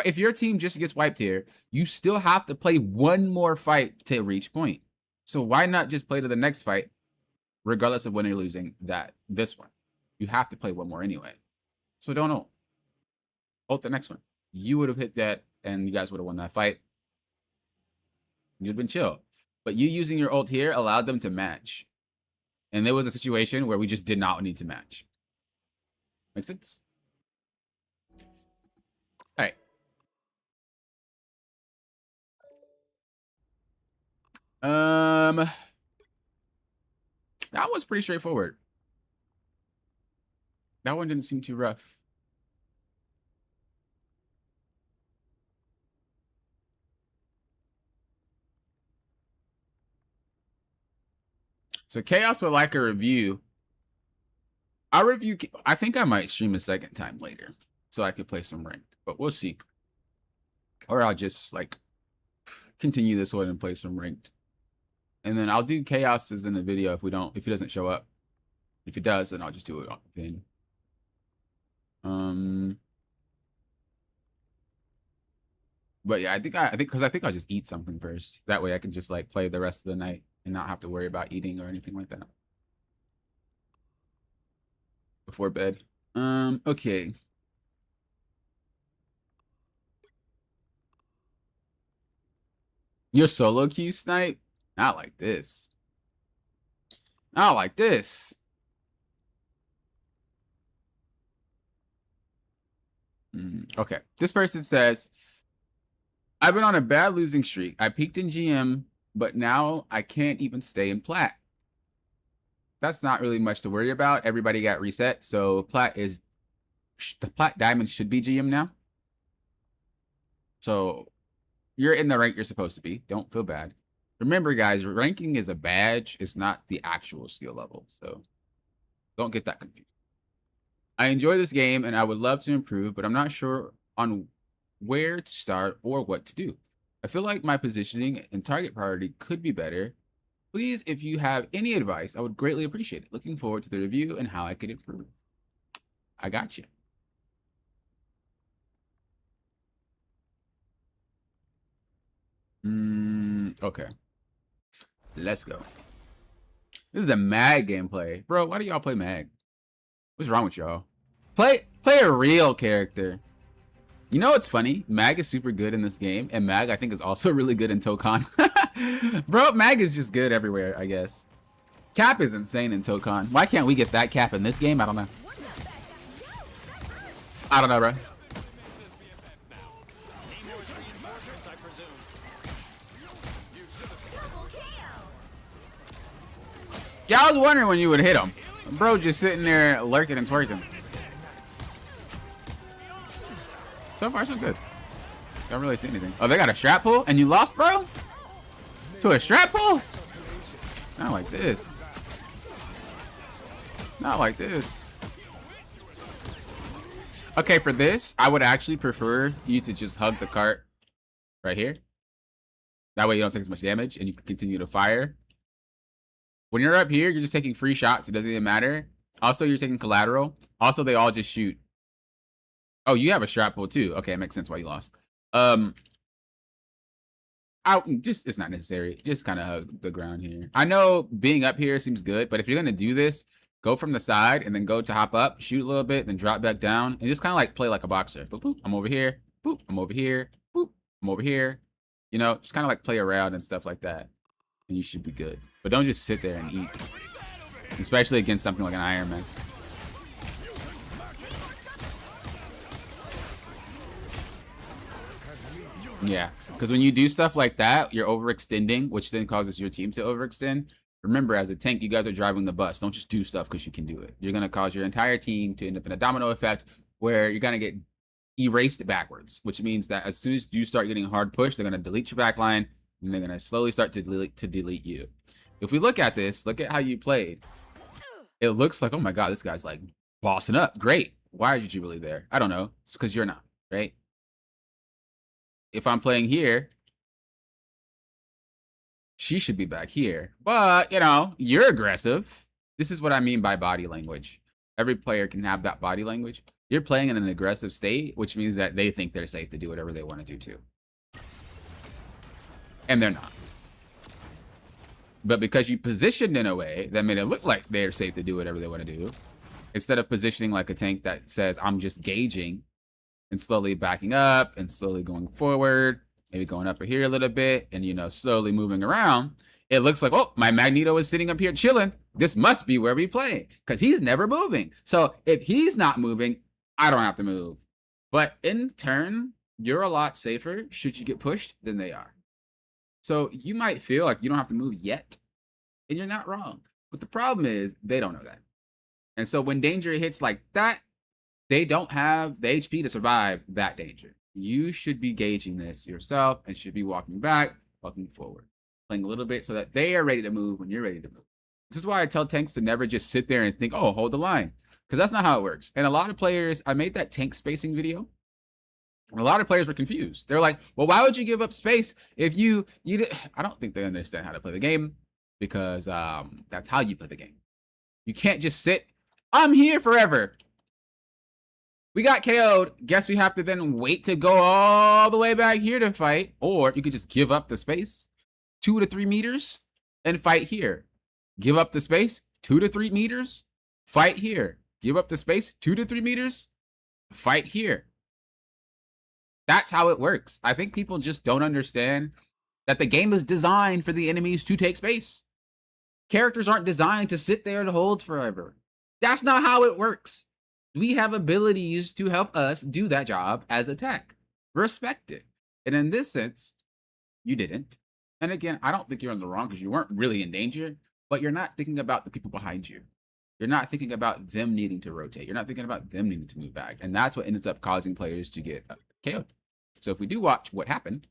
If your team just gets wiped here, you still have to play one more fight to reach point. So why not just play to the next fight, regardless of winning or losing this one? You have to play one more anyway. So don't ult. Ult the next one. You would have hit that, and you guys would have won that fight. You'd been chill. But you using your ult here allowed them to match. And there was a situation where we just did not need to match. Make sense? All right. That was pretty straightforward. That one didn't seem too rough. So Chaos would like a review. I think I might stream a second time later so I could play some ranked, but we'll see. Or I'll just like continue this one and play some ranked. And then I'll do Chaos's in the video if he doesn't show up. If he does, then I'll just do it then. But yeah, I think I'll just eat something first. That way I can just like play the rest of the night and not have to worry about eating or anything like that. Before bed. Okay. Your solo queue snipe? Not like this. Not like this. Okay. This person says, I've been on a bad losing streak. I peaked in GM, but now I can't even stay in plat. That's not really much to worry about. Everybody got reset, so the plat diamond should be GM now. So you're in the rank you're supposed to be. Don't feel bad. Remember, guys, ranking is a badge. It's not the actual skill level, so don't get that confused. I enjoy this game, and I would love to improve, but I'm not sure on where to start or what to do. I feel like my positioning and target priority could be better. Please, if you have any advice, I would greatly appreciate it. Looking forward to the review and how I could improve. I got you. Okay. Let's go. This is a mag gameplay. Bro, why do y'all play mag? What's wrong with y'all? Play a real character. You know what's funny? Mag is super good in this game, and Mag I think is also really good in Tokon. Bro, Mag is just good everywhere, I guess. Cap is insane in Tokon. Why can't we get that cap in this game? I don't know. I don't know, bro. Yeah, I was wondering when you would hit him. Bro just sitting there lurking and twerking. So far, so good. Don't really see anything. Oh, they got a strap pull? And you lost, bro? To a strap pull? Not like this. Not like this. Okay, for this, I would actually prefer you to just hug the cart right here. That way you don't take as much damage and you can continue to fire. When you're up here, you're just taking free shots. It doesn't even matter. Also, you're taking collateral. Also, they all just shoot. Oh, you have a strap pull too. Okay, it makes sense why you lost. out, just it's not necessary. Just kind of hug the ground here. I know being up here seems good, but if you're gonna do this, go from the side and then go to hop up, shoot a little bit, then drop back down, and just kind of like play like a boxer. Boop, boop, I'm over here. Boop, I'm over here. Boop, I'm over here. You know, just kind of like play around and stuff like that, and you should be good. But don't just sit there and eat, especially against something like an Iron Man. Yeah, because when you do stuff like that, you're overextending, which then causes your team to overextend. Remember, as a tank, you guys are driving the bus. Don't just do stuff because you can do it. You're going to cause your entire team to end up in a domino effect where you're going to get erased backwards, which means that as soon as you start getting hard push, they're going to delete your backline, and they're going to slowly start to delete you. If we look at this, look at how you played. It looks like, oh my God, this guy's like bossing up. Great. Why are you really there? I don't know. It's because you're not, right? If I'm playing here, she should be back here. But, you know, you're aggressive. This is what I mean by body language. Every player can have that body language. You're playing in an aggressive state, which means that they think they're safe to do whatever they want to do too. And they're not. But because you positioned in a way that made it look like they're safe to do whatever they want to do, instead of positioning like a tank that says, I'm just gauging, and slowly backing up and slowly going forward, maybe going up here a little bit and, you know, slowly moving around, it looks like, oh, my Magneto is sitting up here chilling. This must be where we play because he's never moving. So if he's not moving, I don't have to move. But in turn, you're a lot safer should you get pushed than they are. So you might feel like you don't have to move yet, and you're not wrong. But the problem is they don't know that. And so when danger hits like that, they don't have the HP to survive that danger. You should be gauging this yourself and should be walking back, walking forward, playing a little bit so that they are ready to move when you're ready to move. This is why I tell tanks to never just sit there and think, oh, hold the line, because that's not how it works. And a lot of players, I made that tank spacing video, and a lot of players were confused. They're like, well, why would you give up space if you I don't think they understand how to play the game, because that's how you play the game. You can't just sit, I'm here forever. We got KO'd. Guess we have to then wait to go all the way back here to fight. Or you could just give up the space, 2 to 3 meters, and fight here. Give up the space, 2 to 3 meters, fight here. Give up the space, 2 to 3 meters, fight here. That's how it works. I think people just don't understand that the game is designed for the enemies to take space. Characters aren't designed to sit there and hold forever. That's not how it works. We have abilities to help us do that job as a tech. Respect it. And in this sense, you didn't. And again, I don't think you're in the wrong because you weren't really in danger, but you're not thinking about the people behind you. You're not thinking about them needing to rotate. You're not thinking about them needing to move back. And that's what ends up causing players to get KO'd. So if we do watch what happened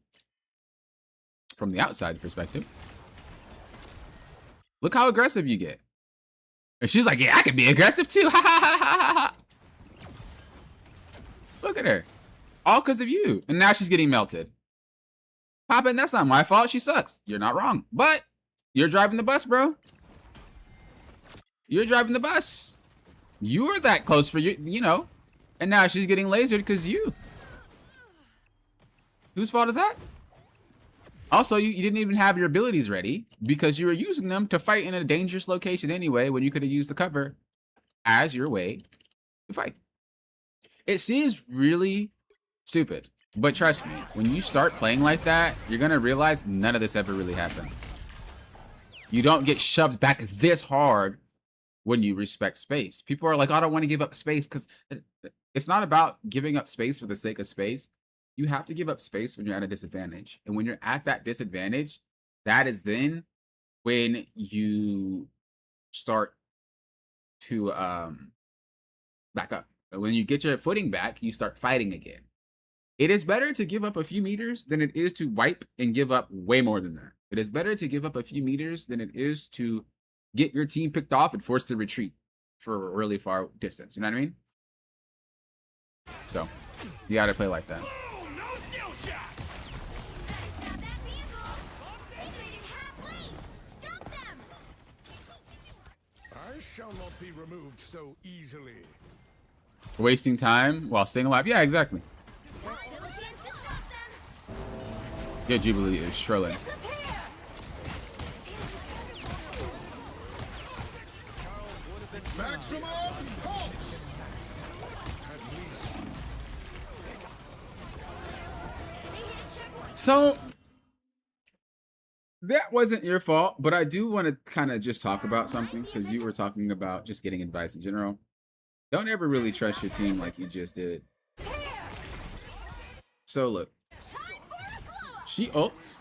from the outside perspective, look how aggressive you get. And she's like, yeah, I can be aggressive too. Ha ha ha ha ha. Look at her. All because of you. And now she's getting melted. Poppin', that's not my fault. She sucks. You're not wrong. But you're driving the bus, bro. You're driving the bus. You were that close for you know. And now she's getting lasered because you. Whose fault is that? Also, you didn't even have your abilities ready because you were using them to fight in a dangerous location anyway when you could have used the cover as your way to fight. It seems really stupid, but trust me, when you start playing like that, you're going to realize none of this ever really happens. You don't get shoved back this hard when you respect space. People are like, I don't want to give up space because it's not about giving up space for the sake of space. You have to give up space when you're at a disadvantage. And when you're at that disadvantage, that is then when you start to back up. When you get your footing back, you start fighting again. It is better to give up a few meters than it is to wipe and give up way more than that. It is better to give up a few meters than it is to get your team picked off and forced to retreat for a really far distance. You know what I mean? So, you gotta play like that. I shall not be removed so easily. Wasting time while staying alive. Yeah, exactly. There's still a chance to stop them. Your Jubilee is shrilling. Maximum pulse. So that wasn't your fault, but I do want to kind of just talk about something because you were talking about just getting advice in general. Don't ever really trust your team like you just did. So look, she ults,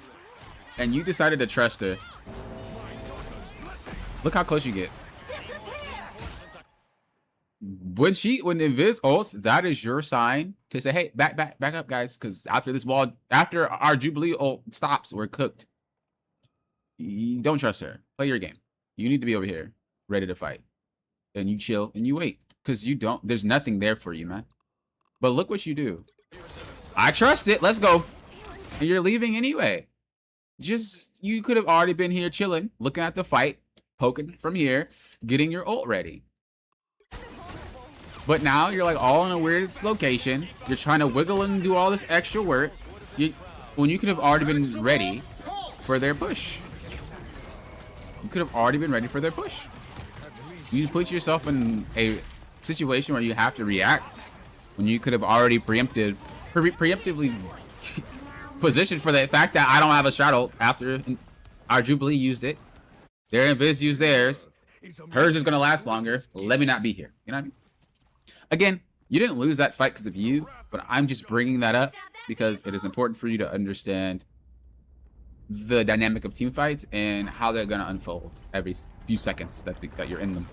and you decided to trust her. Look how close you get. When Invis ults, that is your sign to say, hey, back up, guys, because after this wall, after our Jubilee ult stops, we're cooked. You don't trust her. Play your game. You need to be over here, ready to fight. And you chill and you wait, because there's nothing there for you, man. But look what you do. I trust it. Let's go. And you're leaving anyway. You could have already been here chilling, looking at the fight, poking from here, getting your ult ready. But now you're like all in a weird location. You're trying to wiggle and do all this extra work when you could have already been ready for their push. You could have already been ready for their push. You put yourself in a situation where you have to react when you could have already preemptively positioned for the fact that I don't have a shot ult after our Jubilee used it. Their Invis used theirs. Hers is going to last longer. Let me not be here. You know what I mean? Again, you didn't lose that fight because of you, but I'm just bringing that up because it is important for you to understand the dynamic of team fights and how they're going to unfold every few seconds that you're in them.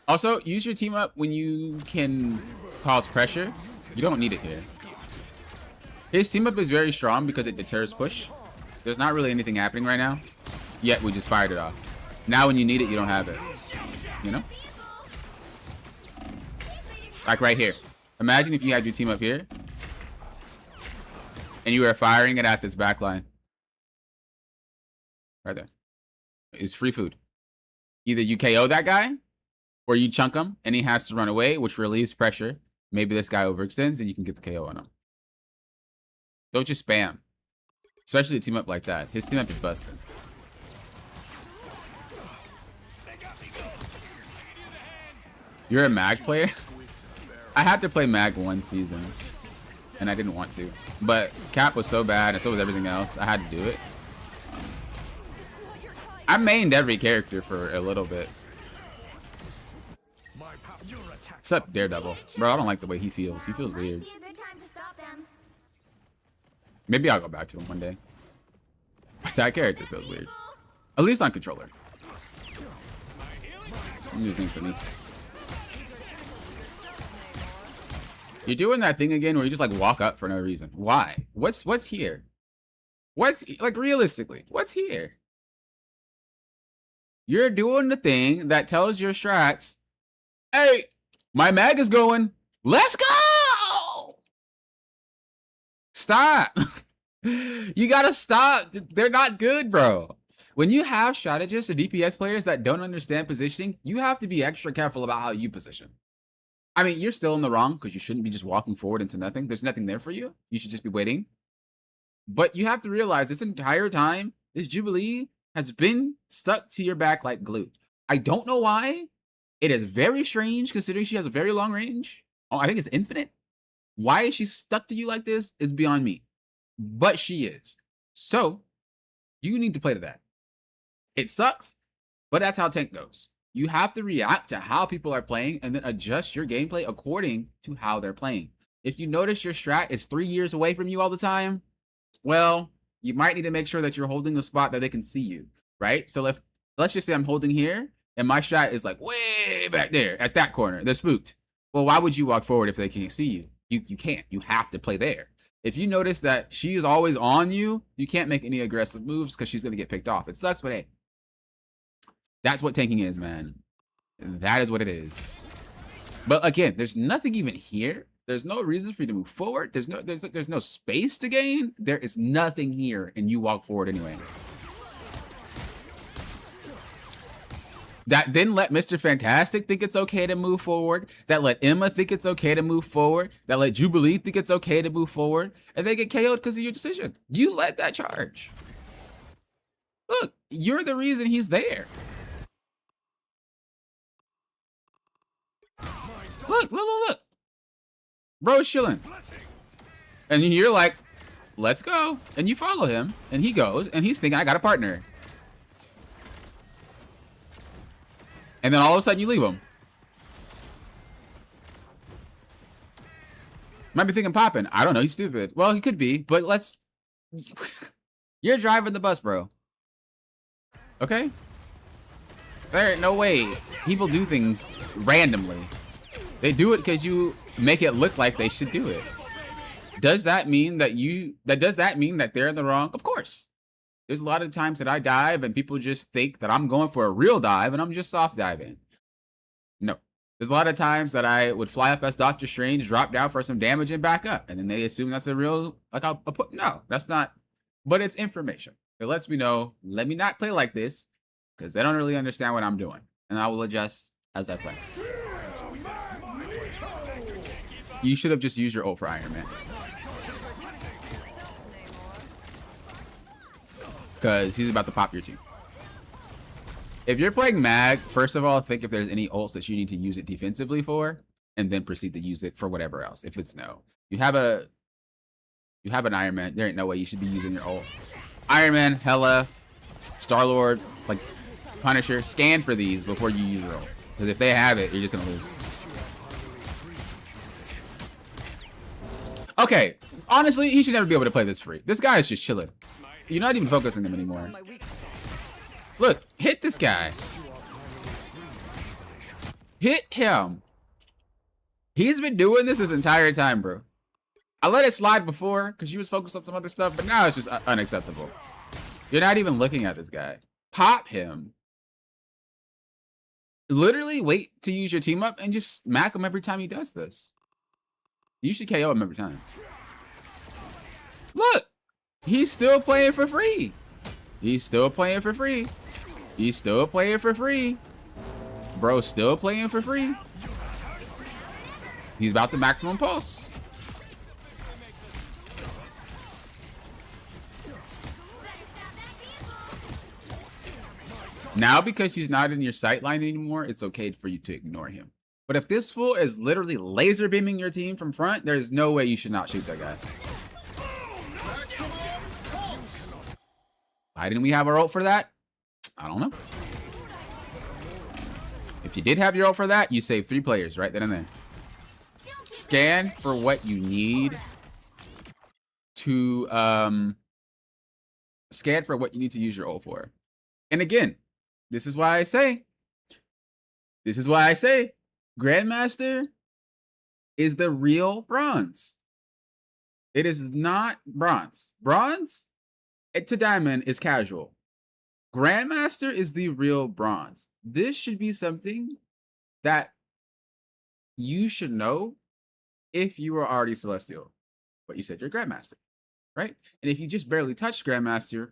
Also, use your team up when you can cause pressure. You don't need it here. His team up is very strong because it deters push. There's not really anything happening right now. Yet we just fired it off. Now when you need it, you don't have it. You know? Like right here. Imagine if you had your team up here and you were firing it at this back line. Right there. It's free food. Either you KO that guy or you chunk him and he has to run away, which relieves pressure. Maybe this guy overextends and you can get the KO on him. Don't just spam. Especially a team up like that. His team up is busted. You're a mag player? I had to play mag one season. And I didn't want to. But cap was so bad and so was everything else. I had to do it. I mained every character for a little bit. What's up, Daredevil? Bro, I don't like the way he feels. He feels weird. Maybe I'll go back to him one day. But that character feels weird. At least on controller. I'm using for me. You're doing that thing again where you just like walk up for no reason. Why? What's here? What's like realistically? What's here? You're doing the thing that tells your strats, hey, my mag is going. Let's go! Stop. You gotta stop. They're not good, bro. When you have strategists or DPS players that don't understand positioning, you have to be extra careful about how you position. I mean, you're still in the wrong because you shouldn't be just walking forward into nothing. There's nothing there for you. You should just be waiting. But you have to realize this entire time, this Jubilee has been stuck to your back like glue. I don't know why. It is very strange considering she has a very long range. Oh, I think it's infinite. Why is she stuck to you like this is beyond me. But she is. So, you need to play to that. It sucks, but that's how tank goes. You have to react to how people are playing and then adjust your gameplay according to how they're playing. If you notice your strat is 3 years away from you all the time, well, you might need to make sure that you're holding the spot that they can see you, right? So let's just say I'm holding here and my strat is like way back there at that corner. They're spooked. Well, why would you walk forward if they can't see you? You can't. You have to play there. If you notice that she is always on you, you can't make any aggressive moves because she's going to get picked off. It sucks, but hey. That's what tanking is, man. That is what it is. But again, there's nothing even here. There's no reason for you to move forward. There's no space to gain. There is nothing here, and you walk forward anyway. That didn't let Mr. Fantastic think it's okay to move forward. That let Emma think it's okay to move forward. That let Jubilee think it's okay to move forward. And they get KO'd because of your decision. You led that charge. Look, you're the reason he's there. Look. Bro's chilling. And you're like, let's go. And you follow him. And he goes. And he's thinking, I got a partner. And then all of a sudden you leave him. Might be thinking popping. I don't know. He's stupid. Well, he could be. But let's... You're driving the bus, bro. Okay? There ain't no way. People do things randomly. They do it because you make it look like they should do it. Does that mean that does that mean that they're in the wrong? Of course. There's a lot of times that I dive and people just think that I'm going for a real dive and I'm just soft diving. No. There's a lot of times that I would fly up as Doctor Strange, drop down for some damage and back up. And then they assume that's a real, like I'll put, no, that's not, but it's information. It lets me know, let me not play like this because they don't really understand what I'm doing. And I will adjust as I play. You should have just used your ult for Iron Man. Because he's about to pop your team. If you're playing Mag, first of all, think if there's any ults that you need to use it defensively for, and then proceed to use it for whatever else. If it's no. You have an Iron Man, there ain't no way you should be using your ult. Iron Man, Hela, Star-Lord, like Punisher, scan for these before you use your ult. Because if they have it, you're just gonna lose. Okay, honestly, he should never be able to play this free. This guy is just chilling. You're not even focusing him anymore. Look, hit this guy. Hit him. He's been doing this entire time, bro. I let it slide before because you was focused on some other stuff, but now it's just unacceptable. You're not even looking at this guy. Pop him. Literally wait to use your team up and just smack him every time he does this. You should KO him every time. Look. He's still playing for free. He's still playing for free. He's still playing for free. Bro's still playing for free. He's about the maximum pulse. Now, because he's not in your sight line anymore, it's okay for you to ignore him. But if this fool is literally laser beaming your team from front, there's no way you should not shoot that guy. Why didn't we have our ult for that? I don't know. If you did have your ult for that, you saved 3 players right then and there. Scan for what you need to scan for what you need to use your ult for. And again, this is why I say Grandmaster is the real bronze. It is not bronze. Bronze to Diamond is casual. Grandmaster is the real bronze. This should be something that you should know if you are already Celestial. But you said you're Grandmaster, right? And if you just barely touched Grandmaster,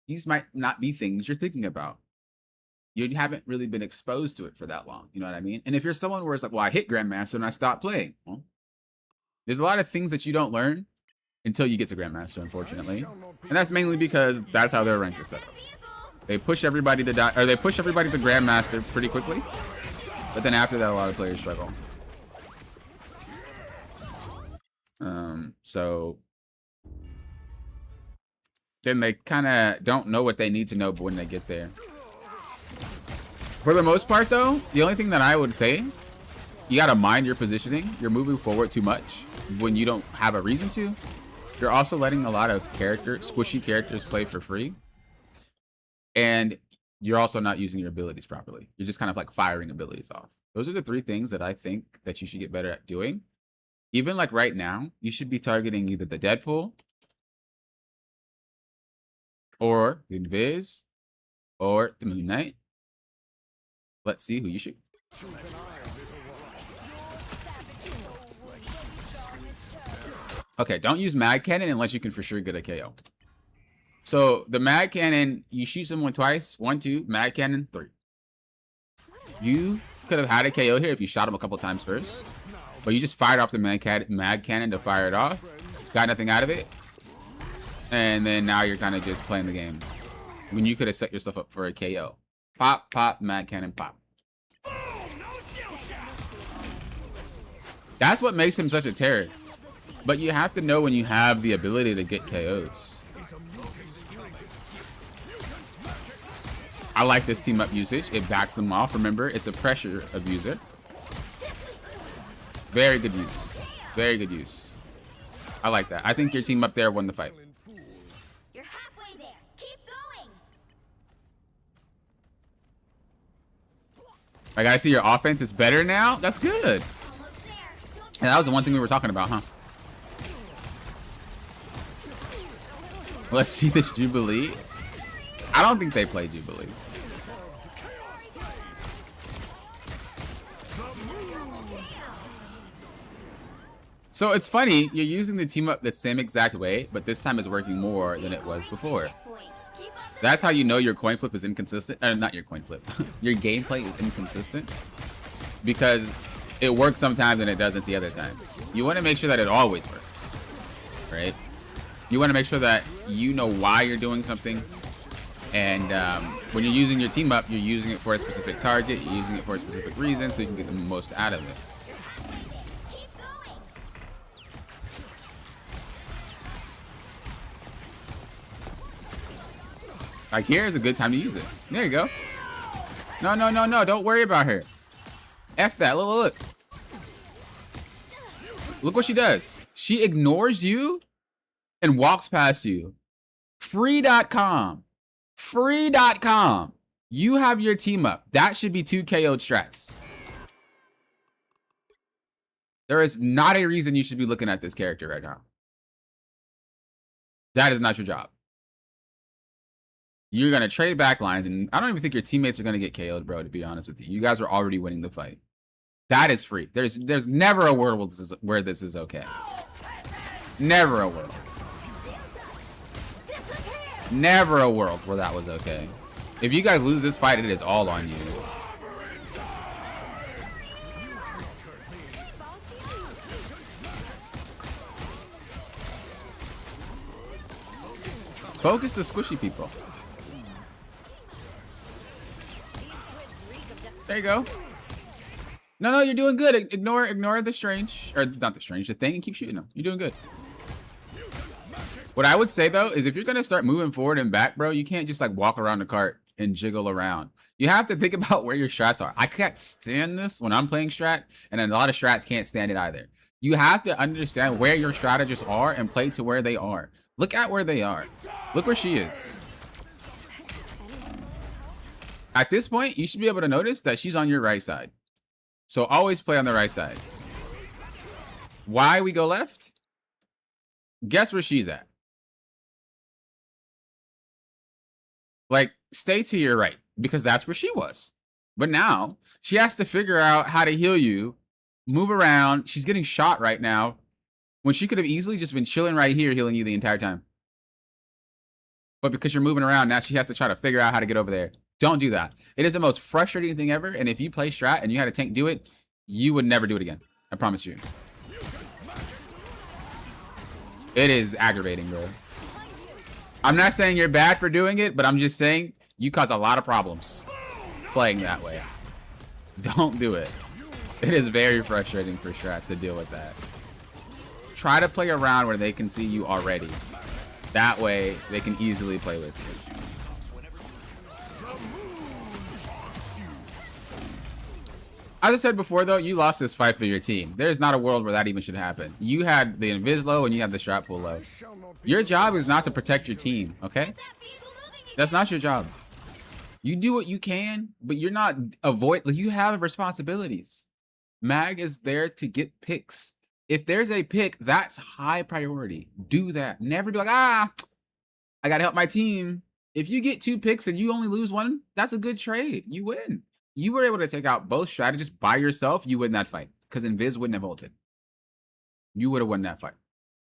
these might not be things you're thinking about. You haven't really been exposed to it for that long. You know what I mean? And if you're someone where it's like, well, I hit Grandmaster and I stopped playing. Well, there's a lot of things that you don't learn until you get to Grandmaster, unfortunately. And that's mainly because that's how their rank is set up. They push everybody to die, or they push everybody to Grandmaster pretty quickly. But then after that, a lot of players struggle. So then they kind of don't know what they need to know when they get there. For the most part, though, the only thing that I would say, you got to mind your positioning. You're moving forward too much when you don't have a reason to. You're also letting a lot of squishy characters play for free. And you're also not using your abilities properly. You're just kind of like firing abilities off. Those are the 3 things that I think that you should get better at doing. Even like right now, you should be targeting either the Deadpool or the Invis or the Moon Knight. Let's see who you shoot. Okay, don't use Mag Cannon unless you can for sure get a KO. So the Mag Cannon, you shoot someone twice, 1, 2, Mag Cannon, 3. You could have had a KO here if you shot him a couple times first. But you just fired off the mag cannon to fire it off. Got nothing out of it. And then now you're kind of just playing the game. When you could have set yourself up for a KO. Pop, pop, mag cannon, pop. That's what makes him such a terror. But you have to know when you have the ability to get KOs. I like this team up usage. It backs them off. Remember, it's a pressure abuser. Very good use. Very good use. I like that. I think your team up there won the fight. You're halfway there. Keep going. Like, I see your offense is better now. That's good. Almost there. Don't And that was the one thing we were talking about, huh? Let's see this Jubilee. I don't think they play Jubilee. So it's funny, you're using the team up the same exact way, but this time it's working more than it was before. point. Keep up the That's how you know your coin flip is inconsistent. Not your coin flip. Your gameplay is inconsistent. Because it works sometimes and it doesn't the other time. You want to make sure that it always works. Right? You want to make sure that you know why you're doing something. And when you're using your team up, you're using it for a specific target. You're using it for a specific reason so you can get the most out of it. keep going. Like, here's a good time to use it. There you go. No, no, no, no. Don't worry about her. F that. Look, look, look. Look what she does. She ignores you and walks past you. Free.com. Free.com. You have your team up. That should be 2 KO'd strats. There is not a reason you should be looking at this character right now. That is not your job. You're going to trade backlines, and I don't even think your teammates are going to get KO'd, bro, to be honest with you. You guys were already winning the fight. That is free. There's never a world where this is okay. Never a world. Never a world where that was okay. If you guys lose this fight, it is all on you. Focus the squishy people. There you go. No, no, you're doing good. Ignore the strange, or not the strange, the thing, and keep shooting them. You're doing good. What I would say though is if you're gonna start moving forward and back, bro, you can't just like walk around the cart and jiggle around. You have to think about where your strats are. I can't stand this when I'm playing strat, and a lot of strats can't stand it either. You have to understand where your strategists are and play to where they are. Look at where they are. Look where she is. At this point, you should be able to notice that she's on your right side. So always play on the right side. Why we go left? Guess where she's at. Like, stay to your right, because that's where she was. But now, she has to figure out how to heal you, move around. She's getting shot right now, when she could have easily just been chilling right here, healing you the entire time. But because you're moving around, now she has to try to figure out how to get over there. Don't do that. It is the most frustrating thing ever, and if you play strat and you had a tank do it, you would never do it again. I promise you. It is aggravating, bro. I'm not saying you're bad for doing it, but I'm just saying you cause a lot of problems playing that way. Don't do it. It is very frustrating for strats to deal with that. Try to play around where they can see you already. That way, they can easily play with you. As I said before, though, you lost this fight for your team. There's not a world where that even should happen. You had the invis low and you had the strat pull low. Your job is not to protect your team, okay? That's not your job. You do what you can, but you're not you have responsibilities. Mag is there to get picks. If there's a pick, that's high priority. Do that. Never be like, I gotta help my team. If you get 2 picks and you only lose 1, that's a good trade. You win. You were able to take out both strategists by yourself, you win that fight. Because Invis wouldn't have ulted. You would have won that fight.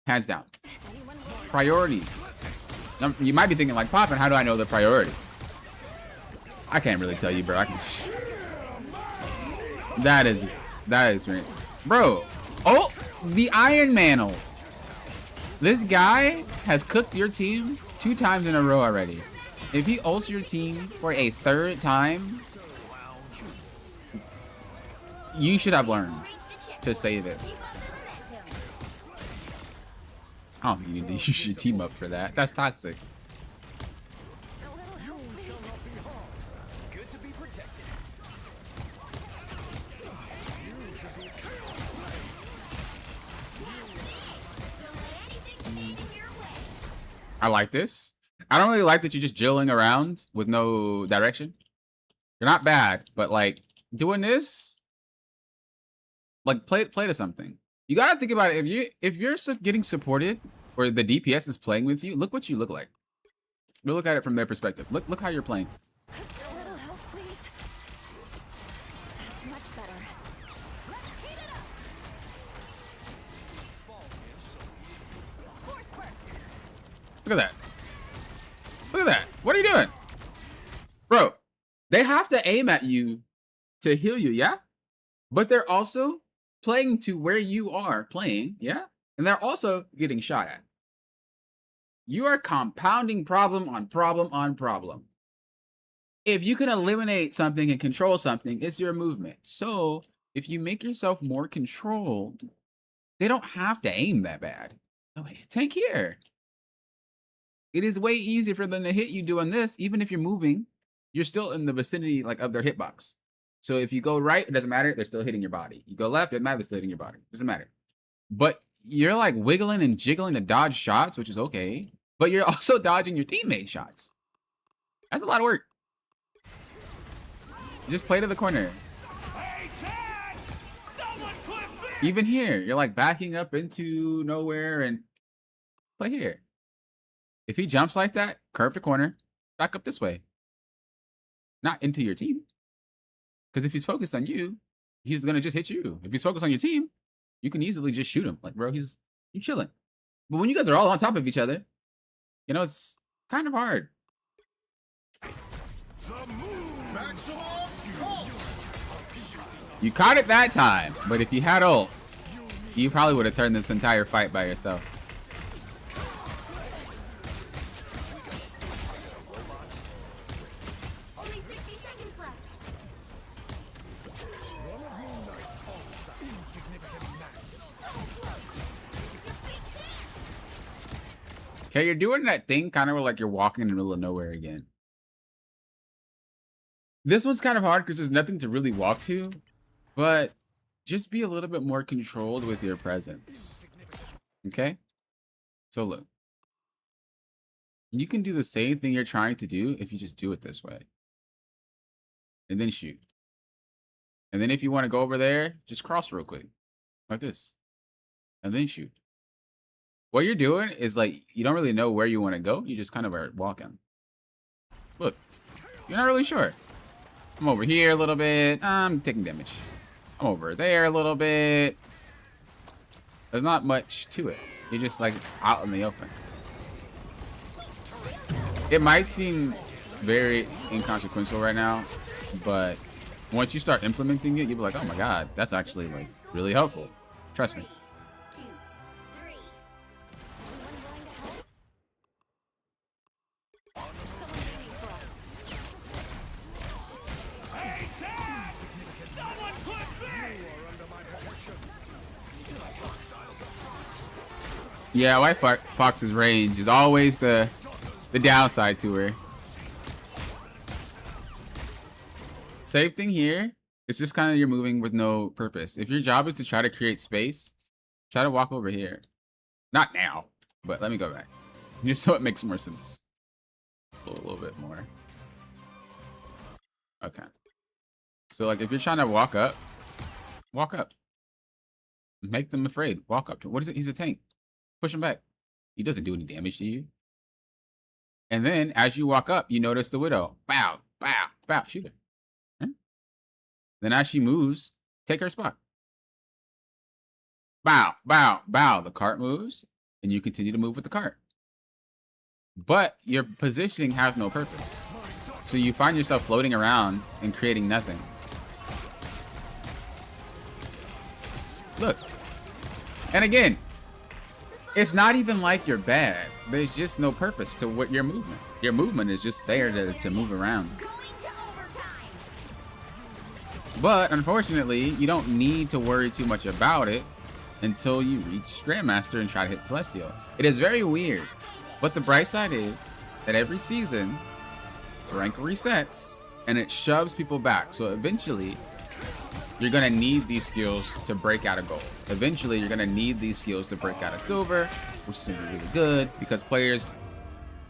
Hands down. Priorities. Now, you might be thinking like, Poppin', how do I know the priority? I can't really tell you, bro. That is experience. Bro, oh, the Iron Man ult. This guy has cooked your team 2 times in a row already. If he ults your team for a 3rd time, you should have learned to save it. I don't think you need to use your team up for that. That's toxic. I like this. I don't really like that you're just jilling around with no direction. You're not bad, but like doing this, like play to something. You gotta think about it. If you're getting supported or the DPS is playing with you, look what you look like. We'll look at it from their perspective. Look how you're playing. A little help, please. That's much better. Let's heat it up. Force burst. Look at that. Look at that. What are you doing? Bro, they have to aim at you to heal you, yeah? But they're also playing to where you are playing, yeah? And they're also getting shot at. You are compounding problem on problem on problem. If you can eliminate something and control something, it's your movement. So if you make yourself more controlled, they don't have to aim that bad. Oh, wait, tank here. It is way easier for them to hit you doing this. Even if you're moving, you're still in the vicinity like of their hitbox. So if you go right, it doesn't matter. They're still hitting your body. You go left, it doesn't matter. They're still hitting your body. It doesn't matter. But you're like wiggling and jiggling to dodge shots, which is okay. But you're also dodging your teammate shots. That's a lot of work. Just play to the corner. Even here, you're like backing up into nowhere and play here. If he jumps like that, curve the corner, back up this way. Not into your team. Because if he's focused on you, he's going to just hit you. If he's focused on your team, you can easily just shoot him. Like, bro, you chilling. But when you guys are all on top of each other, you know, it's kind of hard. You caught it that time, but if you had ult, you probably would have turned this entire fight by yourself. Only 60 seconds left. Okay, you're doing that thing kind of like you're walking in the middle of nowhere again. This one's kind of hard because there's nothing to really walk to, but just be a little bit more controlled with your presence. Okay? So look. You can do the same thing you're trying to do if you just do it this way. And then shoot. And then if you want to go over there, just cross real quick. Like this. And then shoot. What you're doing is like, you don't really know where you want to go. You just kind of are walking. Look. You're not really sure. I'm over here a little bit. I'm taking damage. I'm over there a little bit. There's not much to it. You're just like out in the open. It might seem very inconsequential right now, but once you start implementing it, you'll be like, oh my God, that's actually like really helpful. Trust me. 2, 3. Anyone willing to help? Someone's aiming for us. Yeah, White Fox's range is always the downside to her. Same thing here. It's just kind of you're moving with no purpose. If your job is to try to create space, try to walk over here. Not now, but let me go back. Just so it makes more sense. A little bit more. Okay. So like if you're trying to walk up, walk up. Make them afraid. Walk up to him. What is it? He's a tank. Push him back. He doesn't do any damage to you. And then as you walk up, you notice the Widow. Bow, bow, bow. Shoot her. Okay. Then as she moves, take her spot. Bow, bow, bow. The cart moves, and you continue to move with the cart. But your positioning has no purpose. So you find yourself floating around and creating nothing. Look. And again, it's not even like you're bad. There's just no purpose to what your movement. Your movement is just there to move around. Going to overtime. But unfortunately, you don't need to worry too much about it until you reach Grandmaster and try to hit Celestial. It is very weird. But the bright side is that every season, rank resets and it shoves people back. So eventually, you're gonna need these skills to break out of gold. Eventually, you're gonna need these skills to break out of silver, which is gonna be really good because players,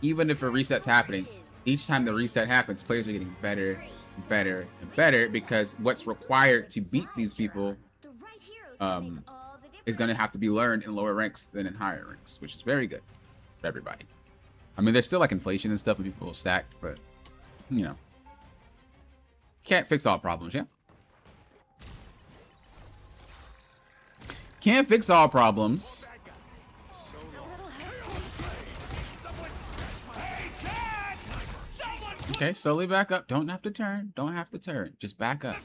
even if a reset's happening, each time the reset happens, players are getting better and better and better because what's required to beat these people The right heroes can make all the difference. is gonna have to be learned in lower ranks than in higher ranks, which is very good for everybody. I mean, there's still like inflation and stuff and people will stack, but you know, can't fix all problems, yeah? Can't fix all problems. Okay, slowly back up. Don't have to turn. Don't have to turn. Just back up.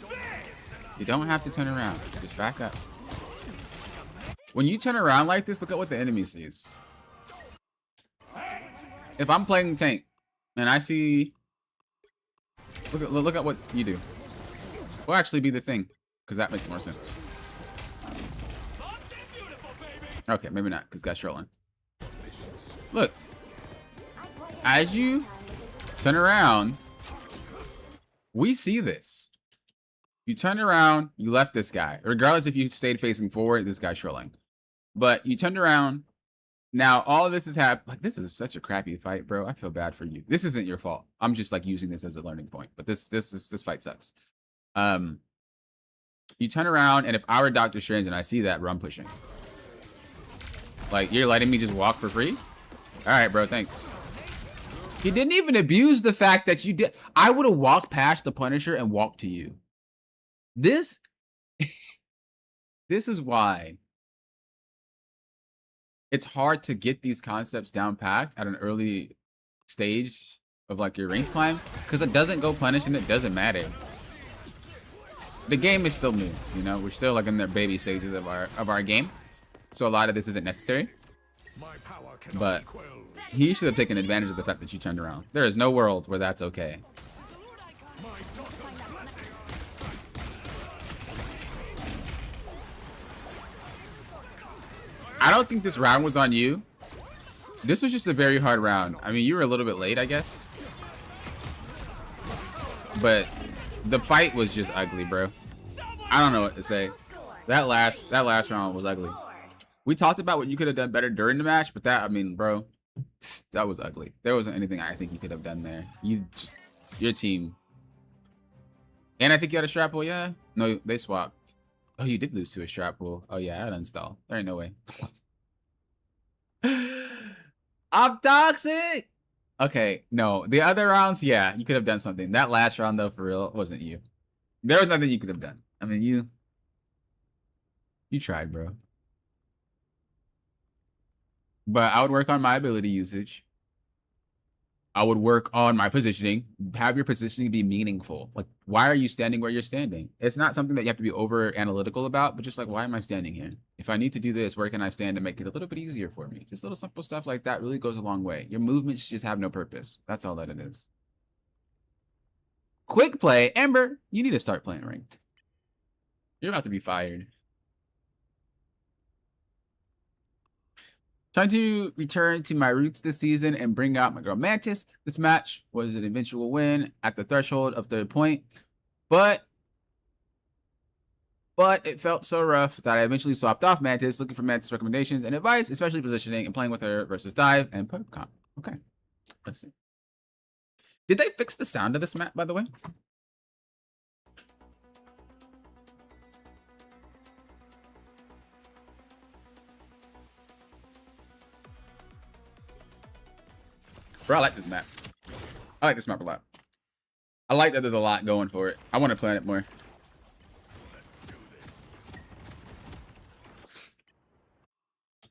You don't have to turn around. Just back up. When you turn around like this, look at what the enemy sees. If I'm playing tank and I see, look at what you do. Will actually be the thing because that makes more sense. Okay, maybe not because guy's trolling. Look, as you turn around, we see this. You turn around, you left this guy. Regardless if you stayed facing forward, this guy's trolling. But you turned around. Now all of this is happening. Like, this is such a crappy fight, bro. I feel bad for you. This isn't your fault. I'm just like using this as a learning point. But this fight sucks. You turn around, and if I were Doctor Strange and I see that, bro, I'm pushing. Like, you're letting me just walk for free? All right, bro, thanks. He didn't even abuse the fact that you did. I would have walked past the Punisher and walked to you. This is why it's hard to get these concepts down packed at an early stage of like your rank climb, because it doesn't go punish and it doesn't matter. The game is still new, you know. We're still like in the baby stages of our game, so a lot of this isn't necessary. But he should have taken advantage of the fact that you turned around. There is no world where that's okay. I don't think this round was on you. This was just a very hard round. I mean, you were a little bit late, I guess. But the fight was just ugly, bro. I don't know what to say. That last round was ugly. We talked about what you could have done better during the match, but that, I mean, bro, that was ugly. There wasn't anything I think you could have done there. Your team. And I think you had a strap pull, yeah? No, they swapped. Oh, you did lose to a strap pull. Oh, yeah, I'd uninstall. There ain't no way. I'm toxic! Okay, no. The other rounds, yeah, you could have done something. That last round, though, for real, wasn't you. There was nothing you could have done. I mean, you tried, bro. But I would work on my ability usage. I would work on my positioning. Have your positioning be meaningful. Like, why are you standing where you're standing? It's not something that you have to be over analytical about, but just like, why am I standing here? If I need to do this, where can I stand to make it a little bit easier for me? Just little simple stuff like that really goes a long way. Your movements just have no purpose. That's all that it is. Quick play. Amber, you need to start playing ranked. You're about to be fired. Trying to return to my roots this season and bring out my girl Mantis. This match was an eventual win at the threshold of third point, but it felt so rough that I eventually swapped off Mantis, looking for Mantis recommendations and advice, especially positioning and playing with her versus dive and pub comp. Okay, let's see. Did they fix the sound of this map, by the way? Bro, I like this map. I like this map a lot. I like that there's a lot going for it. I want to play it more.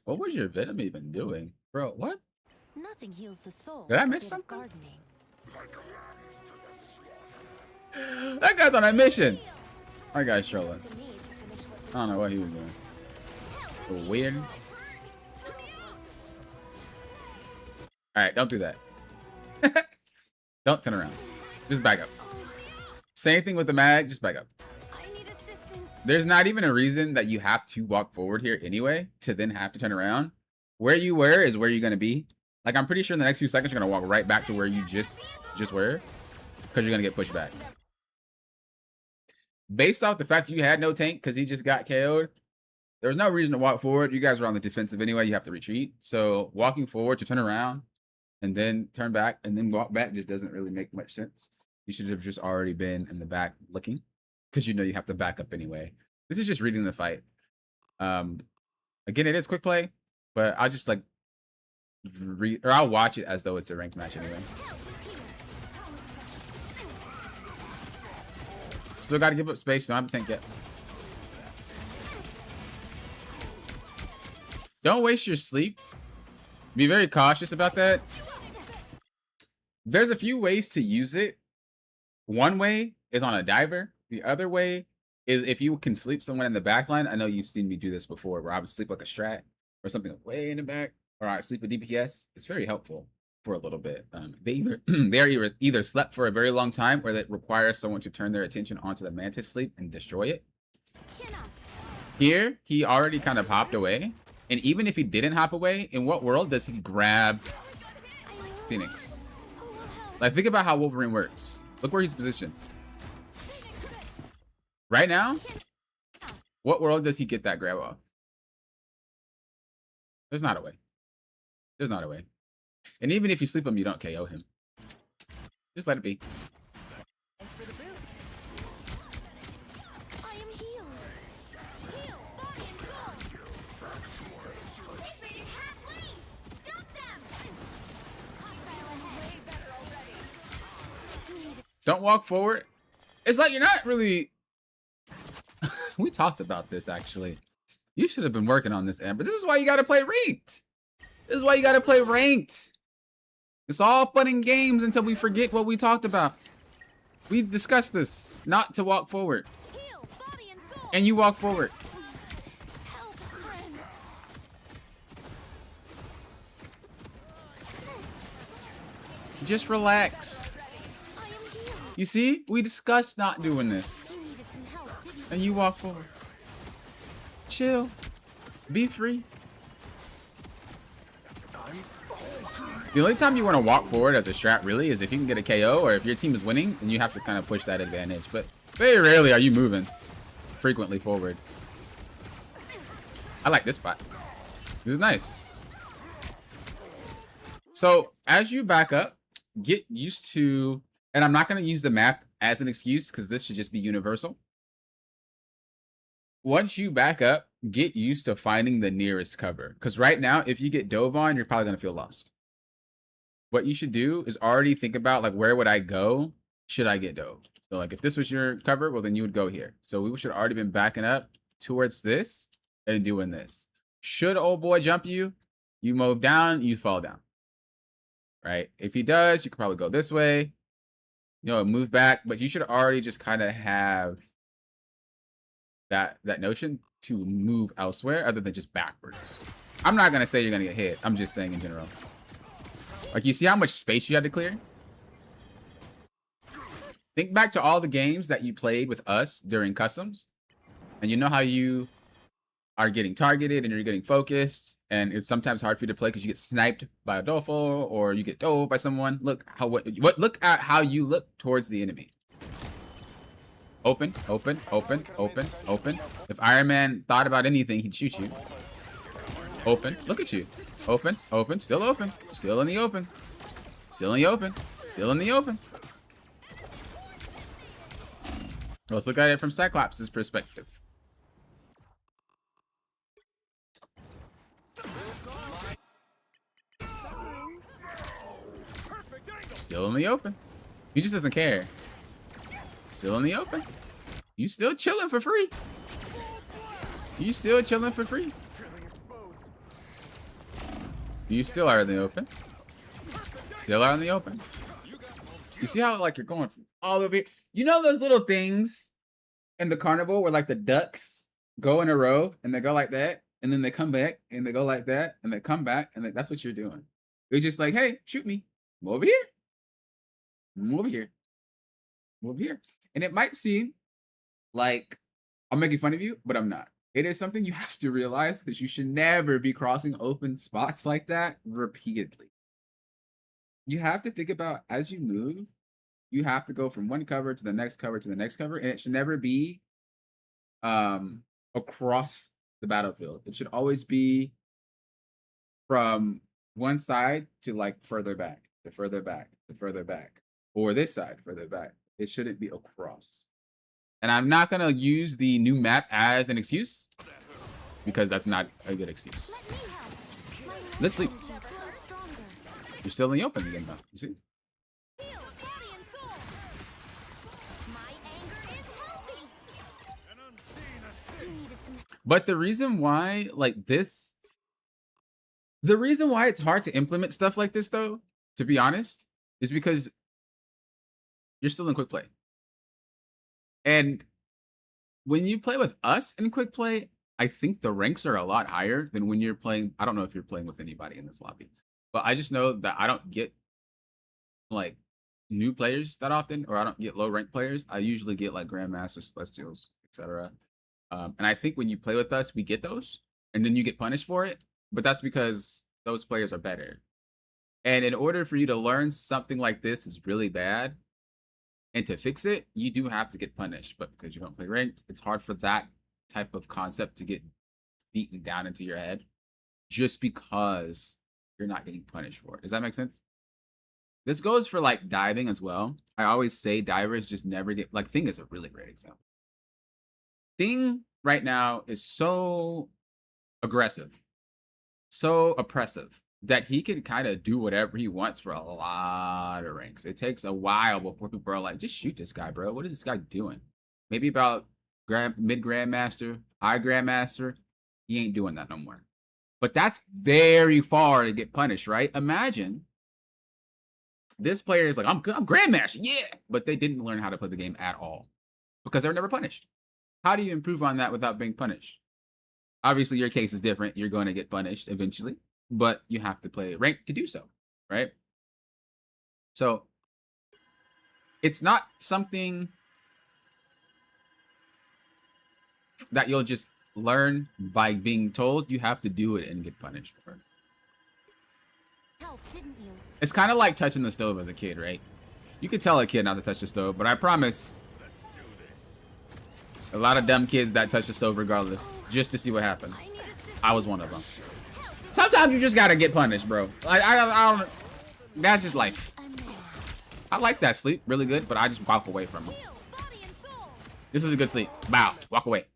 What was your Venom even doing? Bro, what? Nothing heals the soul. Did I like a miss bit of something? gardening. That guy's on a mission. That guy's trolling. To me to finish what I don't know what he was doing. Weird. Alright, don't do that. Don't turn around. Just back up. Same thing with the mag, just back up. I need assistance. There's not even a reason that you have to walk forward here anyway to then have to turn around. Where you were is where you're going to be. Like, I'm pretty sure in the next few seconds you're going to walk right back to where you just were, because you're going to get pushed back. Based off the fact that you had no tank because he just got KO'd, there was no reason to walk forward. You guys were on the defensive anyway. You have to retreat. So walking forward to turn around and then turn back and then walk back just doesn't really make much sense. You should have just already been in the back looking, because you know you have to back up anyway. This is just reading the fight. Again, it is quick play, but I'll just like I'll watch it as though it's a ranked match anyway. Still got to give up space. Don't have a tank yet. Don't waste your sleep. Be very cautious about that. There's a few ways to use it. One way is on a diver. The other way is if you can sleep someone in the back line. I know you've seen me do this before, where I would sleep like a strat or something way in the back, or I sleep a DPS. It's very helpful for a little bit. They're either slept for a very long time, or that requires someone to turn their attention onto the mantis sleep and destroy it. Here, he already kind of hopped away. And even if he didn't hop away, in what world does he grab Phoenix? Like, think about how Wolverine works. Look where he's positioned. Right now, what world does he get that grab off? There's not a way. There's not a way. And even if you sleep him, you don't KO him. Just let it be. Thanks for the boost. I am healed. Heal, body and soul. They've made it halfway. Stop them. Hostile ahead. Way better already. Don't walk forward. It's like you're not really... We talked about this, actually. You should have been working on this, Amber. This is why you got to play ranked. This is why you got to play ranked. It's all fun and games until we forget what we talked about. We discussed this. Not to walk forward. Heal, body and soul. And you walk forward. Help, friends. Just relax. I am healed. You see? We discussed not doing this. You needed some help, didn't you? And you walk forward. Chill. Be free. The only time you want to walk forward as a strat really is if you can get a KO, or if your team is winning and you have to kind of push that advantage. But very rarely are you moving frequently forward. I like this spot. This is nice. So as you back up, get used to, and I'm not going to use the map as an excuse because this should just be universal. Once you back up, get used to finding the nearest cover. Because right now, if you get dove on, you're probably going to feel lost. What you should do is already think about, like, where would I go should I get dove? So, like, if this was your cover, well, then you would go here. So we should already been backing up towards this and doing this. Should old boy jump you, you move down, you fall down. Right? If he does, you could probably go this way. You know, move back. But you should already just kind of have that notion to move elsewhere other than just backwards. I'm not going to say you're going to get hit. I'm just saying in general. Like, you see how much space you had to clear? Think back to all the games that you played with us during customs. And you know how you are getting targeted and you're getting focused. And it's sometimes hard for you to play because you get sniped by a Dolfo or you get dove by someone. Look at how you look towards the enemy. Open, open, open, open, open. If Iron Man thought about anything, he'd shoot you. Open. Look at you. Open, open, still open. Still in the open. Still in the open. Still in the open. Let's look at it from Cyclops' perspective. Still in the open. He just doesn't care. Still in the open. You still chilling for free. You still chilling for free. You still are in the open. Still are in the open. You see how, like, you're going from all over here? You know those little things in the carnival where, like, the ducks go in a row and they go like that and then they come back and they go like that and they come back and that's what you're doing. You're just like, hey, shoot me. I'm over here. I'm over here. I'm over here. And it might seem like I'm making fun of you, but I'm not. It is something you have to realize because you should never be crossing open spots like that repeatedly. You have to think about as you move, you have to go from one cover to the next cover to the next cover, and it should never be across the battlefield. It should always be from one side to like further back, to further back, to further back, or this side further back. It shouldn't be across. And I'm not gonna use the new map as an excuse because that's not a good excuse. Let's sleep. You're still in the open again, though. You see? But the reason why, like this, the reason why it's hard to implement stuff like this, though, to be honest, is because you're still in quick play. And when you play with us in quick play, I think the ranks are a lot higher than when you're playing. I don't know if you're playing with anybody in this lobby, but I just know that I don't get like new players that often, or I don't get low rank players. I usually get like Grandmasters, Celestials, etc. And I think when you play with us, we get those, and then you get punished for it. But that's because those players are better. And in order for you to learn something like this is really bad, and to fix it, you do have to get punished. But because you don't play ranked, it's hard for that type of concept to get beaten down into your head just because you're not getting punished for it. Does that make sense? This goes for like diving as well. I always say divers just never get, like Thing is a really great example. Thing right now is so aggressive, so oppressive that he can kind of do whatever he wants for a lot of ranks. It takes a while before people are like, just shoot this guy, bro. What is this guy doing? Maybe about mid Grandmaster, high Grandmaster, he ain't doing that no more. But that's very far to get punished, right? Imagine this player is like, I'm Grandmaster, yeah, but they didn't learn how to play the game at all because they were never punished. How do you improve on that without being punished? Obviously, your case is different. You're going to get punished eventually, but you have to play ranked to do so, right? So it's not something that you'll just learn by being told. You have to do it and get punished for it. Help, didn't you? It's kind of like touching the stove as a kid, right? You could tell a kid not to touch the stove, but I promise a lot of dumb kids that touch the stove regardless, just to see what happens. I was one of them. Sometimes you just gotta get punished, bro. Like I don't. That's just life. I like that sleep, really good, but I just walk away from it. This is a good sleep. Bow, walk away.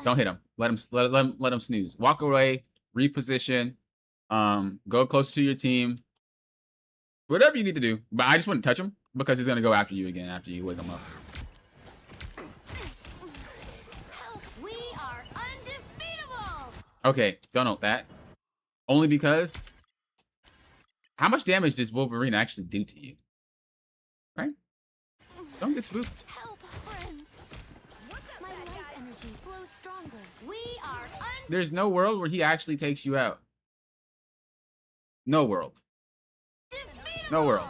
Don't hit him. Let him snooze. Walk away. Reposition. Go closer to your team. Whatever you need to do, but I just wouldn't touch him because he's gonna go after you again after you wake him up. Okay, don't note that. Only because how much damage does Wolverine actually do to you? Right? Don't get spooked. Help, friends. My life energy flows stronger. We are There's no world where he actually takes you out. No world. No world.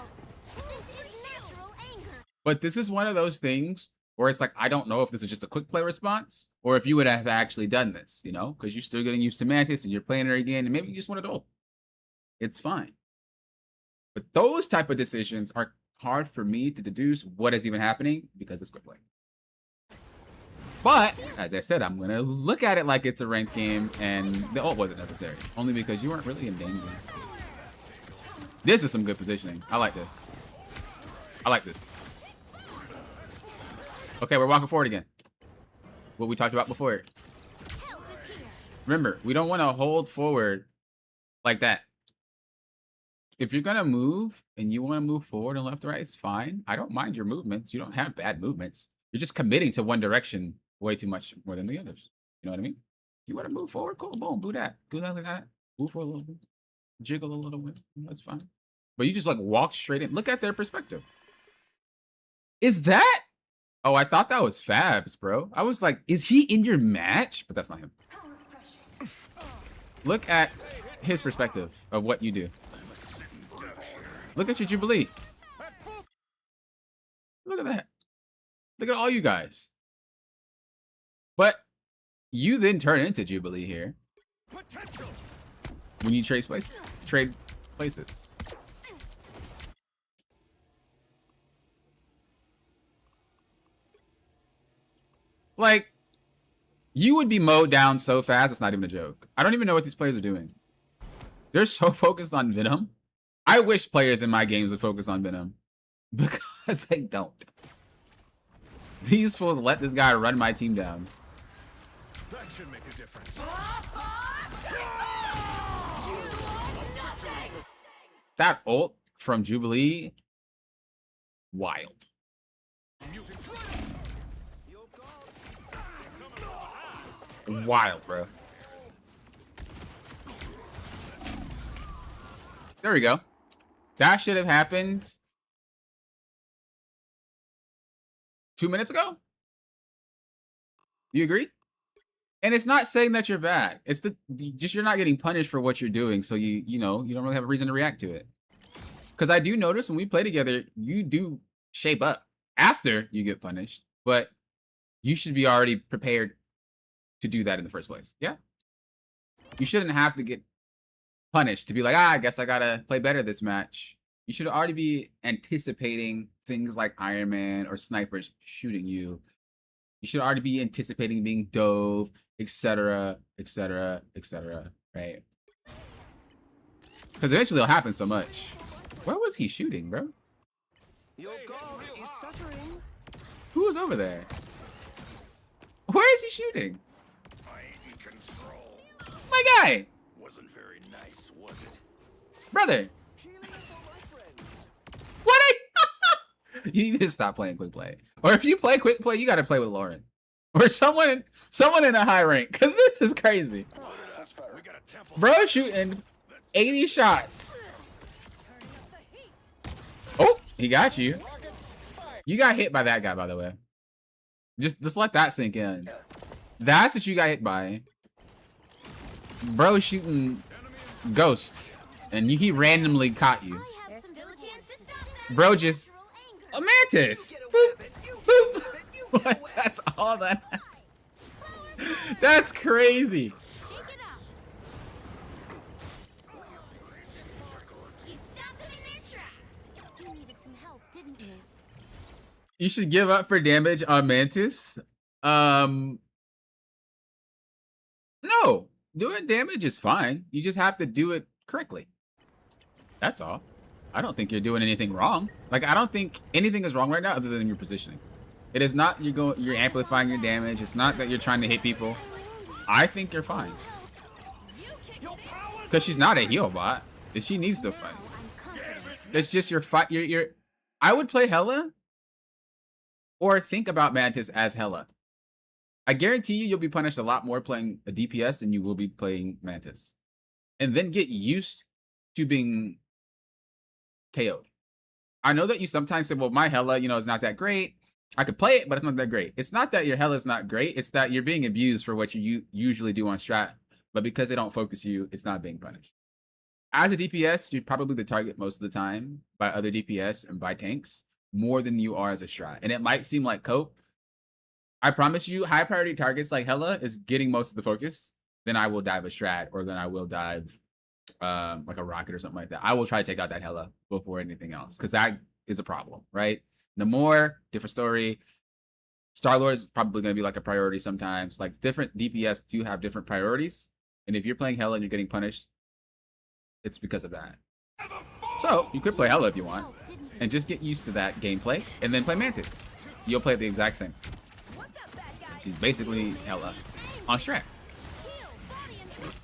This is natural anger. But this is one of those things where it's like, I don't know if this is just a quick play response or if you would have actually done this, you know, because you're still getting used to Mantis and you're playing her again and maybe you just want to ult. It's fine. But those type of decisions are hard for me to deduce what is even happening because it's quick play. But, as I said, I'm going to look at it like it's a ranked game and the ult wasn't necessary. Only because you weren't really in danger. This is some good positioning. I like this. I like this. Okay, we're walking forward again. What we talked about before. Remember, we don't want to hold forward like that. If you're going to move and you want to move forward and left to right, it's fine. I don't mind your movements. You don't have bad movements. You're just committing to one direction way too much more than the others. You know what I mean? You want to move forward? Cool. Boom. Do that. Do that like that. Move for a little bit. Jiggle a little bit. That's fine. But you just like walk straight in. Look at their perspective. Is that Oh, I thought that was Fabs, bro. I was like, is he in your match? But that's not him. Look at his perspective of what you do. Look at your Jubilee. Look at that. Look at all you guys. But you then turn into Jubilee here. When you trade places. Like, you would be mowed down so fast, it's not even a joke. I don't even know what these players are doing. They're so focused on Venom. I wish players in my games would focus on Venom. Because they don't. These fools let this guy run my team down. That should make a difference. That ult from Jubilee, wild. Wild, bro. There we go. That should have happened 2 minutes ago. You agree? And it's not saying that you're bad. It's just you're not getting punished for what you're doing, so you know you don't really have a reason to react to it. Because I do notice when we play together, you do shape up after you get punished, but you should be already prepared to do that in the first place. Yeah, you shouldn't have to get punished to be like, I guess I gotta play better this match. You should already be anticipating things like Iron Man or snipers shooting you. You should already be anticipating being dove, etc., etc., etc., right? Because eventually it'll happen so much. Where was he shooting, bro? Your god is suffering. Who was over there? Where is he shooting? I in control. My guy! Wasn't very nice, was it? Brother! Healing for my friends. What you need to stop playing quick play. Or if you play quick play, you gotta play with Lauren. Or someone in a high rank. Cause this is crazy. We got a temple. Bro shooting 80 shots. Oh, he got you. You got hit by that guy, by the way. Just let that sink in. That's what you got hit by. Bro shooting ghosts. And he randomly caught you. I have still a chance to stop that. Bro just... A mantis! Boop, boop. What? That's all that happened. That's crazy. Shake it up. You stopped them in their tracks. You needed some help, didn't you? You should give up for damage on Mantis. No. Doing damage is fine. You just have to do it correctly. That's all. I don't think you're doing anything wrong. Like, I don't think anything is wrong right now other than your positioning. It is not you're amplifying your damage. It's not that you're trying to hit people. I think you're fine. Because she's not a heal bot. She needs to fight. It's just your fight. I would play Hela or think about Mantis as Hela. I guarantee you'll be punished a lot more playing a DPS than you will be playing Mantis. And then get used to being KO'd. I know that you sometimes say, well, my Hela, is not that great. I could play it, but it's not that great. It's not that your Hela's not great. It's that you're being abused for what you usually do on strat. But because they don't focus you, it's not being punished. As a DPS, you're probably the target most of the time by other DPS and by tanks more than you are as a strat. And it might seem like cope. I promise you, high priority targets like Hela is getting most of the focus. Then I will dive a strat, or then I will dive like a rocket or something like that. I will try to take out that Hela before anything else, because that is a problem, right? Namor, different story. Star-Lord is probably going to be like a priority sometimes. Like, different DPS do have different priorities. And if you're playing Hela and you're getting punished, it's because of that. So, you could play Hela if you want. And just get used to that gameplay. And then play Mantis. You'll play the exact same. She's basically Hela on strat.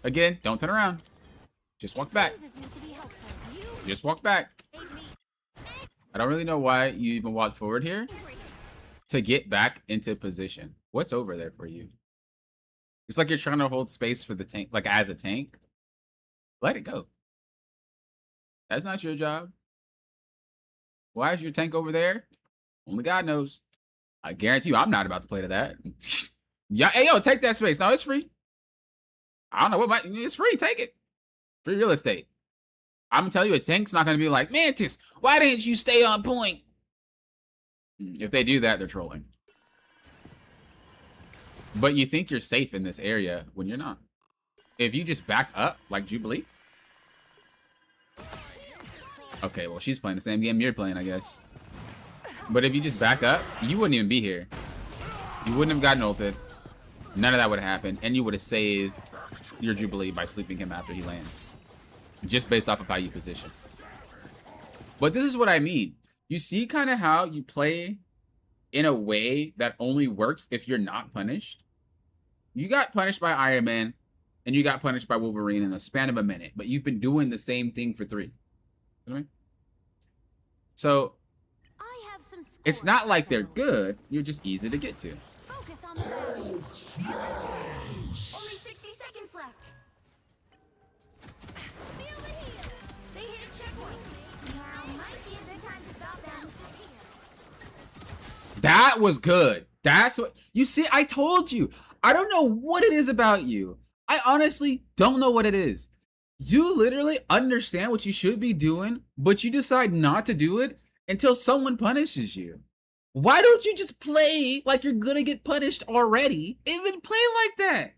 Again, don't turn around. Just walk back. Just walk back. I don't really know why you even walk forward here. To get back into position. What's over there for you? It's like you're trying to hold space for the tank, like as a tank. Let it go. That's not your job. Why is your tank over there? Only God knows. I guarantee you I'm not about to play to that. Yeah, hey, yo, take that space. No, it's free. I don't know what it's free. Take it. Free real estate. I'm telling you, a tank's not going to be like, Mantis, why didn't you stay on point? If they do that, they're trolling. But you think you're safe in this area when you're not. If you just back up like Jubilee. Okay, well, she's playing the same game you're playing, I guess. But if you just back up, you wouldn't even be here. You wouldn't have gotten ulted. None of that would have happened. And you would have saved your Jubilee by sleeping him after he lands. Just based off of how you position. But this is what I mean. You see kind of how you play in a way that only works if you're not punished? You got punished by Iron Man, and you got punished by Wolverine in a span of a minute. But you've been doing the same thing for 3. You know what I mean? So, it's not like they're good. You're just easy to get to. Focus on the battle. Only 60 seconds left. Feel the heat. They hit a checkpoint. Now might be a good time to stop them. That was good. That's what you see. I told you. I don't know what it is about you. I honestly don't know what it is. You literally understand what you should be doing, but you decide not to do it until someone punishes you. Why don't you just play like you're gonna get punished already and then play like that?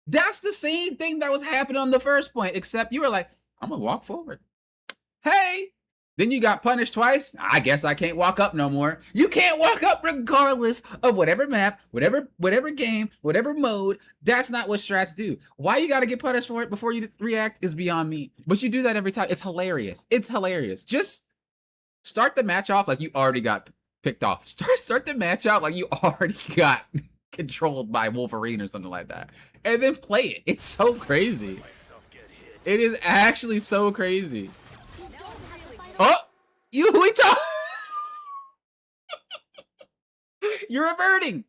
That's the same thing that was happening on the first point, except you were like, I'm gonna walk forward. Hey! Then you got punished twice. I guess I can't walk up no more. You can't walk up regardless of whatever map, whatever game, whatever mode. That's not what strats do. Why you gotta get punished for it before you react is beyond me. But you do that every time. It's hilarious. It's hilarious. Just start the match off like you already got picked off. Start the match out like you already got controlled by Wolverine or something like that. And then play it. It's so crazy. It is actually so crazy. Oh, we talk. You're reverting.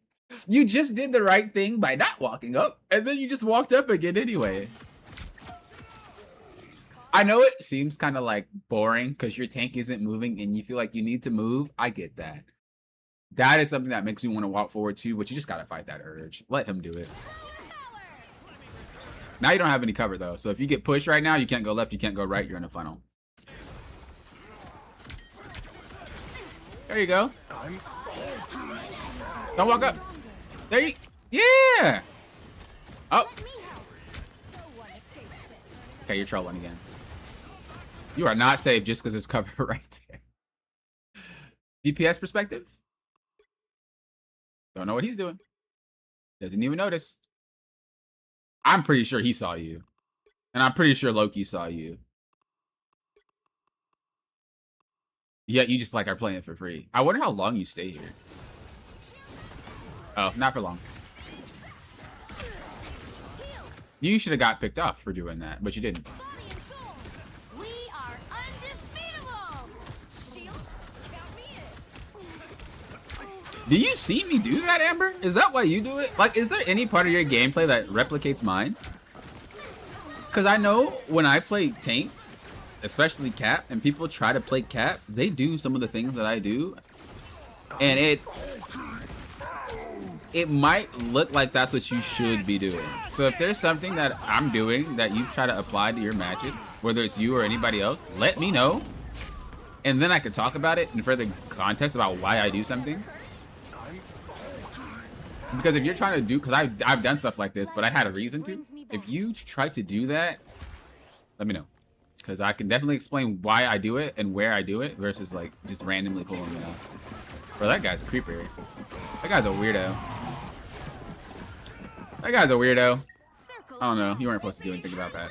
You just did the right thing by not walking up, and then you just walked up again anyway. I know it seems kind of like boring because your tank isn't moving and you feel like you need to move. I get that. That is something that makes you want to walk forward too, but you just gotta fight that urge. Let him do it. Now you don't have any cover though, so if you get pushed right now, you can't go left, you can't go right, you're in a funnel. There you go. Don't walk up. There you... Yeah! Oh. Okay, you're trolling again. You are not safe just because there's cover right there. DPS perspective? Don't know what he's doing. Doesn't even notice. I'm pretty sure he saw you. And I'm pretty sure Loki saw you. Yet you just like are playing for free. I wonder how long you stay here. Oh, not for long. You should have got picked off for doing that, but you didn't. We are undefeatable. Shield, count me in. Do you see me do that, Amber? Is that why you do it? Like, is there any part of your gameplay that replicates mine? Because I know when I play tank, especially Cap, and people try to play Cap, they do some of the things that I do, and it might look like that's what you should be doing. So if there's something that I'm doing that you try to apply to your matches, whether it's you or anybody else, let me know, and then I can talk about it in further context about why I do something. Because if you're trying to do, because I've done stuff like this, but I had a reason to. If you try to do that, let me know. Because I can definitely explain why I do it and where I do it versus like just randomly pulling it out. Bro, that guy's a creeper. That guy's a weirdo. That guy's a weirdo. I don't know. You weren't supposed to do anything about that.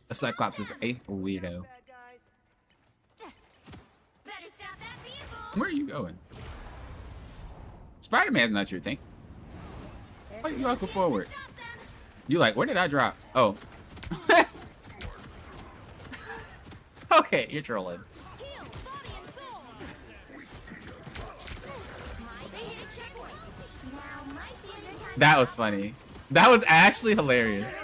The Cyclops is a weirdo. Where are you going? Spider-Man's not your tank. Why you walking forward? You like, where did I drop? Oh. Okay, you're trolling. That was funny. That was actually hilarious.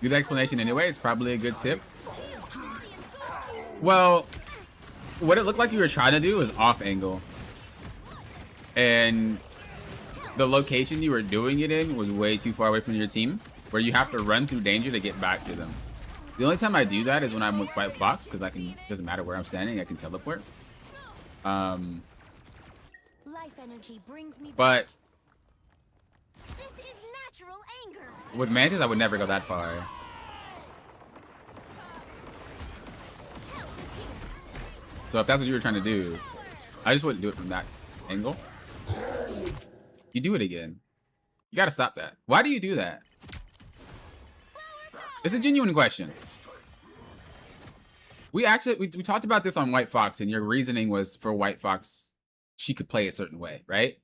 Good explanation anyway. It's probably a good tip. Well, what it looked like you were trying to do was off angle. And the location you were doing it in was way too far away from your team, where you have to run through danger to get back to them. The only time I do that is when I'm with White Fox, because I can, doesn't matter where I'm standing, I can teleport. Life energy brings me But This is natural anger. with Mantis, I would never go that far. Help is here. So if that's what you were trying to do, I just wouldn't do it from that angle. You do it again. You gotta stop that. Why do you do that? It's a genuine question. We talked about this on White Fox, and your reasoning was for White Fox, she could play a certain way, right?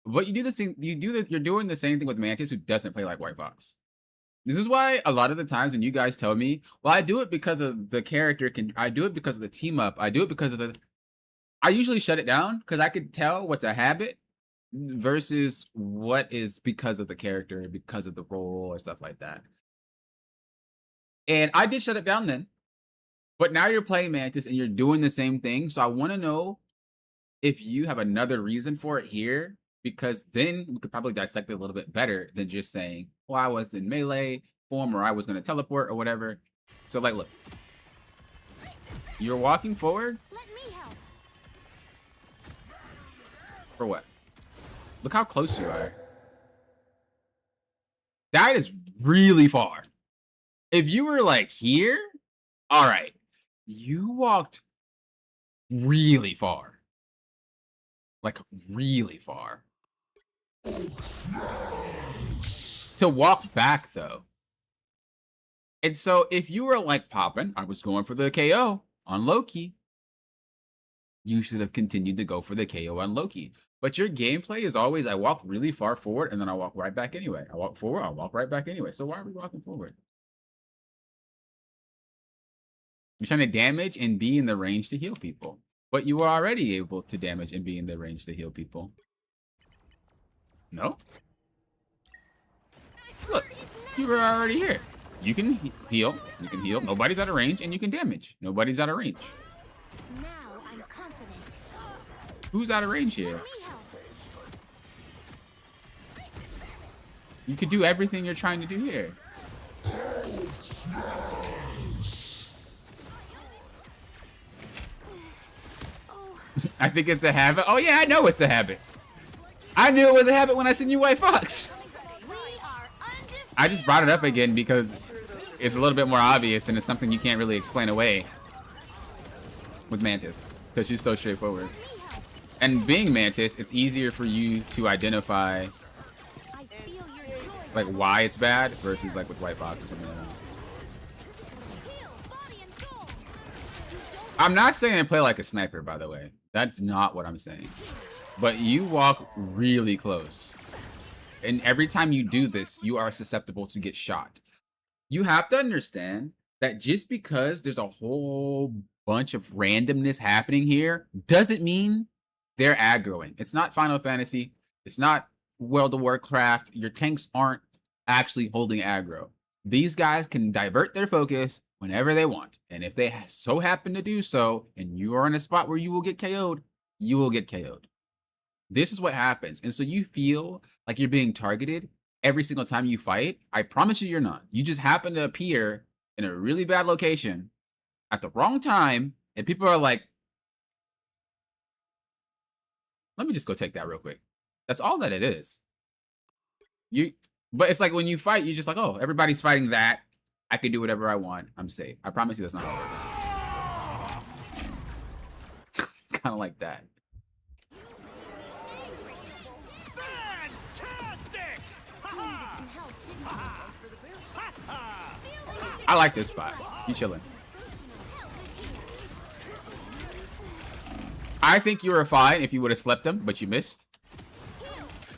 But you do the same. You're doing the same thing with Mantis, who doesn't play like White Fox. This is why a lot of the times when you guys tell me, well, I do it because of the character. I do it because of the team up. I do it because of the. I usually shut it down because I could tell what's a habit versus what is because of the character, because of the role, or stuff like that. And I did shut it down then. But now you're playing Mantis and you're doing the same thing. So I want to know if you have another reason for it here, because then we could probably dissect it a little bit better than just saying, well, I was in melee form or I was going to teleport or whatever. So like, look, you're walking forward. Let me help. For what? Look how close you are. That is really far. If you were like here, all right. You walked really far. Like really far. To walk back though. And so if you were like popping, I was going for the KO on Loki. You should have continued to go for the KO on Loki. But your gameplay is always, I walk really far forward and then I walk right back anyway. I walk forward, I walk right back anyway. So why are we walking forward? You're trying to damage and be in the range to heal people. But you were already able to damage and be in the range to heal people. No? Look, you were already here. You can heal, Nobody's out of range, and you can damage. Nobody's out of range. Now I'm confident. Who's out of range here? Let me help. You could do everything you're trying to do here. I think it's a habit. Oh yeah, I know it's a habit. I knew it was a habit when I seen you White Fox. We are undefeated. I just brought it up again because it's a little bit more obvious and it's something you can't really explain away with Mantis because she's so straightforward. And being Mantis, it's easier for you to identify I feel your joy. like why it's bad versus like with White Fox or something like that. Heal, body and soul. I'm not saying I play like a sniper, by the way. That's not what I'm saying. But you walk really close. And every time you do this, you are susceptible to get shot. You have to understand that just because there's a whole bunch of randomness happening here doesn't mean they're aggroing. It's not Final Fantasy. It's not World of Warcraft. Your tanks aren't actually holding aggro. These guys can divert their focus whenever they want. And if they so happen to do so, and you are in a spot where you will get KO'd, you will get KO'd. This is what happens. And so you feel like you're being targeted every single time you fight. I promise you you're not. You just happen to appear in a really bad location at the wrong time, and people are like, let me just go take that real quick. That's all that it is. But it's like when you fight, you're just like, oh, everybody's fighting that. I can do whatever I want. I'm safe. I promise you that's not how it works. Kind of like that. Fantastic! Needed some help, didn't you? I like this spot. You chilling. I think you were fine if you would have slept him, but you missed.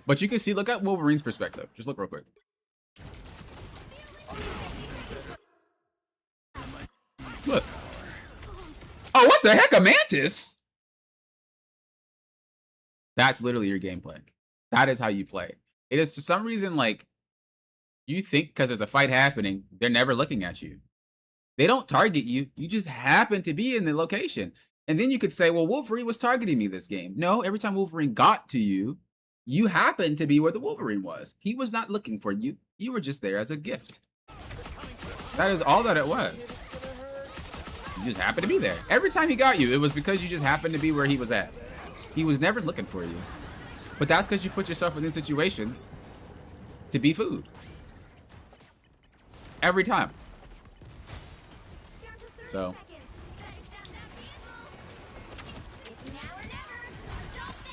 But you can see, look at Wolverine's perspective. Just look real quick. Look. Oh, what the heck? A Mantis? That's literally your gameplay. That is how you play. It is for some reason like you think because there's a fight happening, they're never looking at you. They don't target you. You just happen to be in the location. And then you could say, well, Wolverine was targeting me this game. No, every time Wolverine got to you, you happened to be where the Wolverine was. He was not looking for you. You were just there as a gift. That is all that it was. You just happened to be there. Every time he got you, it was because you just happened to be where he was at. He was never looking for you. But that's because you put yourself in these situations to be food. Every time. Down to 30 So. seconds. Better stop that vehicle. It's now or never. Stop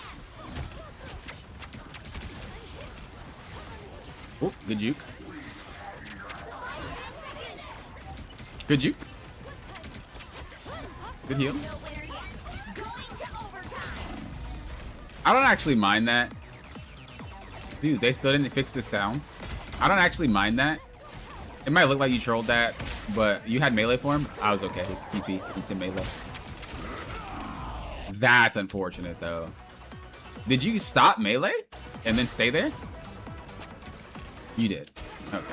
them. Oh, good juke. 10 seconds. Good juke. Good heal. No winner yet. Going to overtime. I don't actually mind that. Dude, they still didn't fix the sound. I don't actually mind that. It might look like you trolled that, but you had melee form. I was okay with TP into melee. That's unfortunate, though. Did you stop melee and then stay there? You did. Okay.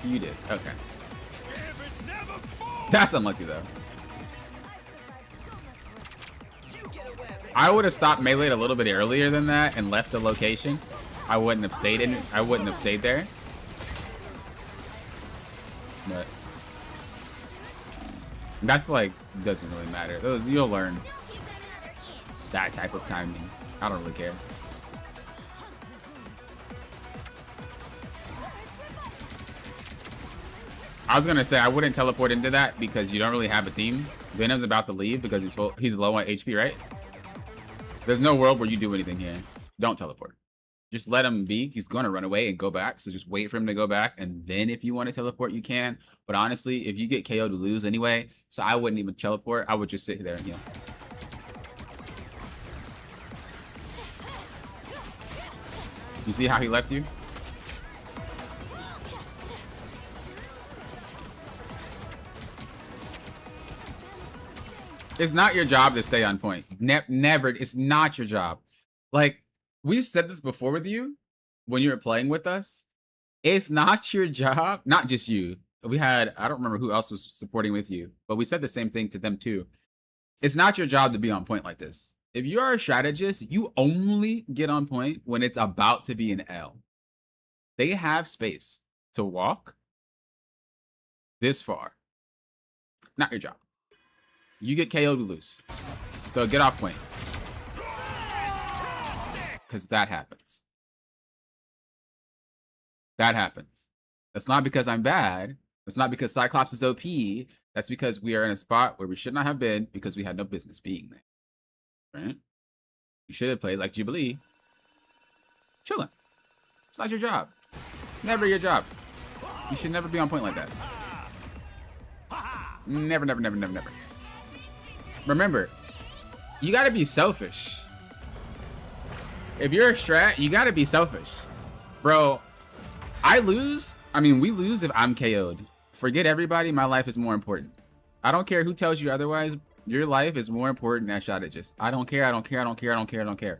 You did. Okay. That's unlucky, though. I would have stopped melee a little bit earlier than that and left the location. I wouldn't have stayed in. I wouldn't have stayed there. But that's like doesn't really matter. You'll learn Don't give them another inch. that type of timing. I don't really care. I was gonna say I wouldn't teleport into that because you don't really have a team. Venom's about to leave because he's low on HP, right? There's no world where you do anything here. Don't teleport. Just let him be. He's going to run away and go back. So just wait for him to go back. And then if you want to teleport, you can. But honestly, if you get KO'd, to lose anyway. So I wouldn't even teleport. I would just sit there and heal. You see how he left you? It's not your job to stay on point. Never. It's not your job. Like, we've said this before with you when you were playing with us. It's not your job. Not just you. We had, I don't remember who else was supporting with you, but we said the same thing to them too. It's not your job to be on point like this. If you are a strategist, you only get on point when it's about to be an L. They have space to walk this far. Not your job. You get KO'd, lose. So get off point. Because that happens. That happens. That's not because I'm bad. That's not because Cyclops is OP. That's because we are in a spot where we should not have been because we had no business being there. Right? You should have played like Jubilee. Chilling. It's not your job. Never your job. You should never be on point like that. Never, never, never, never, never. Remember, you gotta be selfish. If you're a strat, you gotta be selfish. Bro, we lose if I'm KO'd. Forget everybody, my life is more important. I don't care who tells you otherwise. Your life is more important than strategist. I don't care, I don't care, I don't care, I don't care, I don't care.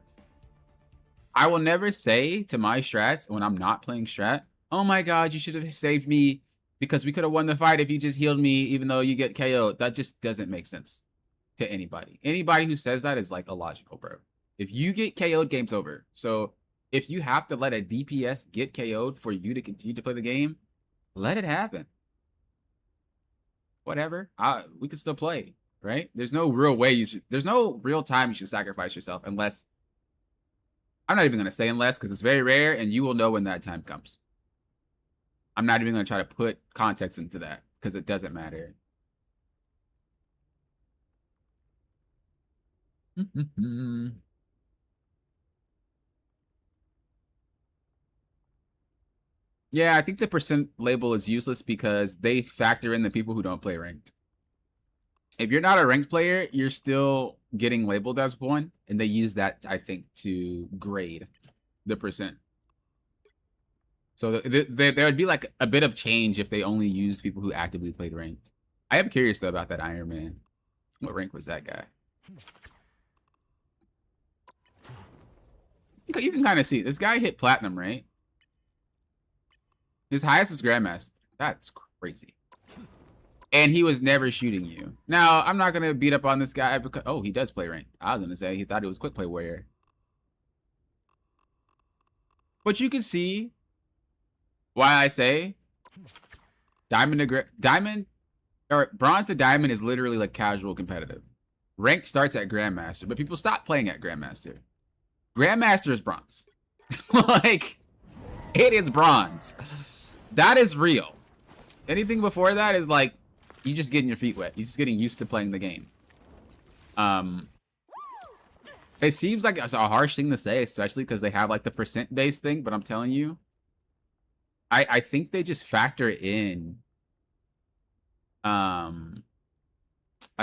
I will never say to my strats when I'm not playing strat, oh my god, you should have saved me because we could have won the fight if you just healed me even though you get KO'd. That just doesn't make sense to anybody. Anybody who says that is like illogical, bro. If you get KO'd, game's over. So if you have to let a DPS get KO'd for you to continue to play the game, let it happen. Whatever. We can still play, right? There's no real way there's no real time you should sacrifice yourself unless, I'm not even going to say unless because it's very rare and you will know when that time comes. I'm not even going to try to put context into that because it doesn't matter. Yeah, I think the percent label is useless because they factor in the people who don't play ranked. If you're not a ranked player, you're still getting labeled as one, and they use that, I think, to grade the percent. So there would be like a bit of change if they only used people who actively played ranked. I am curious though about that Iron Man. What rank was that guy? You can kind of see this guy hit platinum, right? His highest is Grandmaster. That's crazy. And he was never shooting you. Now, I'm not going to beat up on this guy because... Oh, he does play ranked. I was going to say he thought he was quick play warrior. But you can see why I say diamond or bronze to diamond is literally like casual competitive. Rank starts at Grandmaster, but people stop playing at Grandmaster. Grandmaster is bronze. Like, it is bronze. That is real. Anything before that is like, you just getting your feet wet. You're just getting used to playing the game. It seems like it's a harsh thing to say, especially because they have like the percent-based thing, but I'm telling you, I think they just factor in, I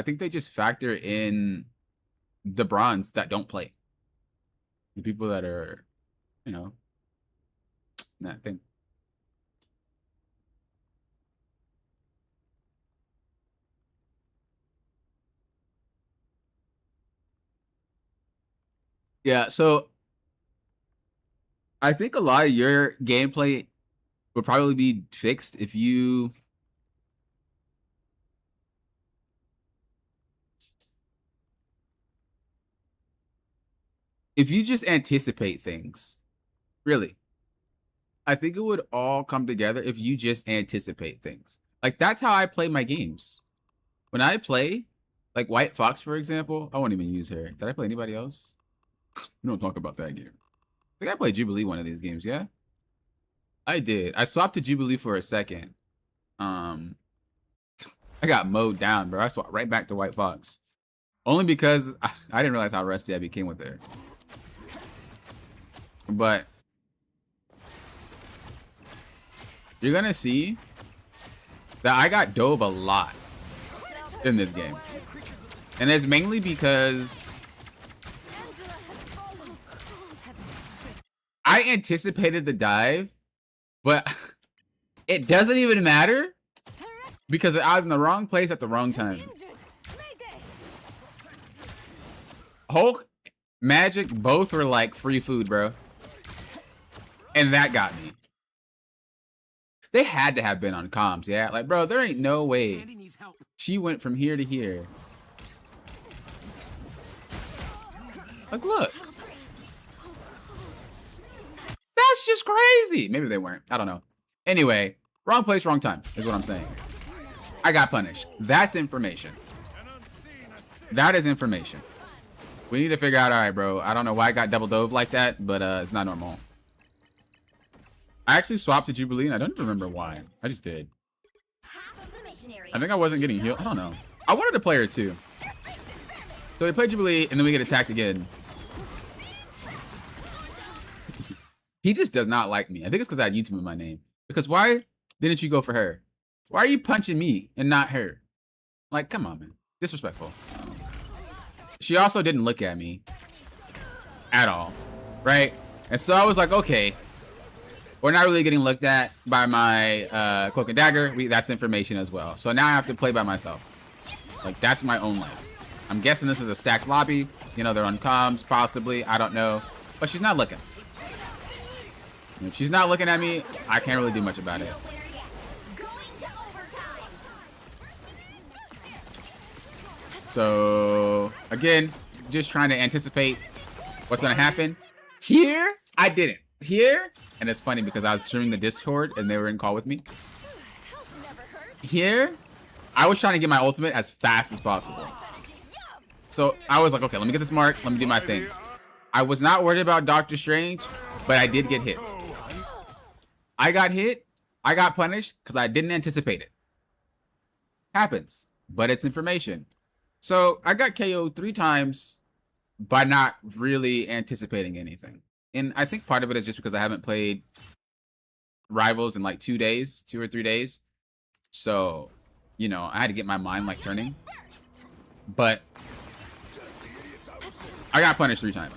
think they just factor in the bronze that don't play. The people that are, you know, that thing. Yeah, so I think a lot of your gameplay would probably be fixed if you just anticipate things. Really. I think it would all come together if you just anticipate things. Like, that's how I play my games. When I play, like White Fox, for example, I won't even use her. Did I play anybody else? We don't talk about that game. I think I played Jubilee one of these games, yeah? I did. I swapped to Jubilee for a second. I got mowed down, bro. I swapped right back to White Fox. Only because I didn't realize how rusty I became with her. But you're gonna see that I got dove a lot in this game. And it's mainly because I anticipated the dive, but it doesn't even matter because I was in the wrong place at the wrong time. Hulk, Magic, both were like free food, bro. And that got me. They had to have been on comms, yeah? Like, bro, there ain't no way she went from here to here. Like, look. That's just crazy. Maybe they weren't. I don't know. Anyway, wrong place, wrong time is what I'm saying. I got punished. That's information. That is information. We need to figure out, all right, bro. I don't know why I got double dove like that, but it's not normal. I actually swapped to Jubilee, and I don't even remember why. I just did. I think I wasn't getting healed. I don't know. I wanted to play her, too. So we played Jubilee, and then we get attacked again. He just does not like me. I think it's because I had YouTube in my name. Because why didn't you go for her? Why are you punching me and not her? Like, come on, man. Disrespectful. She also didn't look at me at all, right? And so I was like, okay, we're not really getting looked at by my cloak and dagger. That's information as well. So now I have to play by myself. Like, that's my own life. I'm guessing this is a stacked lobby. You know, they're on comms, possibly. I don't know. But she's not looking. If she's not looking at me, I can't really do much about it. So, again, just trying to anticipate what's going to happen. Here, I didn't. Here, and it's funny because I was streaming the Discord and they were in call with me. Here, I was trying to get my ultimate as fast as possible. So, I was like, okay, let me get this mark. Let me do my thing. I was not worried about Doctor Strange, but I did get hit. I got hit. I got punished because I didn't anticipate it. Happens, but it's information. So I got KO'd 3 times by not really anticipating anything. And I think part of it is just because I haven't played Rivals in like 2 days, 2 or 3 days. So, you know, I had to get my mind like turning. But I got punished 3 times.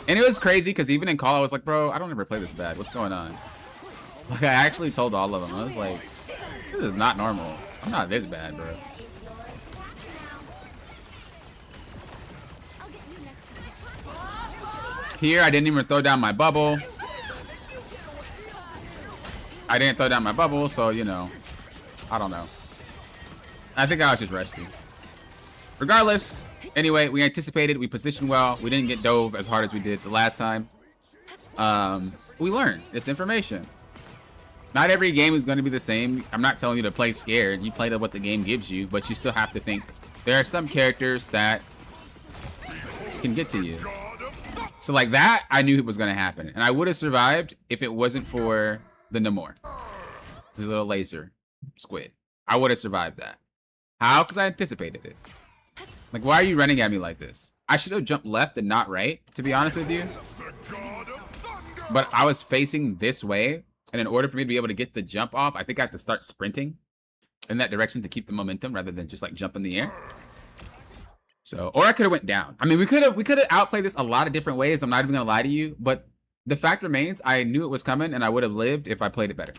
And it was crazy because even in call, I was like, bro, I don't ever play this bad. What's going on? Like, I actually told all of them. I was like, this is not normal. I'm not this bad, bro. Here, I didn't even throw down my bubble. I didn't throw down my bubble, so, you know, I don't know. I think I was just rusty. Regardless, anyway, we anticipated, we positioned well. We didn't get dove as hard as we did the last time. We learned. It's information. Not every game is going to be the same. I'm not telling you to play scared. You play to what the game gives you, but you still have to think. There are some characters that can get to you. So like that, I knew it was going to happen. And I would have survived if it wasn't for the Namor. This little laser squid. I would have survived that. How? Because I anticipated it. Like, why are you running at me like this? I should have jumped left and not right, to be honest with you. But I was facing this way. And in order for me to be able to get the jump off, I think I have to start sprinting in that direction to keep the momentum rather than just like jump in the air. So, or I could have went down. I mean, we could have outplayed this a lot of different ways. I'm not even gonna lie to you, but the fact remains, I knew it was coming and I would have lived if I played it better.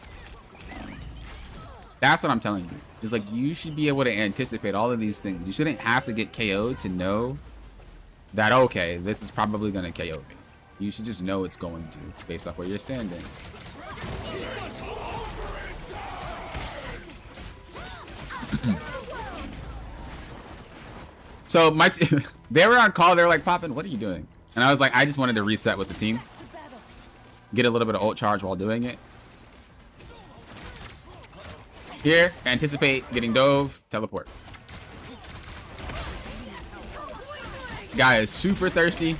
That's what I'm telling you. It's like, you should be able to anticipate all of these things. You shouldn't have to get KO'd to know that, okay, this is probably gonna KO me. You should just know it's going to, based off where you're standing. So my they were on call. They were like, Poppin, what are you doing? And I was like, I just wanted to reset with the team, get a little bit of ult charge while doing it. Here, anticipate getting dove, teleport. Guy is super thirsty.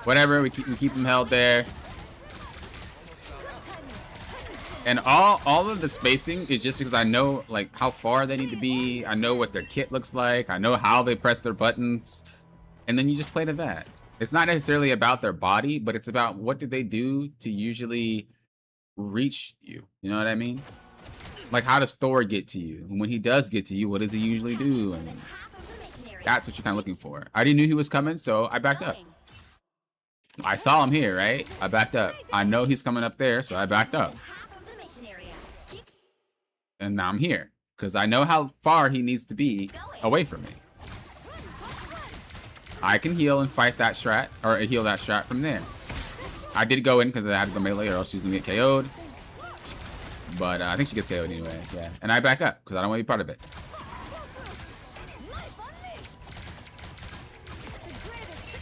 Whatever, we keep him held there. And all of the spacing is just because I know like how far they need to be. I know what their kit looks like. I know how they press their buttons. And then you just play to that. It's not necessarily about their body, but it's about what did they do to usually reach you. You know what I mean? Like, how does Thor get to you? And when he does get to you, what does he usually do? And that's what you're kind of looking for. I already knew he was coming, so I backed up. I saw him here, right? I backed up. I know he's coming up there, so I backed up. And now I'm here because I know how far he needs to be away from me. I can heal and fight that strat, or heal that strat from there. I did go in because I had to go melee or else she's gonna get KO'd. But I think she gets KO'd anyway, yeah. And I back up because I don't want to be part of it.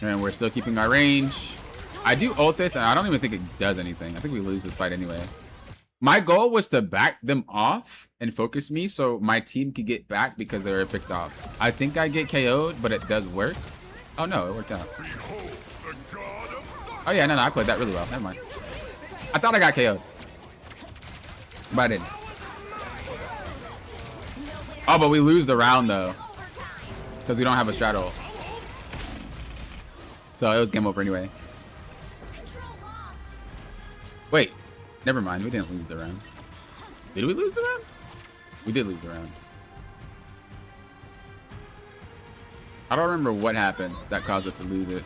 And we're still keeping our range. I do ult this and I don't even think it does anything. I think we lose this fight anyway. My goal was to back them off and focus me so my team could get back because they were picked off. I think I get KO'd, but it does work. Oh no, it worked out. Oh yeah, no, I played that really well. Never mind. I thought I got KO'd, but I didn't. Oh, but we lose the round though because we don't have a strat ult. So it was game over anyway. Wait. Never mind, we didn't lose the round. Did we lose the round? We did lose the round. I don't remember what happened that caused us to lose it.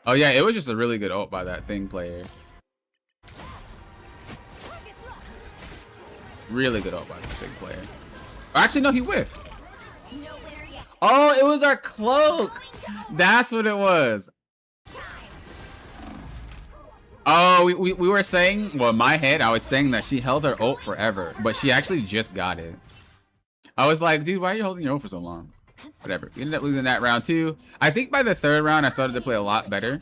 Oh yeah, it was just a really good ult by that thing player. Really good ult by that thing player. Actually, no, he whiffed. Oh, it was our cloak. That's what it was. Oh, we were saying, well, in my head, I was saying that she held her ult forever, but she actually just got it. I was like, dude, why are you holding your ult for so long? Whatever. We ended up losing that round too. I think by the third round, I started to play a lot better.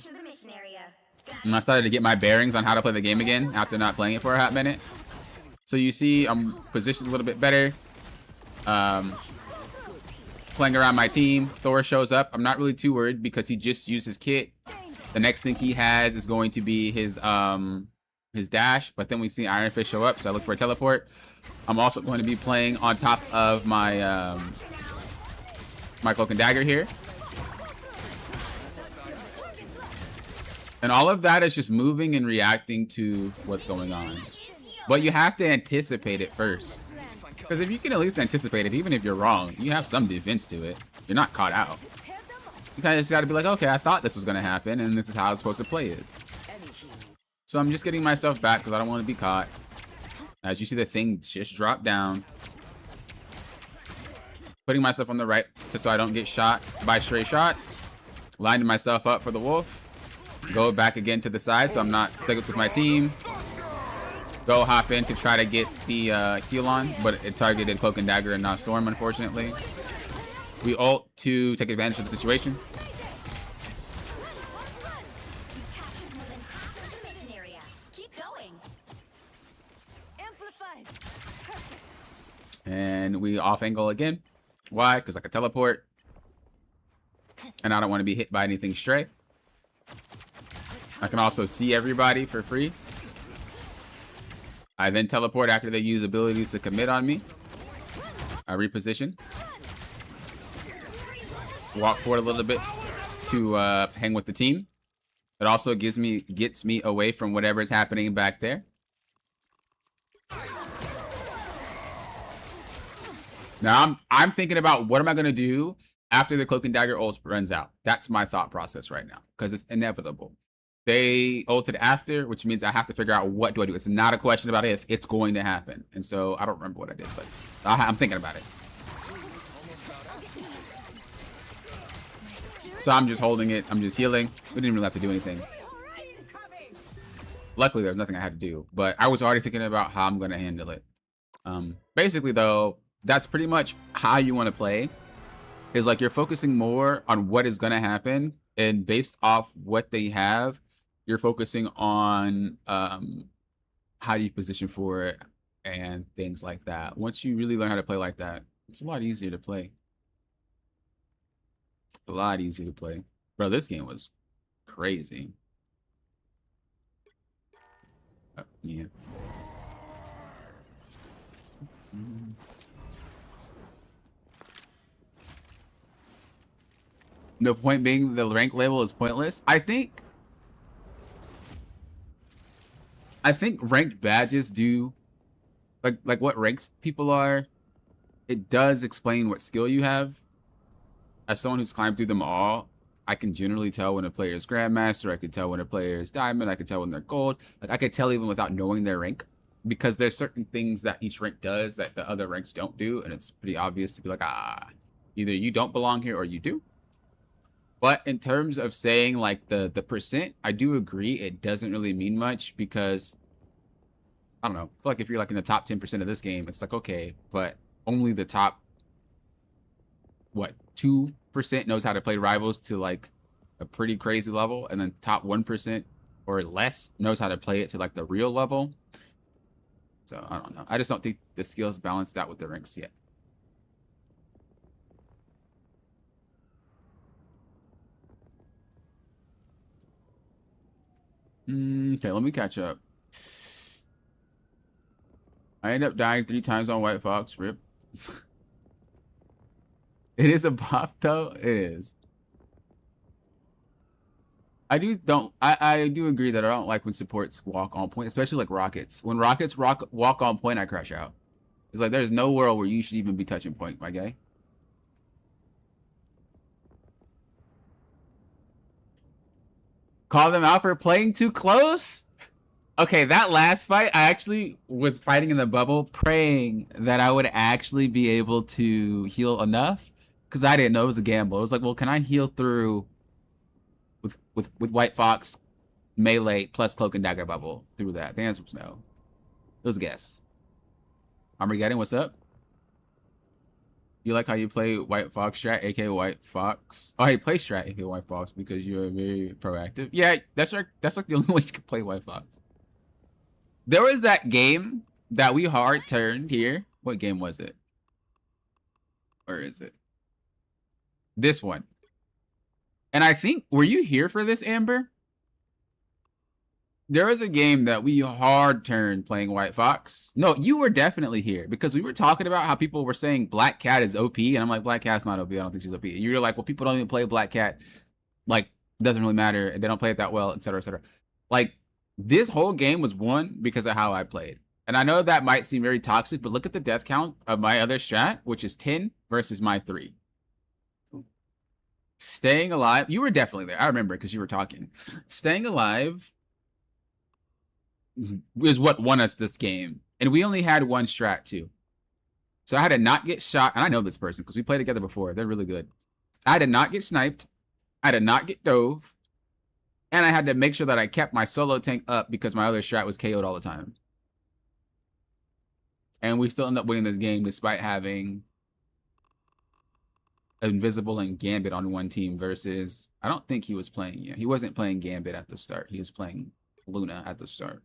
And I started to get my bearings on how to play the game again after not playing it for a hot minute. So you see, I'm positioned a little bit better. Playing around my team. Thor shows up. I'm not really too worried because he just used his kit. The next thing he has is going to be his dash, but then we see Iron Fist show up, so I look for a teleport. I'm also going to be playing on top of my my cloak and dagger here. And all of that is just moving and reacting to what's going on. But you have to anticipate it first. Because if you can at least anticipate it, even if you're wrong, you have some defense to it. You're not caught out. You kind of just got to be like, okay, I thought this was going to happen, and this is how I was supposed to play it. So I'm just getting myself back because I don't want to be caught. As you see, the thing just dropped down. putting myself on the right so I don't get shot by stray shots. Lining myself up for the wolf. Go back again to the side so I'm not stuck with my team. Go hop in to try to get the heal on, but it targeted Cloak and Dagger and not Storm, unfortunately. We ult to take advantage of the situation. And we off angle again. Why? Because I can teleport. And I don't want to be hit by anything stray. I can also see everybody for free. I then teleport after they use abilities to commit on me. I reposition. Walk forward a little bit to hang with the team. It also gets me away from whatever is happening back there. Now I'm thinking about what am I gonna do after the Cloak and Dagger ult runs out. That's my thought process right now because it's inevitable. They ulted after, which means I have to figure out what do I do. It's not a question about if, it's going to happen. And so I don't remember what I did, but I'm thinking about it. So I'm just holding it. I'm just healing. We didn't really have to do anything. Luckily, there's nothing I had to do, but I was already thinking about how I'm going to handle it. Basically, though, that's pretty much how you want to play. Is like you're focusing more on what is going to happen, and based off what they have, you're focusing on how do you position for it and things like that. Once you really learn how to play like that, it's a lot easier to play. A lot easier to play. Bro, this game was crazy. Yeah. The point being the rank label is pointless. I think ranked badges do like what ranks people are. It does explain what skill you have. As someone who's climbed through them all, I can generally tell when a player is Grandmaster. I can tell when a player is Diamond. I can tell when they're Gold. Like I could tell even without knowing their rank, because there's certain things that each rank does that the other ranks don't do, and it's pretty obvious to be like, either you don't belong here or you do. But in terms of saying like the percent, I do agree it doesn't really mean much because I don't know. I feel like if you're like in the top 10% of this game, it's like okay, but only the top 2% knows how to play rivals to like a pretty crazy level, and then top 1% or less knows how to play it to like the real level. So I don't know. I just don't think the skills balanced out with the ranks yet. Okay, let me catch up. I end up dying 3 times on White Fox. Rip. It is a buff though. It is. I do agree that I don't like when supports walk on point, especially like rockets. When rockets walk on point, I crash out. It's like there's no world where you should even be touching point, my guy. Call them out for playing too close? Okay, that last fight, I actually was fighting in the bubble, praying that I would actually be able to heal enough, because I didn't know it was a gamble. I was like, well, can I heal through with White Fox melee plus Cloak and Dagger bubble through that? The answer was no. It was a guess. Armageddon, what's up? You like how you play White Fox strat, aka White Fox? Oh, you play strat, aka White Fox, because you're very proactive. Yeah, that's right. That's like the only way you can play White Fox. There was that game that we hard turned here. What game was it? Where is it? This one. And I think, were you here for this, Amber? There was a game that we hard turned playing White Fox. No, you were definitely here because we were talking about how people were saying Black Cat is OP, and I'm like, Black Cat's not OP. I don't think she's OP. And you were like, well, people don't even play Black Cat. Like, doesn't really matter. And they don't play it that well, etc., etc. Like, this whole game was won because of how I played. And I know that might seem very toxic, but look at the death count of my other strat, which is 10 versus my 3. Staying alive. You were definitely there. I remember because you were talking. Staying alive is what won us this game. And we only had one strat too. So I had to not get shot, and I know this person because we played together before. They're really good. I had to not get sniped. I had to not get dove. And I had to make sure that I kept my solo tank up because my other strat was KO'd all the time. And we still end up winning this game despite having Invisible and Gambit on one team versus... I don't think he was playing yet. He wasn't playing Gambit at the start. He was playing Luna at the start.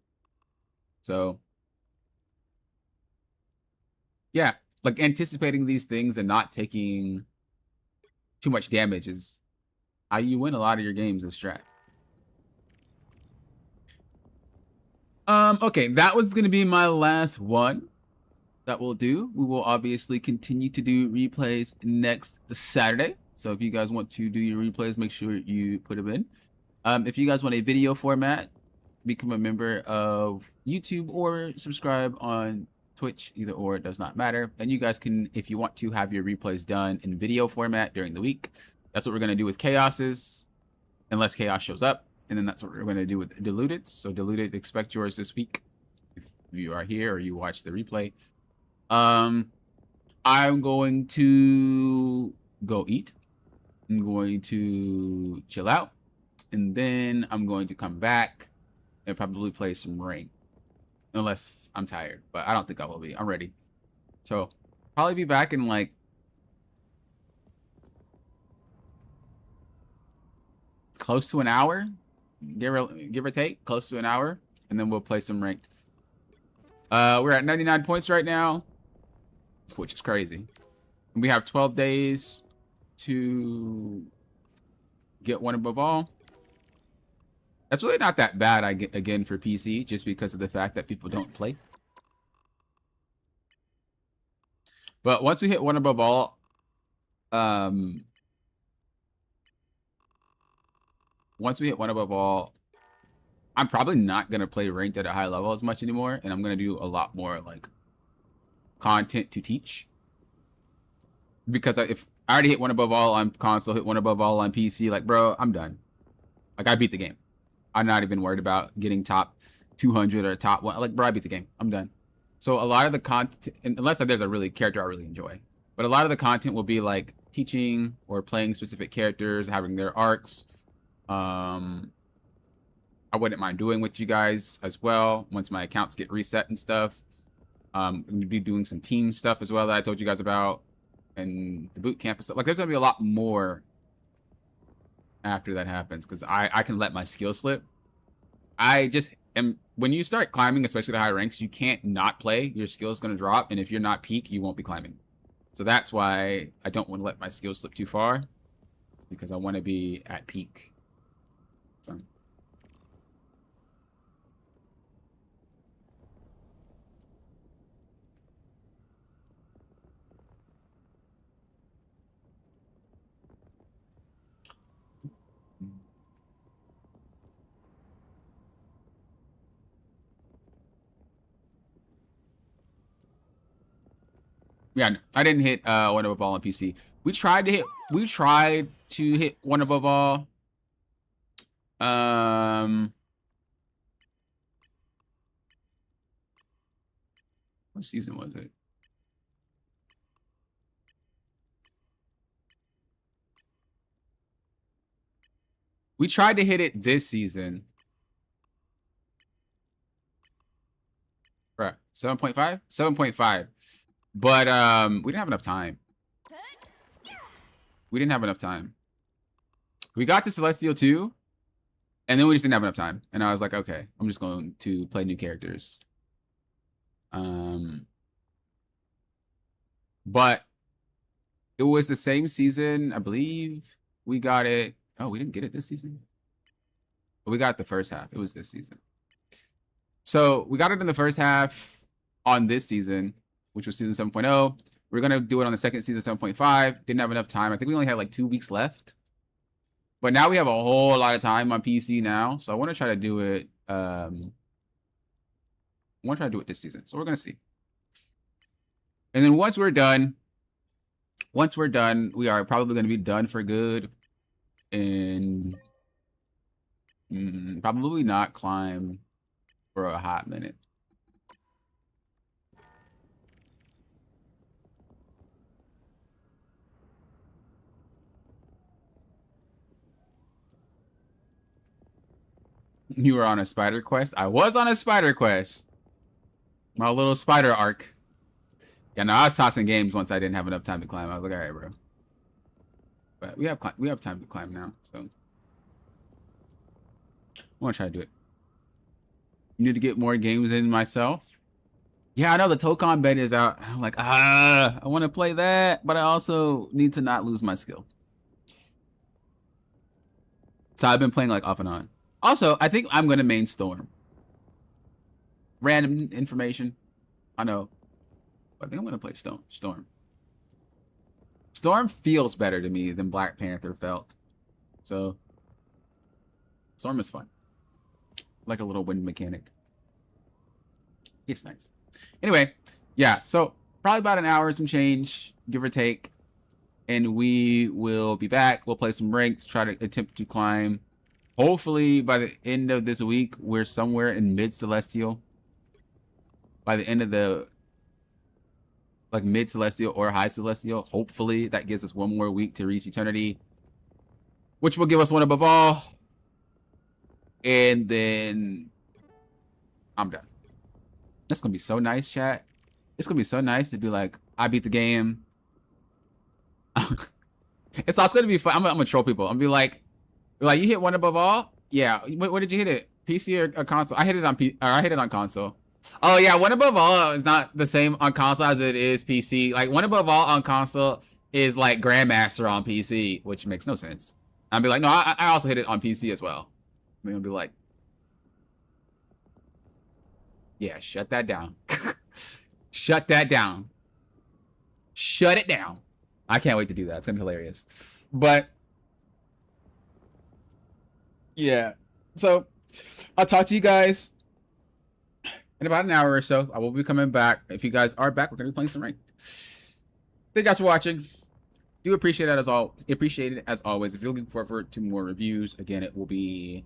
So... yeah, like anticipating these things and not taking too much damage is how you win a lot of your games as strat. Okay, that was gonna be my last one that we'll do. We will obviously continue to do replays next Saturday. So if you guys want to do your replays, make sure you put them in. If you guys want a video format, become a member of YouTube or subscribe on Twitch, either or, it does not matter. And you guys can, if you want to have your replays done in video format during the week, that's what we're going to do with Chaoses, unless Chaos shows up. And then that's what we're going to do with Diluted. So Diluted, expect yours this week if you are here or you watch the replay. I'm going to go eat. I'm going to chill out. And then I'm going to come back and probably play some Ring. Unless I'm tired, but I don't think I will be. I'm ready. So, probably be back in like close to an hour. Give or take, close to an hour. And then we'll play some ranked. We're at 99 points right now, which is crazy. We have 12 days to get one above all. That's really not that bad, again, for PC, just because of the fact that people don't play. But once we hit one above all, once we hit one above all, I'm probably not going to play ranked at a high level as much anymore, and I'm going to do a lot more, like, content to teach. Because if I already hit one above all on console, hit one above all on PC, like, bro, I'm done. Like, I beat the game. I'm not even worried about getting top 200 or top 1. Like, bro, I beat the game. I'm done. So a lot of the content, unless there's a really character I really enjoy, but a lot of the content will be like teaching or playing specific characters, having their arcs. I wouldn't mind doing with you guys as well once my accounts get reset and stuff. I'm going to be doing some team stuff as well that I told you guys about, and the boot camp and stuff. Like, there's going to be a lot more after that happens, because I can let my skill slip. I just am, when you start climbing, especially the high ranks, you can't not play. Your skill is going to drop, and if you're not peak, you won't be climbing. So that's why I don't want to let my skill slip too far, because I want to be at peak. So. Yeah, I didn't hit one above all on PC. We tried to hit one above all. What season was it? We tried to hit it this season. Right, 7.5? 7.5. But we didn't have enough time. We didn't have enough time. We got to Celestial 2, and then we just didn't have enough time. And I was like, okay, I'm just going to play new characters. But it was the same season, I believe. We got it. Oh, we didn't get it this season. But we got it the first half. It was this season. So we got it in the first half on this season, which was season 7.0. We're going to do it on the second season, 7.5. Didn't have enough time. I think we only had like 2 weeks left. But now we have a whole lot of time on PC now. So I want to try to do it. I want to try to do it this season. So we're going to see. And then once we're done, we are probably going to be done for good. And probably not climb for a hot minute. You were on a spider quest? I was on a spider quest. My little spider arc. Yeah, no, I was tossing games once I didn't have enough time to climb. I was like, all right, bro. But we have time to climb now, so I want to try to do it. Need to get more games in myself. Yeah, I know the Tokon beta is out. I'm like, I want to play that, but I also need to not lose my skill. So I've been playing like off and on. Also, I think I'm gonna main Storm. Random information. I know. I think I'm gonna play Storm. Storm feels better to me than Black Panther felt. So Storm is fun. Like a little wind mechanic. It's nice. Anyway, yeah, so probably about an hour some change, give or take. And we will be back. We'll play some ranks, try to attempt to climb. Hopefully, by the end of this week, we're somewhere in mid-celestial. By the end of the, like, mid-celestial or high-celestial. Hopefully, that gives us one more week to reach eternity. Which will give us one above all. And then I'm done. That's going to be so nice, chat. It's going to be so nice to be like, I beat the game. It's also going to be fun. I'm going to troll people. I'm going to be like, you hit one above all? Yeah. What did you hit it? PC or console? I hit it on console. Oh, yeah. One above all is not the same on console as it is PC. Like, one above all on console is like Grandmaster on PC, which makes no sense. I'll be like, no, I also hit it on PC as well. I'm going to be like, yeah, shut that down. Shut that down. Shut it down. I can't wait to do that. It's going to be hilarious. But yeah. So I'll talk to you guys in about an hour or so. I will be coming back. If you guys are back, we're going to be playing some ranked. Thank you guys for watching. Do appreciate it as always. If you're looking forward to more reviews, again, it will be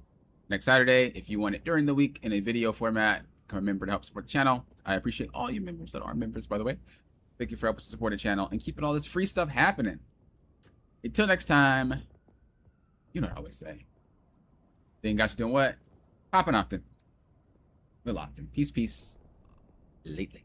next Saturday. If you want it during the week in a video format, remember to help support the channel. I appreciate all you members that are members, by the way. Thank you for helping support the channel and keeping all this free stuff happening. Until next time, you know what I always say. Then got you doing what? Popping often. Real often. Peace, peace. Lately.